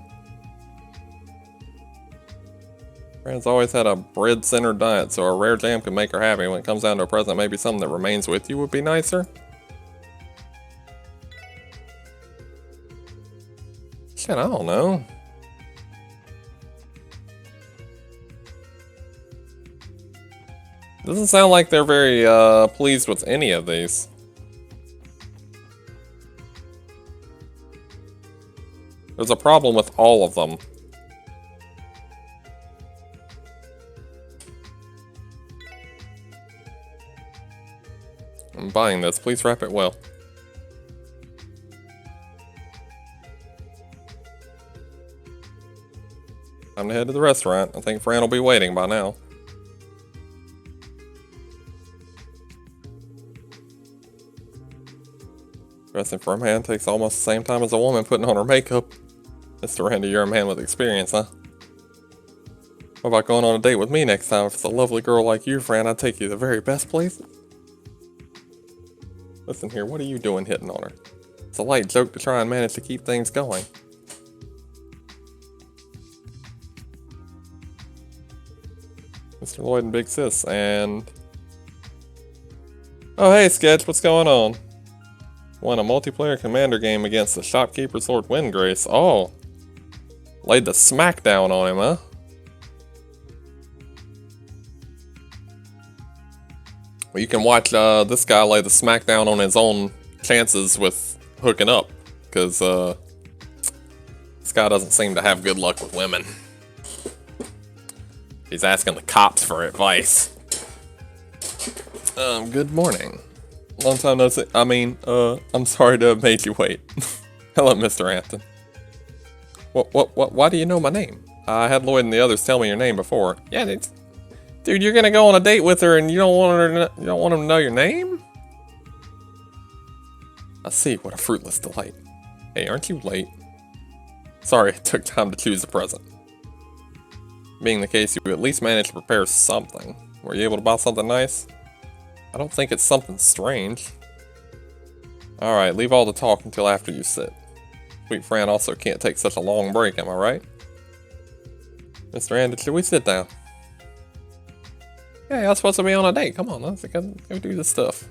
Fran's always had a bread-centered diet, so a rare jam can make her happy. When it comes down to a present, maybe something that remains with you would be nicer. Shit, I don't know. Doesn't sound like they're very pleased with any of these. There's a problem with all of them. I'm buying this. Please wrap it well. Time to head to the restaurant. I think Fran will be waiting by now. Dressing for a man takes almost the same time as a woman putting on her makeup. Mr. Randy, you're a man with experience, huh? What about going on a date with me next time? If it's a lovely girl like you, Fran, I'd take you to the very best places. Listen here, what are you doing hitting on her? It's a light joke to try and manage to keep things going. Mr. Lloyd and Big Sis, and... Oh, hey, Sketch, what's going on? Won a multiplayer commander game against the shopkeeper's Lord Windgrace. Oh. Laid the smackdown on him, huh? Well, you can watch this guy lay the smackdown on his own chances with hooking up. Because this guy doesn't seem to have good luck with women. He's asking the cops for advice. Good morning. Long time no see. I mean, I'm sorry to have made you wait. Hello, Mr. Hampton. Why do you know my name? I had Lloyd and the others tell me your name before. Yeah, dude, you're gonna go on a date with her and you don't want him to know your name? I see, what a fruitless delight. Hey, aren't you late? Sorry, it took time to choose a present. Being the case, you at least managed to prepare something. Were you able to buy something nice? I don't think it's something strange. Alright, leave all the talk until after you sit. Sweet Fran also can't take such a long break, am I right? Mr. Anderson, should we sit down? Yeah, I was supposed to be on a date. Come on, let's go do this stuff.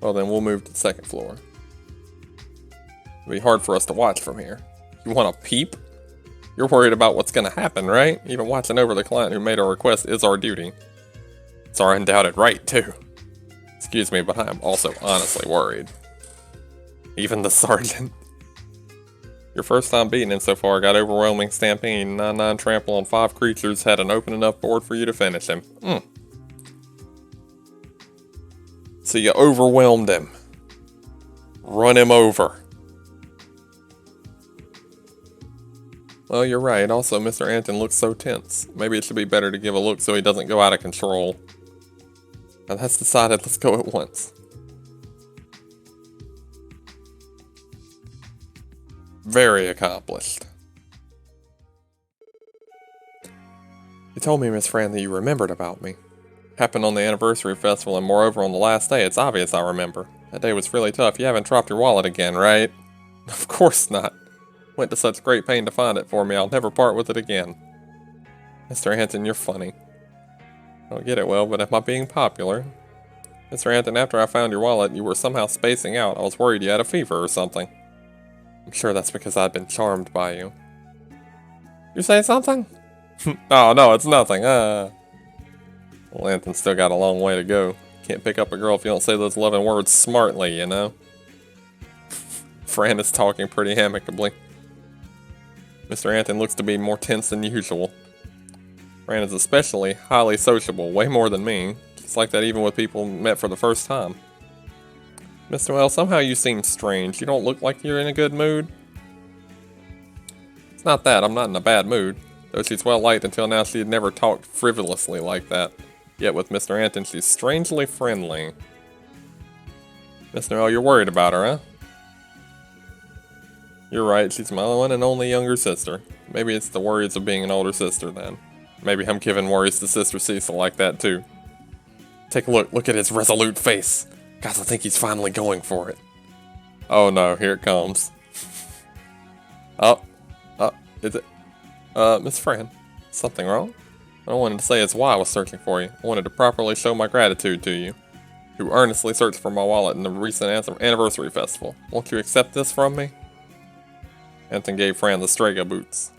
Well then, we'll move to the second floor. It'll be hard for us to watch from here. You want to peep? You're worried about what's going to happen, right? Even watching over the client who made our request is our duty. It's our undoubted right, too. Excuse me, but I am also honestly worried. Even the sergeant. Your first time beating him so far got overwhelming stampede, 9-9 trample on 5 creatures, had an open enough board for you to finish him. So you overwhelmed him. Run him over. Well, you're right. Also, Mr. Anton looks so tense. Maybe it should be better to give a look so he doesn't go out of control. And that's decided. Let's go at once. Very accomplished. You told me, Miss Fran, that you remembered about me. Happened on the anniversary festival, and moreover on the last day. It's obvious I remember. That day was really tough. You haven't dropped your wallet again, right? Of course not. Went to such great pain to find it for me. I'll never part with it again. Mr. Anton, you're funny. I don't get it well, but am I being popular? Mr. Anton, after I found your wallet, you were somehow spacing out. I was worried you had a fever or something. I'm sure that's because I'd been charmed by you. You say something? Oh, no, it's nothing. Well, Anton's still got a long way to go. Can't pick up a girl if you don't say those 11 words smartly, you know? Fran is talking pretty amicably. Mr. Anton looks to be more tense than usual. Fran is especially highly sociable, way more than me. It's like that even with people met for the first time. Mr. Well, somehow you seem strange. You don't look like you're in a good mood. It's not that, I'm not in a bad mood. Though she's well liked until now, she had never talked frivolously like that. Yet with Mr. Anton, she's strangely friendly. Mr. Well, you're worried about her, huh? You're right, she's my one and only younger sister. Maybe it's the worries of being an older sister then. Maybe I'm giving worries to Sister Cecil like that too. Take a look at his resolute face. Guys, I think he's finally going for it. Oh no, here it comes. Is it? Miss Fran, something wrong? I wanted to say it's why I was searching for you. I wanted to properly show my gratitude to you, who earnestly searched for my wallet in the recent anniversary festival. Won't you accept this from me? Anton gave Fran the Strega boots.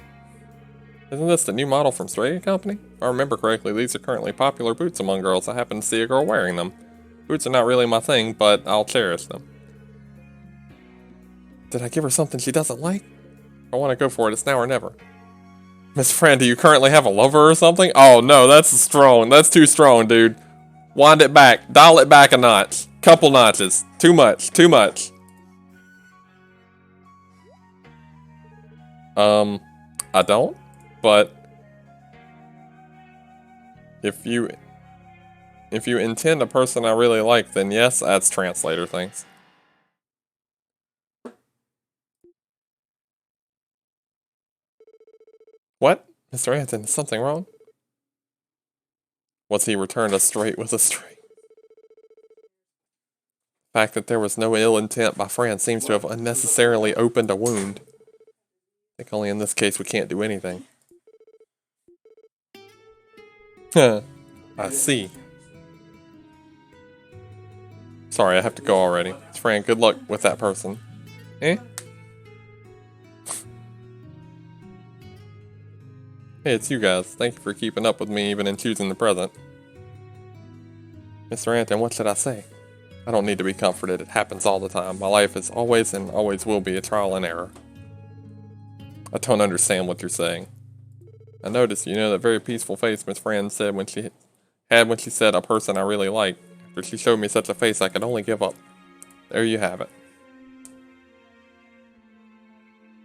Isn't this the new model from Strega Company? If I remember correctly, these are currently popular boots among girls. I happen to see a girl wearing them. Boots are not really my thing, but I'll cherish them. Did I give her something she doesn't like? I want to go for it. It's now or never. Miss Fran, do you currently have a lover or something? Oh no, that's strong. That's too strong, dude. Wind it back. Dial it back a notch. Couple notches. Too much. Too much. I don't. But if you intend a person I really like, then yes, that's translator things. What? Mr. Anton, is something wrong? Was he returned a straight with a straight? The fact that there was no ill intent by Fran seems to have unnecessarily opened a wound. I think only in this case we can't do anything. Huh. I see. Sorry, I have to go already. Fran, good luck with that person. Eh? Hey, it's you guys. Thank you for keeping up with me even in choosing the present. Mr. Anton, what should I say? I don't need to be comforted. It happens all the time. My life is always and always will be a trial and error. I don't understand what you're saying. I noticed, you know, that very peaceful face Miss Fran said when she said a person I really like. After she showed me such a face, I could only give up. There you have it.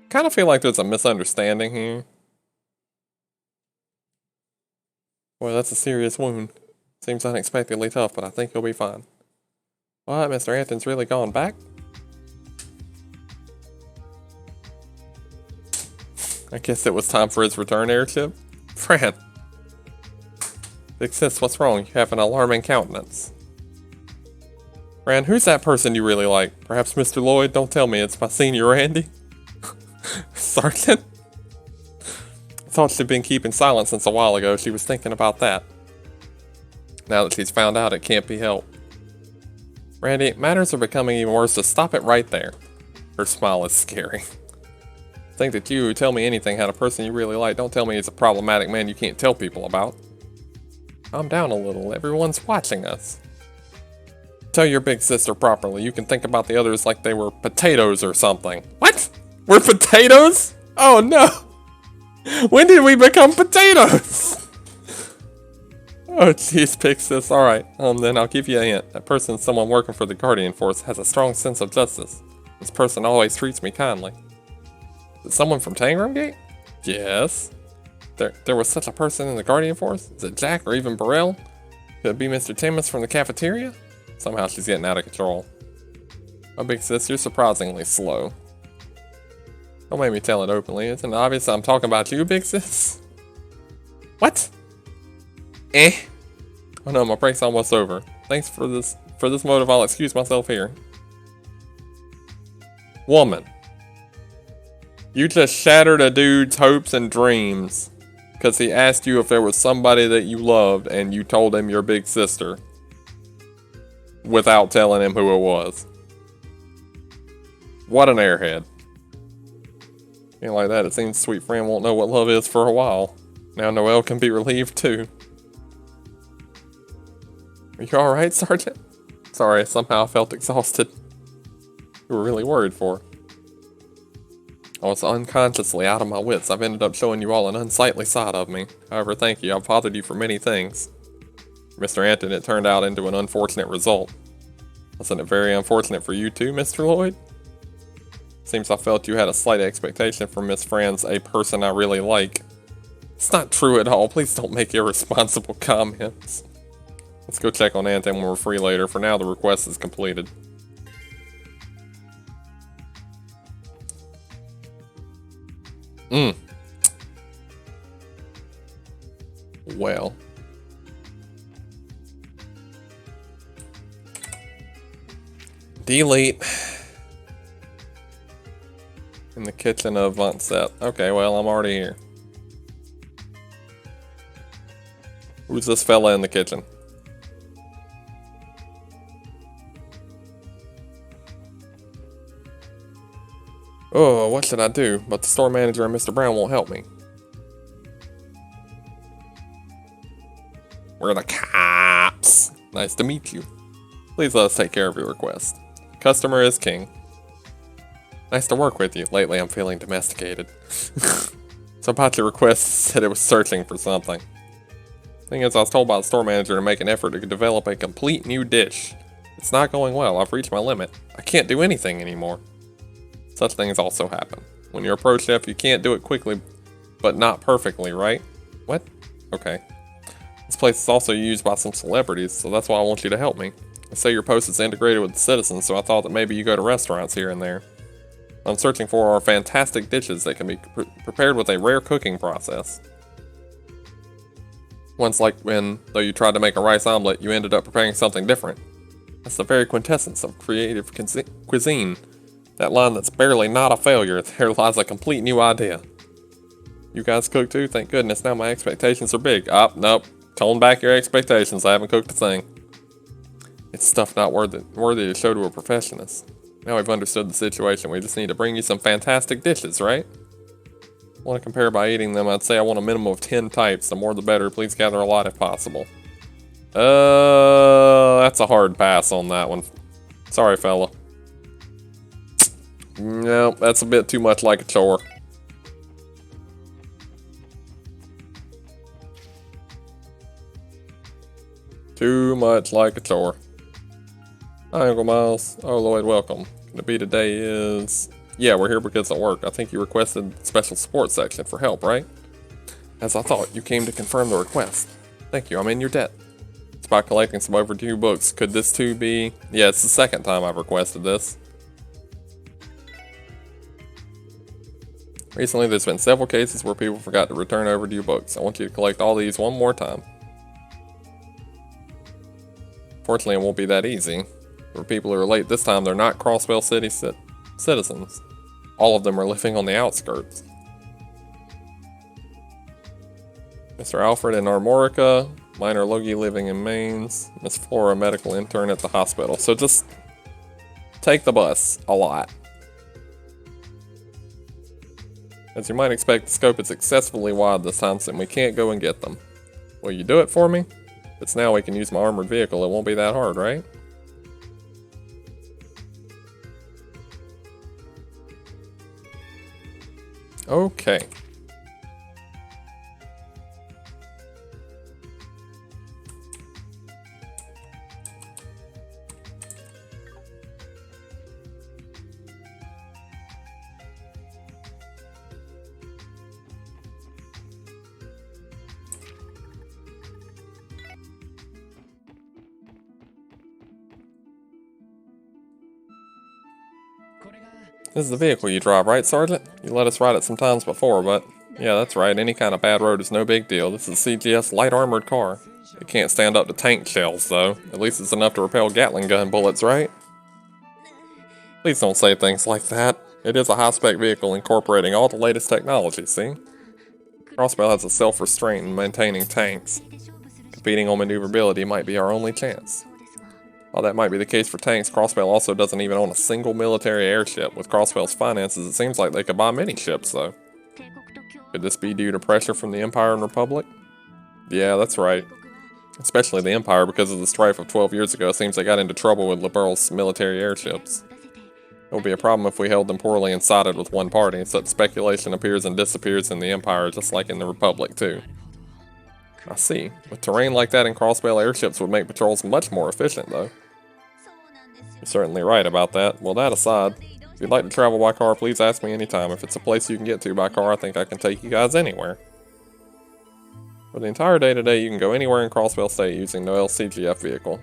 Kind of feel like there's a misunderstanding here. Well, that's a serious wound. Seems unexpectedly tough, but I think he'll be fine. What, Mr. Anton's really gone back? I guess it was time for his return airship? Fran! Big sis, what's wrong? You have an alarming countenance. Fran, who's that person you really like? Perhaps Mr. Lloyd? Don't tell me it's my senior Randy? Sergeant? I thought she'd been keeping silent since a while ago. She was thinking about that. Now that she's found out, it can't be helped. Randy, matters are becoming even worse, so stop it right there. Her smile is scary. Think that you who tell me anything had a person you really like. Don't tell me he's a problematic man you can't tell people about. Calm down a little. Everyone's watching us. Tell your big sister properly. You can think about the others like they were potatoes or something. What? We're potatoes? Oh no! When did we become potatoes? Oh jeez, big sis. Alright, then I'll give you a hint. That person, someone working for the Guardian Force, has a strong sense of justice. This person always treats me kindly. Is it someone from Tangram Gate? Yes. There was such a person in the Guardian Force? Is it Jack or even Burrell? Could it be Mr. Timmons from the cafeteria? Somehow she's getting out of control. Oh, big sis, you're surprisingly slow. Don't make me tell it openly. Isn't it obvious I'm talking about you, big sis? What? Eh? Oh no, my break's almost over. Thanks for this motive, I'll excuse myself here. Woman. You just shattered a dude's hopes and dreams. Because he asked you if there was somebody that you loved and you told him your big sister. Without telling him who it was. What an airhead. Being like that, it seems Sweet Fran won't know what love is for a while. Now Noelle can be relieved too. Are you alright, Sergeant? Sorry, somehow I felt exhausted. You were really worried for. I was unconsciously out of my wits. I've ended up showing you all an unsightly side of me. However, thank you. I've bothered you for many things. Mr. Anton, it turned out into an unfortunate result. Wasn't it very unfortunate for you too, Mr. Lloyd? Seems I felt you had a slight expectation from Miss Fran's a person I really like. It's not true at all. Please don't make irresponsible comments. Let's go check on Anton when we're free later. For now, the request is completed. Well. Delete. In the kitchen of Vonset. Okay, well, I'm already here. Who's this fella in the kitchen? Oh, what should I do? But the store manager and Mr. Brown won't help me. We're the cops. Nice to meet you. Please let us take care of your request. Customer is king. Nice to work with you. Lately, I'm feeling domesticated. So about your request, said it was searching for something. Thing is, I was told by the store manager to make an effort to develop a complete new dish. It's not going well. I've reached my limit. I can't do anything anymore. Such things also happen. When you're a pro chef, you can't do it quickly, but not perfectly, right? What? Okay. This place is also used by some celebrities, so that's why I want you to help me. I say your post is integrated with the citizens, so I thought that maybe you go to restaurants here and there. What I'm searching for are fantastic dishes that can be prepared with a rare cooking process. Once, like when, though you tried to make a rice omelet, you ended up preparing something different. That's the very quintessence of creative cuisine. That line that's barely not a failure, there lies a complete new idea. You guys cook too? Thank goodness, now my expectations are big. Nope. Tone back your expectations, I haven't cooked a thing. It's stuff not worthy to show to a professionist. Now we've understood the situation, we just need to bring you some fantastic dishes, right? I want to compare by eating them, I'd say I want a minimum of 10 types, the more the better, please gather a lot if possible. That's a hard pass on that one. Sorry, fella. No, that's a bit too much like a chore. Too much like a chore. Hi, Uncle Miles. Oh, Lloyd, welcome. Gonna be today is... Yeah, we're here because of work. I think you requested the special support section for help, right? As I thought, you came to confirm the request. Thank you, I'm in your debt. It's about collecting some overdue books. Could this too be... Yeah, it's the second time I've requested this. Recently, there's been several cases where people forgot to return overdue books. I want you to collect all these one more time. Fortunately, it won't be that easy. For people who are late this time, they're not Crosswell City citizens. All of them are living on the outskirts. Mr. Alfred in Armorica, Minor Logie living in Mainz, Miss Flora, medical intern at the hospital. So just take the bus a lot. As you might expect, the scope is excessively wide this time, so we can't go and get them. Will you do it for me? If it's now we can use my armored vehicle, it won't be that hard, right? Okay. This is the vehicle you drive, right, Sergeant? You let us ride it sometimes before, but... Yeah, that's right, any kind of bad road is no big deal. This is a CGS light armored car. It can't stand up to tank shells, though. At least it's enough to repel Gatling gun bullets, right? Please don't say things like that. It is a high-spec vehicle incorporating all the latest technology, see? Crossbell has a self-restraint in maintaining tanks. Competing on maneuverability might be our only chance. While that might be the case for tanks, Crossbell also doesn't even own a single military airship. With Crossbell's finances, it seems like they could buy many ships, though. Could this be due to pressure from the Empire and Republic? Yeah, that's right. Especially the Empire, because of the strife of 12 years ago, it seems they got into trouble with Liberal's military airships. It would be a problem if we held them poorly and sided with one party. Such speculation appears and disappears in the Empire, just like in the Republic, too. I see. With terrain like that in Crossbell, airships would make patrols much more efficient, though. You're certainly right about that. Well, that aside, if you'd like to travel by car, please ask me anytime. If it's a place you can get to by car, I think I can take you guys anywhere. For the entire day today, you can go anywhere in Crossbell State using Noel's CGF vehicle.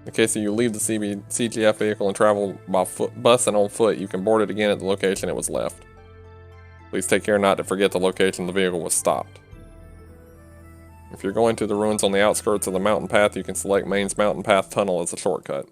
In case you leave the CGF vehicle and travel by bus and on foot, you can board it again at the location it was left. Please take care not to forget the location the vehicle was stopped. If you're going to the ruins on the outskirts of the mountain path, you can select Main's Mountain Path Tunnel as a shortcut.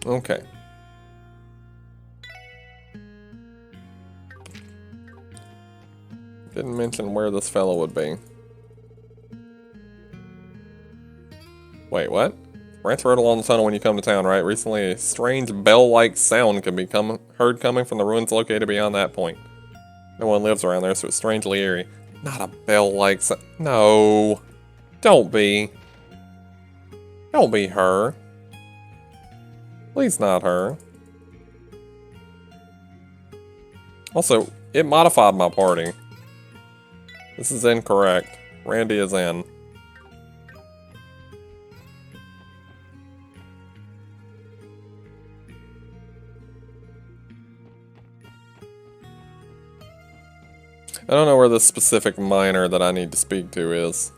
Okay. Didn't mention where this fellow would be. Wait, what? Branch road along the tunnel when you come to town, right? Recently, a strange bell-like sound can be heard coming from the ruins located beyond that point. No one lives around there, so it's strangely eerie. Not a bell-like sound. No. Don't be. Don't be her. Please not her. Also, it modified my party. This is incorrect. Randy is in. I don't know where the specific miner that I need to speak to is.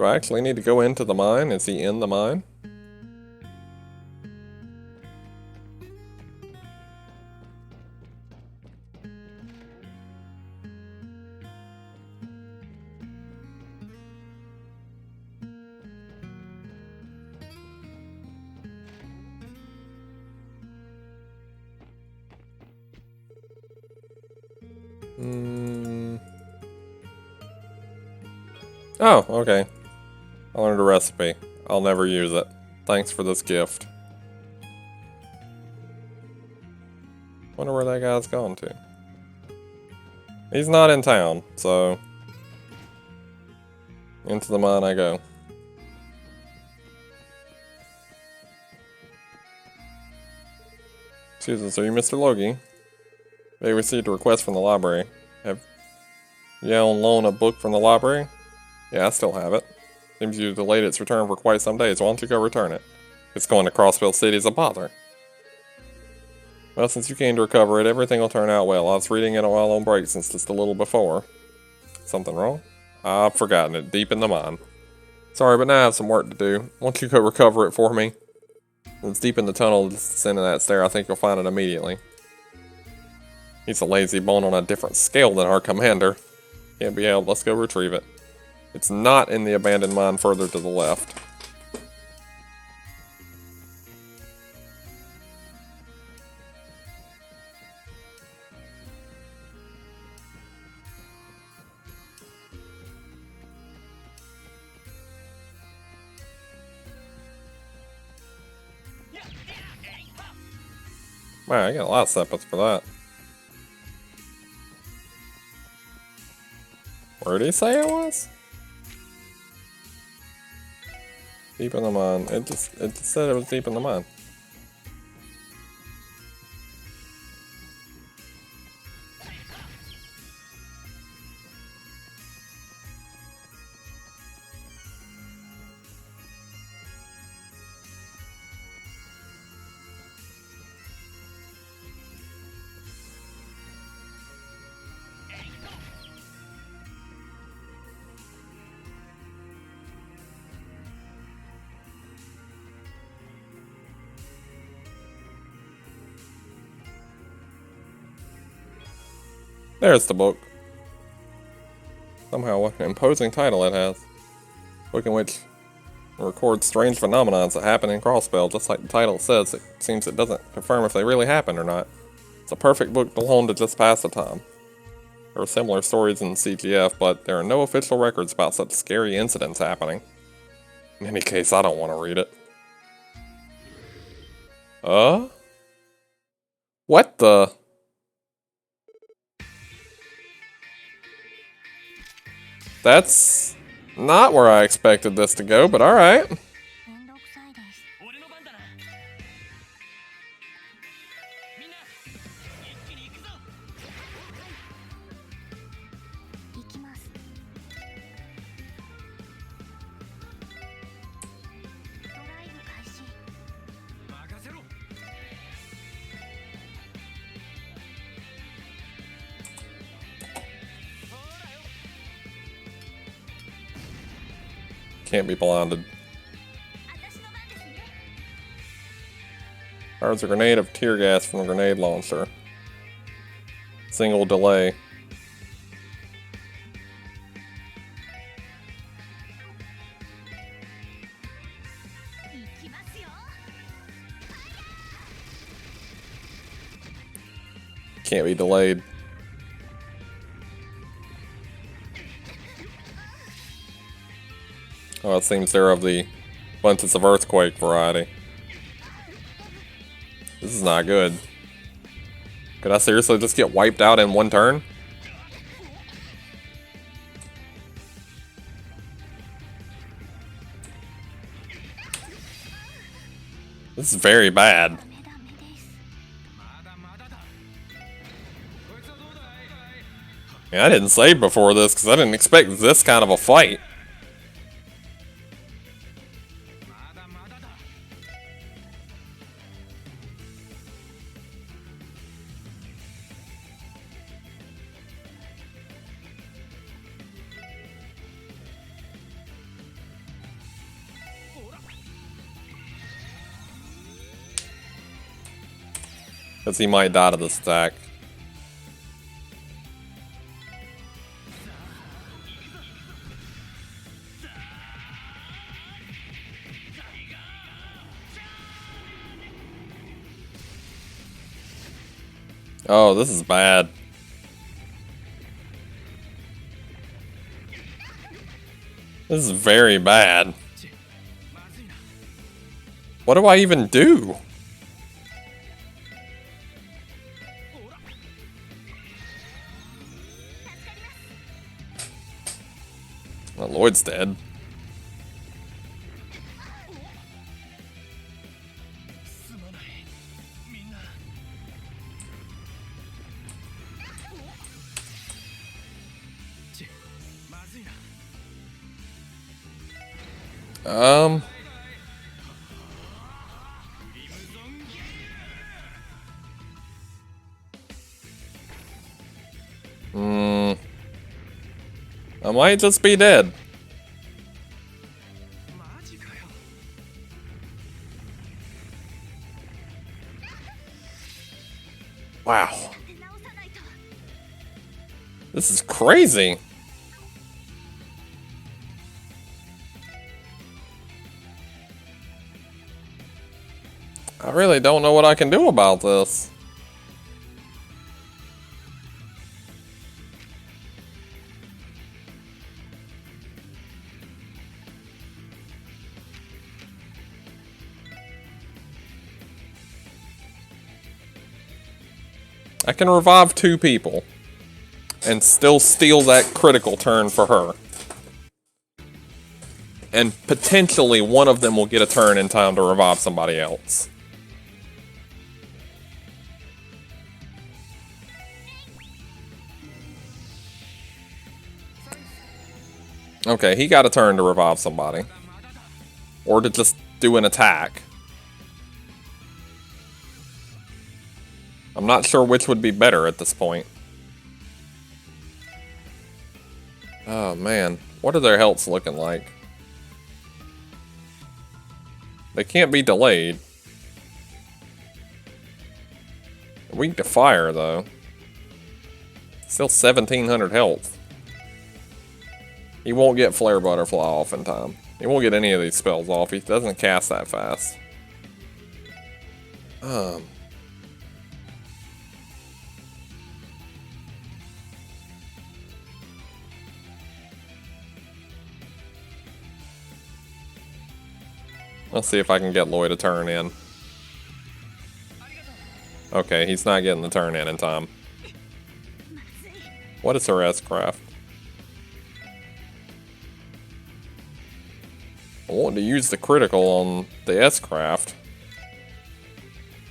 Do I actually need to go into the mine? Is he in the mine? Oh, okay. I learned a recipe. I'll never use it. Thanks for this gift. Wonder where that guy's gone to. He's not in town, so... into the mine I go. Excuse us, are you Mr. Logie? They received a request from the library. Have you on loan a book from the library? Yeah, I still have it. Seems you delayed its return for quite some days. Why don't you go return it? It's going to Crossville City is a bother. Well, since you came to recover it, everything will turn out well. I was reading it while on break since just a little before. Something wrong? I've forgotten it. Deep in the mine. Sorry, but now I have some work to do. Won't you go recover it for me? It's deep in the tunnel descending that stair. I think you'll find it immediately. He's a lazy bone on a different scale than our commander. Can't be helped. Let's go retrieve it. It's not in the abandoned mine further to the left. Wow, I got a lot of sepets for that. Where did he say it was? Deep in the mine. It just said it was deep in the mine. There's the book. Somehow, what an imposing title it has. Book in which it records strange phenomena that happen in Crossbell, just like the title says. It seems it doesn't confirm if they really happened or not. It's a perfect book to loan to just pass the time. There are similar stories in CGF, but there are no official records about such scary incidents happening. In any case, I don't want to read it. What the? That's not where I expected this to go, but alright. Can't be blinded. Fires a grenade of tear gas from a grenade launcher. Single delay. Can't be delayed. Oh, it seems they're of the abundance of earthquake variety. This is not good. Could I seriously just get wiped out in one turn? This is very bad. Yeah, I didn't save before this because I didn't expect this kind of a fight. Because he might die to this attack. Oh, this is bad. This is very bad. What do I even do? Well, Lloyd's dead. I might just be dead. Wow. This is crazy. I really don't know what I can do about this. I can revive 2 people and still steal that critical turn for her. And potentially one of them will get a turn in time to revive somebody else. Okay, he got a turn to revive somebody. Or to just do an attack. I'm not sure which would be better at this point. Oh man, what are their healths looking like? They can't be delayed. Weak to fire though. Still 1700 health. He won't get Flare Butterfly off in time. He won't get any of these spells off. He doesn't cast that fast. Let's see if I can get Lloyd a turn in. Okay, he's not getting the turn in time. What is her S-Craft? I want to use the critical on the S-Craft.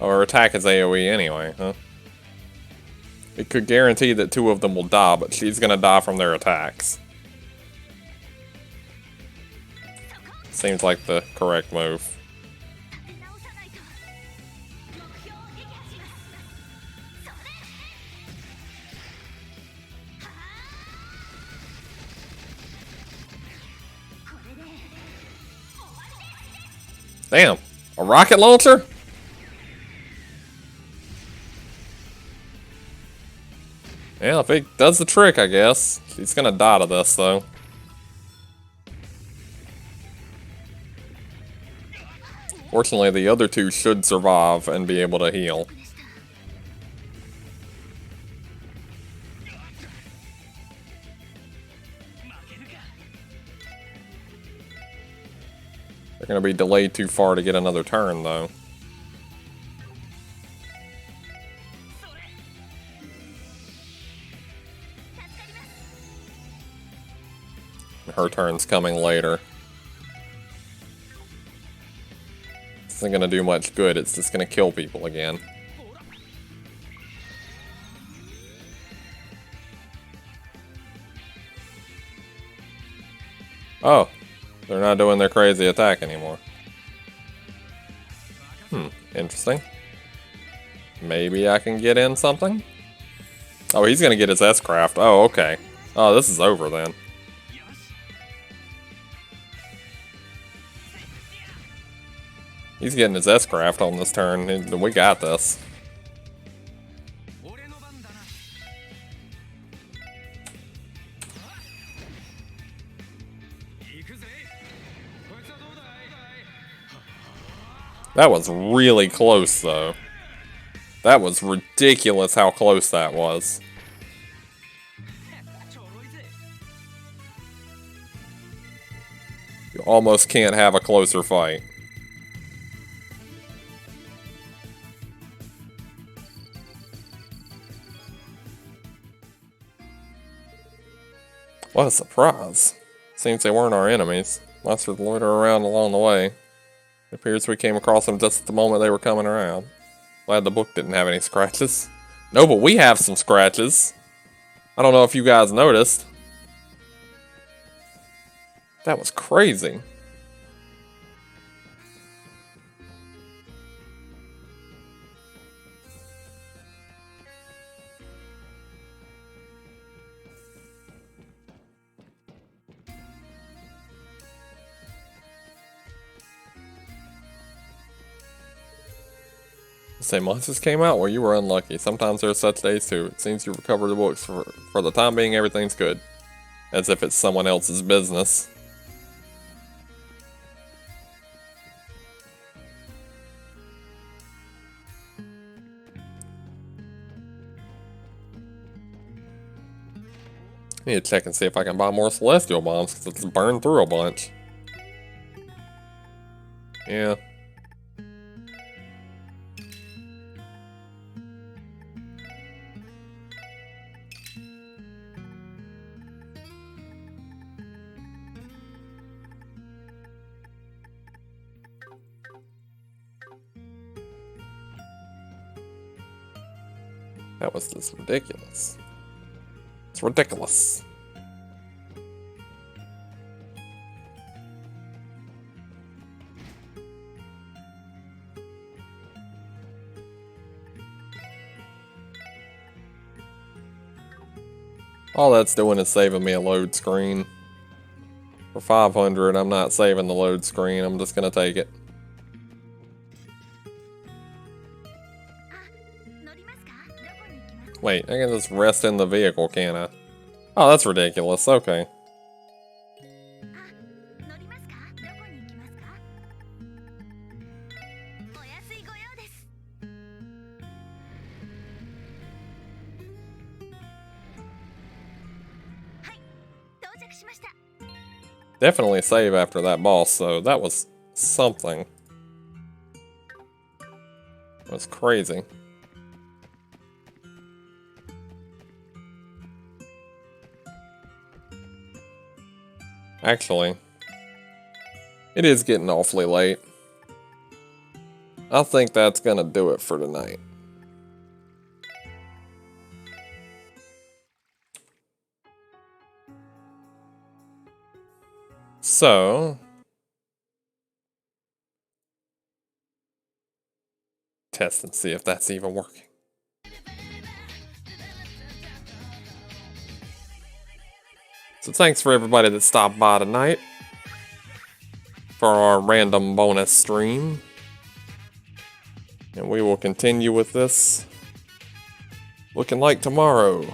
Or attack as AoE anyway, huh? It could guarantee that 2 of them will die, but she's gonna die from their attacks. Seems like the correct move. Damn, a rocket launcher? Yeah, if it does the trick, I guess. She's gonna die to this, though. Fortunately, the other 2 should survive and be able to heal. They're gonna be delayed too far to get another turn, though. Her turn's coming later. This isn't gonna do much good, it's just gonna kill people again. Oh, they're not doing their crazy attack anymore. Interesting. Maybe I can get in something? Oh, he's gonna get his S-Craft. Oh, okay. Oh, this is over then. He's getting his S-Craft on this turn. We got this. That was really close, though. That was ridiculous how close that was. You almost can't have a closer fight. What a surprise. Seems they weren't our enemies. Monsters loiter around along the way. It appears we came across them just at the moment they were coming around. Glad the book didn't have any scratches. No, but we have some scratches. I don't know if you guys noticed. That was crazy. Say monsters came out? Well, you were unlucky. Sometimes there are such days too. It seems you recovered the books. For the time being, everything's good. As if it's someone else's business. I need to check and see if I can buy more celestial bombs, because it's burned through a bunch. Yeah. That was just ridiculous. It's ridiculous. All that's doing is saving me a load screen. For 500, I'm not saving the load screen. I'm just gonna take it. Wait, I can just rest in the vehicle, can't I? Oh, that's ridiculous. Okay. Definitely save after that boss, though. That was something. It was crazy. Actually, It is getting awfully late. I think that's gonna do it for tonight. So, test and see if that's even working. So thanks for everybody that stopped by tonight for our random bonus stream. And we will continue with this looking like tomorrow.